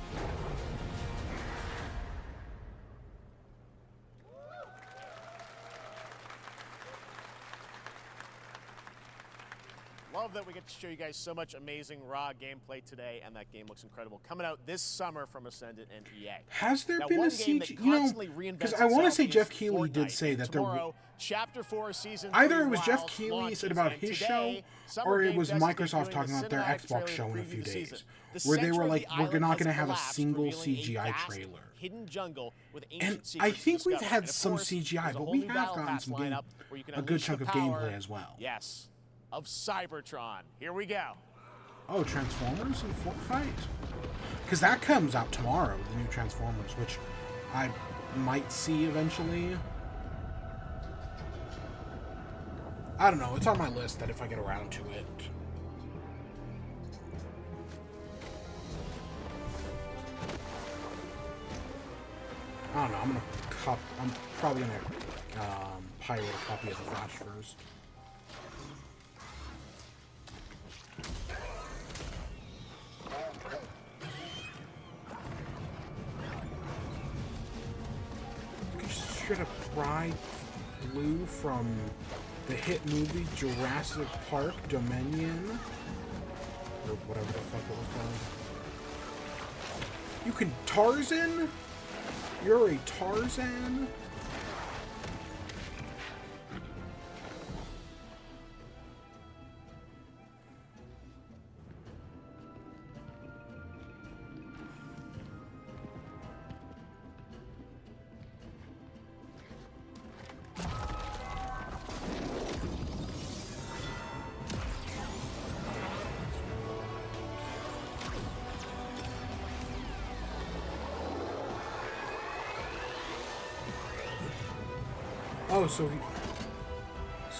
S3: Love that we get to show you guys so much amazing raw gameplay today, and that game looks incredible. Coming out this summer from Ascendant and EA.
S1: Has there
S3: Now,
S1: been
S3: one
S1: a
S3: game that
S1: CG?
S3: constantly
S1: Because
S3: reinvents
S1: I want to
S3: itself
S1: say
S3: is
S1: Jeff Keighley
S3: Fortnite.
S1: did say
S3: And
S1: that there.
S3: tomorrow, Chapter 4, Season
S1: Either
S3: 3
S1: it was Jeff
S3: Wilds
S1: Keighley
S3: launches,
S1: said about
S3: and
S1: his
S3: today,
S1: show,
S3: Summer
S1: or it
S3: Game
S1: was
S3: Fest is
S1: Microsoft
S3: doing
S1: talking
S3: the
S1: about their
S3: cinematic
S1: Xbox
S3: trailer
S1: show in a
S3: preview
S1: few
S3: of the
S1: days,
S3: season. The
S1: where they
S3: center
S1: were
S3: of
S1: like,
S3: the
S1: "We're
S3: island
S1: not
S3: has
S1: going to have a
S3: collapsed,
S1: single
S3: revealing a
S1: CGI
S3: vast
S1: trailer."
S3: hidden jungle with
S1: And
S3: ancient
S1: I
S3: secrets
S1: think
S3: to
S1: we've
S3: discover.
S1: had
S3: And of
S1: some
S3: course,
S1: CGI,
S3: there's a
S1: but
S3: whole
S1: we
S3: new
S1: have
S3: battle
S1: gotten
S3: pass
S1: some
S3: lineup where you can
S1: a good
S3: unleash
S1: chunk
S3: the
S1: of
S3: power,
S1: gameplay as well.
S3: Yes, of Cybertron. Here we go.
S1: Oh, Transformers in Fortnite? Because that comes out tomorrow, the new Transformers, which I might see eventually. I don't know, it's on my list that if I get around to it. I don't know, I'm gonna I'm probably gonna pirate a copy of the Flash first. You can just straight up pry Blue from the hit movie Jurassic Park Dominion, or whatever the fuck it was called. You can Tarzan? You're a Tarzan? Oh, so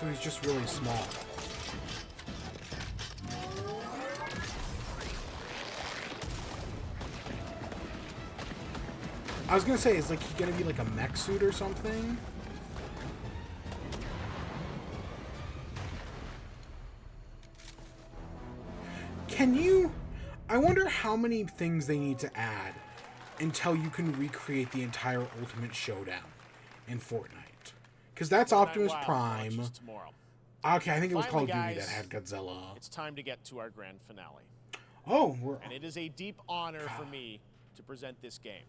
S1: he's just really small. I was gonna say, is like he gonna be like a mech suit or something? Can you? I wonder how many things they need to add until you can recreate the entire Ultimate Showdown in Fortnite. Because that's Optimus Prime. Okay, I think it was Call of Duty that had Godzilla.
S3: It's time to get to our grand finale.
S1: Oh,
S3: and it is a deep honor for me to present this game.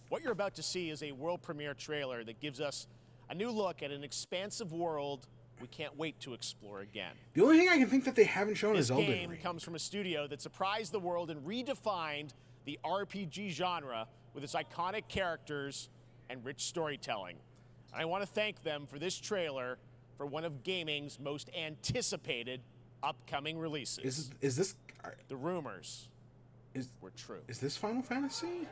S3: What you're about to see is a world premiere trailer that gives us a new look at an expansive world we can't wait to explore again.
S1: The only thing I can think that they haven't shown is Elden Ring.
S3: This game comes from a studio that surprised the world and redefined the RPG genre with its iconic characters and rich storytelling. I want to thank them for this trailer for one of gaming's most anticipated upcoming releases.
S1: Is this
S3: the rumors were true?
S1: Is this Final Fantasy?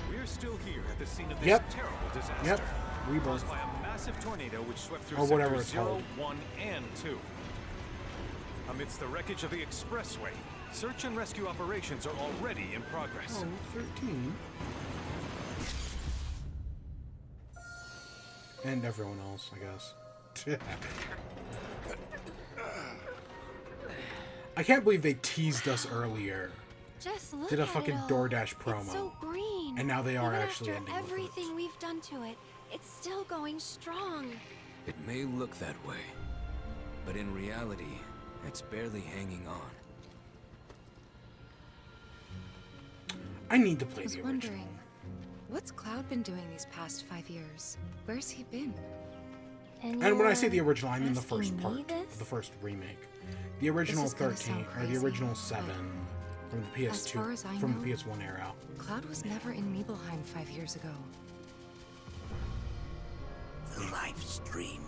S11: We're still here at the scene of this terrible disaster.
S1: Yep. Rebirth.
S11: Caused by a massive tornado which swept through
S1: or whatever
S11: sectors
S1: it's
S11: 0,
S1: called.
S11: 1, and 2. Amidst the wreckage of the expressway, search and rescue operations are already in progress.
S1: Oh, 13. And everyone else, I guess. I can't believe they teased us earlier.
S23: Just look
S1: Did a
S23: at
S1: fucking
S23: it all.
S1: DoorDash promo.
S23: It's so green.
S1: And now they are
S23: Even
S1: actually
S23: after
S1: ending with it.
S23: everything we've done to it, it's still going strong.
S13: It may look that way, but in reality, it's barely hanging on.
S1: I need to play
S15: I was
S1: the original.
S15: wondering, what's Cloud been doing these past 5 years? Where's he been?
S1: And when I say the original, I mean the first part, the first remake. The original 13, or the original 7 from the PS2,
S15: as far as I
S1: from
S15: know,
S1: the PS1 era.
S15: Cloud was never in Nibelheim 5 years ago.
S16: The life stream.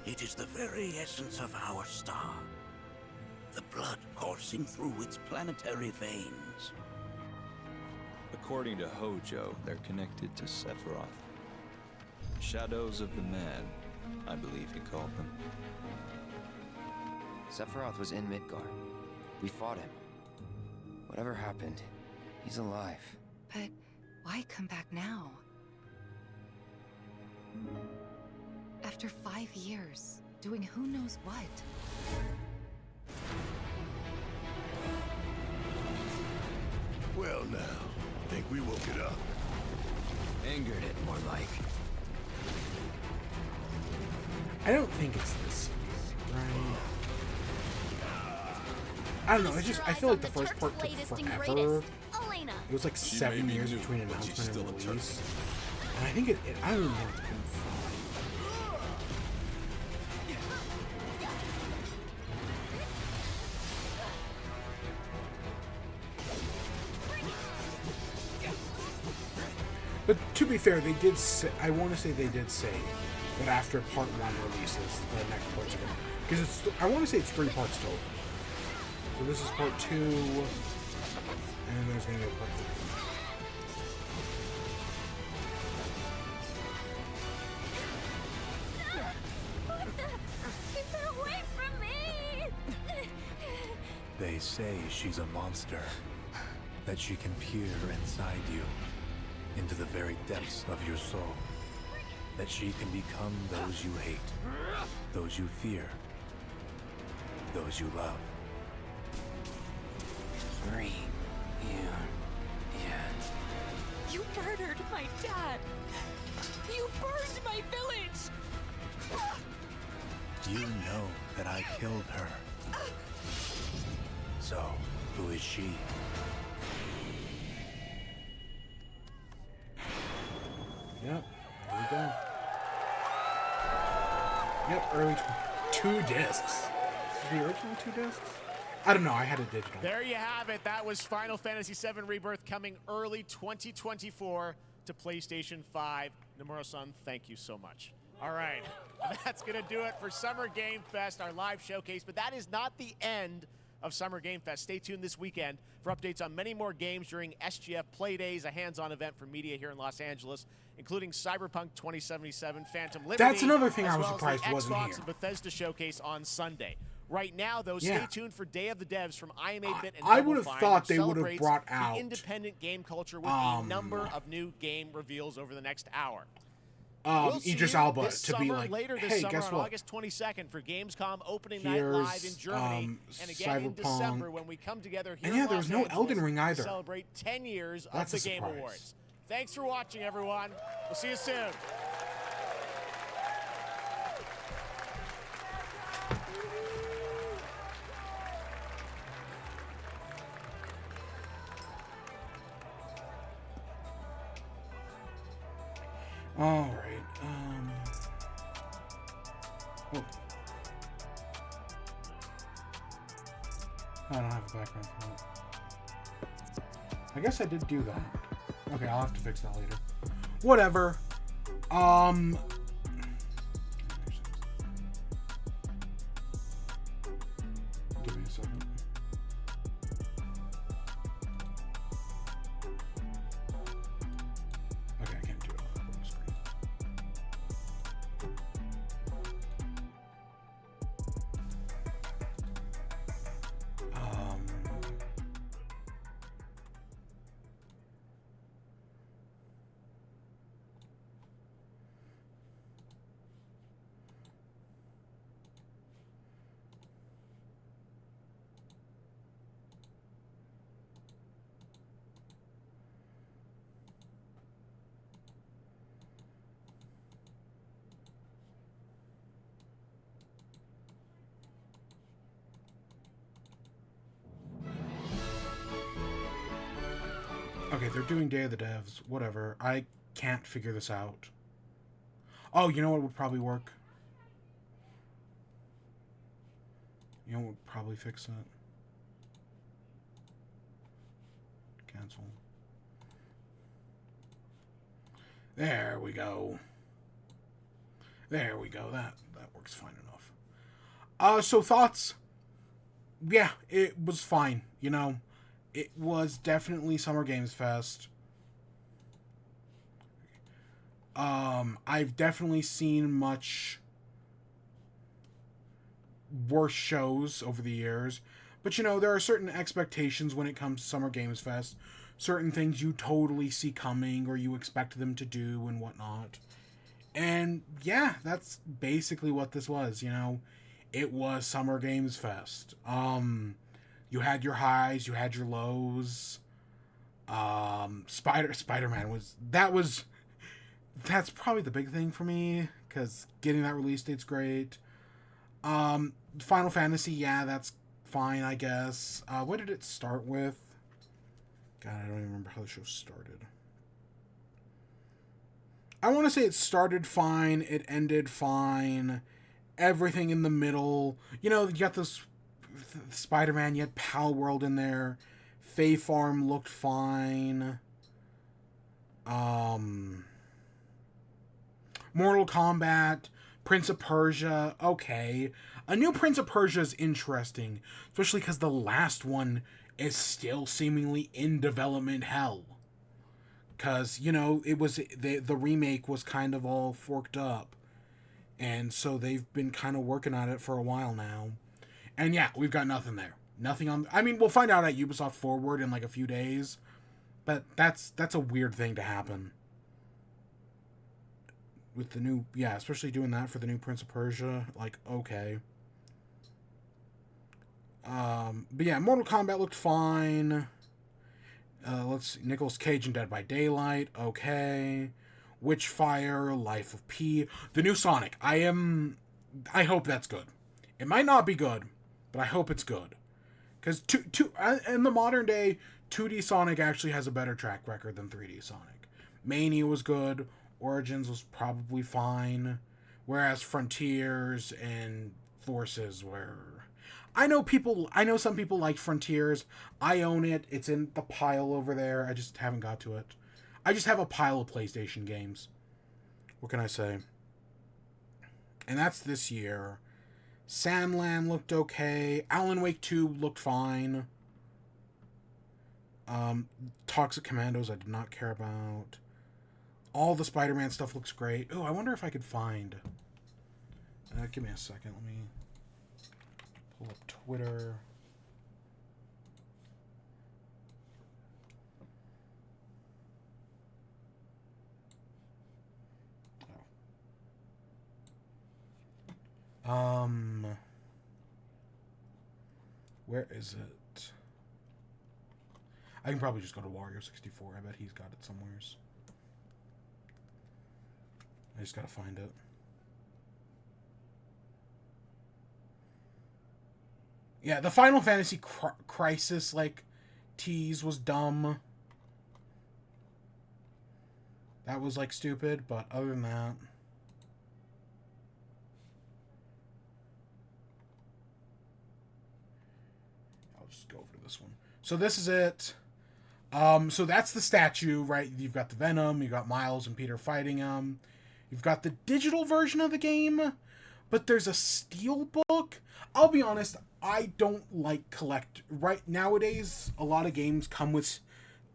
S16: It is the very essence of our star. The blood coursing through its planetary veins.
S25: According to Hojo, they're connected to Sephiroth. Shadows of the Mad, I believe he called them.
S26: Sephiroth was in Midgard. We fought him. Whatever happened, he's alive.
S15: But why come back now? After 5 years, doing who knows what?
S5: Well now, think we woke it up.
S13: Angered it, more like.
S1: I don't think it's this, right? I don't know. It's just I feel like the first part took forever. It was like 7 years between announcement and release, and I think it I don't even think it's been fun. But to be fair, they did say, I want to say they did say that after part 1 releases, the next parts are going to... Because it's, I want to say it's 3 parts total. So this is part 2, and then there's going to be a part 3.
S23: Keep her away from me!
S27: They say she's a monster, that she can peer inside you. into the very depths of your soul, that she can become those you hate, those you fear, those you love.
S26: Reunion.
S23: You murdered my dad! You burned my village!
S27: You know that I killed her. So, who is she?
S1: Yep, there we go. Yep, early 2 discs. The original 2 discs? I don't know, I had a digital.
S3: There you have it. That was Final Fantasy VII Rebirth coming early 2024 to PlayStation 5. Nomura-san, thank you so much. All right, that's going to do it for Summer Game Fest, our live showcase. But that is not the end of Summer Game Fest. Stay tuned this weekend for updates on many more games during SGF Play Days, a hands-on event for media here in Los Angeles, including Cyberpunk 2077, Phantom Liberty.
S1: That's another thing I was
S3: well
S1: surprised
S3: as the
S1: wasn't
S3: Xbox
S1: here.
S3: and Bethesda showcase on Sunday. Right now, though,
S1: Yeah.
S3: stay tuned for Day of the Devs from IM8bit and
S1: I
S3: Double
S1: would have
S3: Fine,
S1: thought
S3: which
S1: they would have
S3: celebrates
S1: brought
S3: the
S1: out,
S3: independent game culture with a number of new game reveals over the next hour. We'll see
S1: Idris
S3: you
S1: Elba
S3: this
S1: to
S3: summer,
S1: be like,
S3: later this
S1: hey,
S3: summer
S1: guess
S3: on
S1: what?
S3: August 22nd for Gamescom opening night live in Germany, and again in
S1: Cyberpunk.
S3: December when we come together here
S1: And
S3: in
S1: yeah,
S3: Los
S1: there was no
S3: Angeles
S1: Elden Ring either.
S3: to celebrate 10 years
S1: That's
S3: of
S1: a
S3: the Game
S1: surprise.
S3: Awards. Thanks for watching, everyone. We'll see you soon.
S1: All right. Oh. I don't have a background for that. I guess I did do that. Okay, I'll have to fix that later. Whatever. Give me a second. Okay, I can't do it on the home screen. Okay, they're doing Day of the Devs. Whatever. I can't figure this out. Oh, you know what would probably work? You know what would probably fix that? Cancel. There we go. There we go. That works fine enough. So thoughts? Yeah, it was fine, you know. It was definitely Summer Games Fest. I've definitely seen much worse shows over the years. But, you know, there are certain expectations when it comes to Summer Games Fest. Certain things you totally see coming or you expect them to do and whatnot. And, yeah, that's basically what this was, you know. It was Summer Games Fest. You had your highs, you had your lows. Spider-Man that's probably the big thing for me, because getting that release date's great. Final Fantasy, yeah, that's fine, I guess. What did it start with? God, I don't even remember how the show started. I want to say it started fine, it ended fine, everything in the middle. You know, you got this Spider-Man, you had Pal World in there. Fae Farm looked fine. Mortal Kombat, Prince of Persia, okay. A new Prince of Persia is interesting, especially because the last one is still seemingly in development hell. Because, you know, it was the remake was kind of all forked up. And so they've been kind of working on it for a while now. And yeah, we've got nothing there. Nothing on... I mean, we'll find out at Ubisoft Forward in like a few days. But that's a weird thing to happen. With the new, yeah, especially doing that for the new Prince of Persia, like, okay. But yeah, Mortal Kombat looked fine. Let's see, Nicolas Cage in Dead by Daylight, okay. Witchfire, Life of P. The new Sonic, I hope that's good. It might not be good, but I hope it's good. Because in the modern day, 2D Sonic actually has a better track record than 3D Sonic. Mania was good. Origins was probably fine, whereas Frontiers and Forces were... I know some people like Frontiers. I own it. It's in the pile over there. I just haven't got to it. I just have a pile of PlayStation games. What can I say? And that's this year. Sandland looked okay. Alan Wake 2 looked fine. Toxic Commandos I did not care about. All the Spider-Man stuff looks great. Oh, I wonder if I could find... give me a second. Let me pull up Twitter. Where is it? I can probably just go to Wario64. I bet he's got it somewheres. I just gotta find it. Yeah, the Final Fantasy Crisis, like, tease was dumb. That was, like, stupid, but other than that... I'll just go over to this one. So this is it. So that's the statue, right? You've got the Venom, you've got Miles and Peter fighting him. You've got the digital version of the game, but there's a steelbook. I'll be honest, I don't like right nowadays, a lot of games come with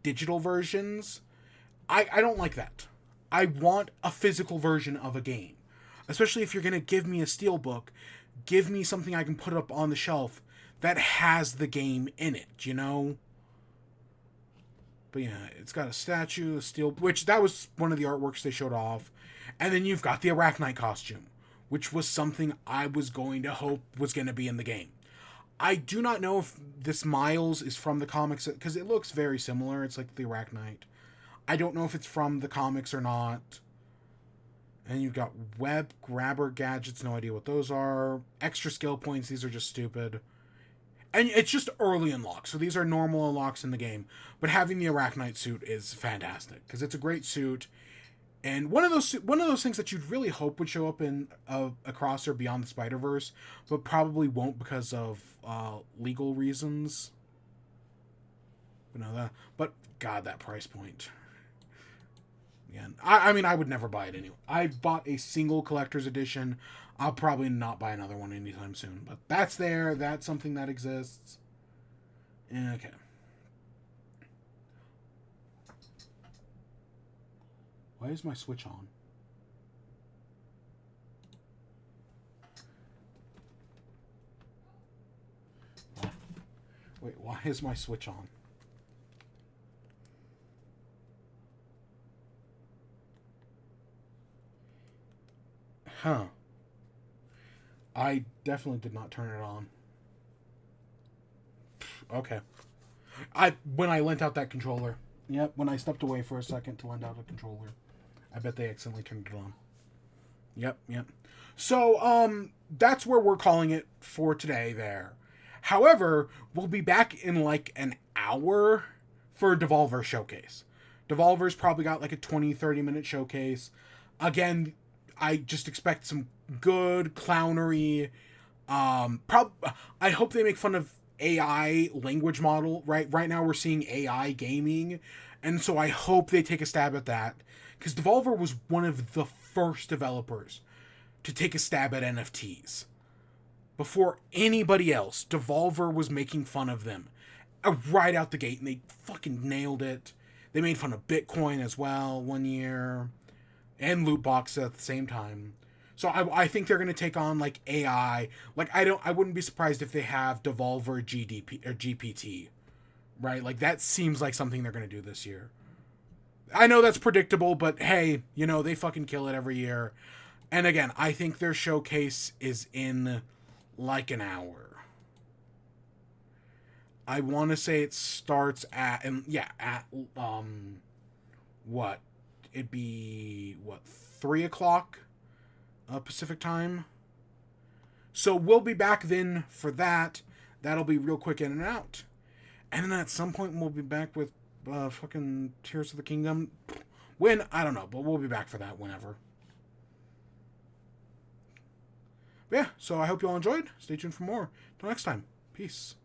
S1: digital versions. I don't like that. I want a physical version of a game. Especially if you're going to give me a steelbook, give me something I can put up on the shelf that has the game in it, you know? But yeah, it's got a statue, a steel, which that was one of the artworks they showed off. And then you've got the Arachnite costume, which was something I was going to hope was going to be in the game. I do not know if this Miles is from the comics, because it looks very similar. It's like the Arachnite. I don't know if it's from the comics or not. And you've got web grabber gadgets, no idea what those are. Extra skill points, these are just stupid. And it's just early unlocks, so these are normal unlocks in the game. But having the Arachnite suit is fantastic, because it's a great suit. And one of those things that you'd really hope would show up in Across or Beyond the Spider-Verse, but probably won't because of legal reasons. But God, that price point. Again, I mean, I would never buy it anyway. I've bought a single collector's edition. I'll probably not buy another one anytime soon. But that's there. That's something that exists. Okay. Why is my Switch on? Wait, why is my Switch on? Huh. I definitely did not turn it on. Okay. When I lent out that controller. Yep, when I stepped away for a second to lend out a controller. I bet they accidentally turned it on. Yep. So, that's where we're calling it for today there. However, we'll be back in like an hour for Devolver Showcase. Devolver's probably got like a 20-30 minute showcase. Again, I just expect some good clownery. I hope they make fun of AI language model. Right now we're seeing AI gaming. And so I hope they take a stab at that. Because Devolver was one of the first developers to take a stab at NFTs. Before anybody else, Devolver was making fun of them right out the gate, and they fucking nailed it. They made fun of Bitcoin as well one year, and loot boxes at the same time. So I think they're gonna take on like AI. Like I wouldn't be surprised if they have Devolver GDP or GPT right? Like, that seems like something they're going to do this year. I know that's predictable, but hey, you know, they fucking kill it every year. And again, I think their showcase is in like an hour. I want to say it starts at, what? It'd be, 3 o'clock Pacific time? So we'll be back then for that. That'll be real quick in and out. And then at some point we'll be back with fucking Tears of the Kingdom. When? I don't know, but we'll be back for that whenever. But yeah, so I hope you all enjoyed. Stay tuned for more. Till next time. Peace.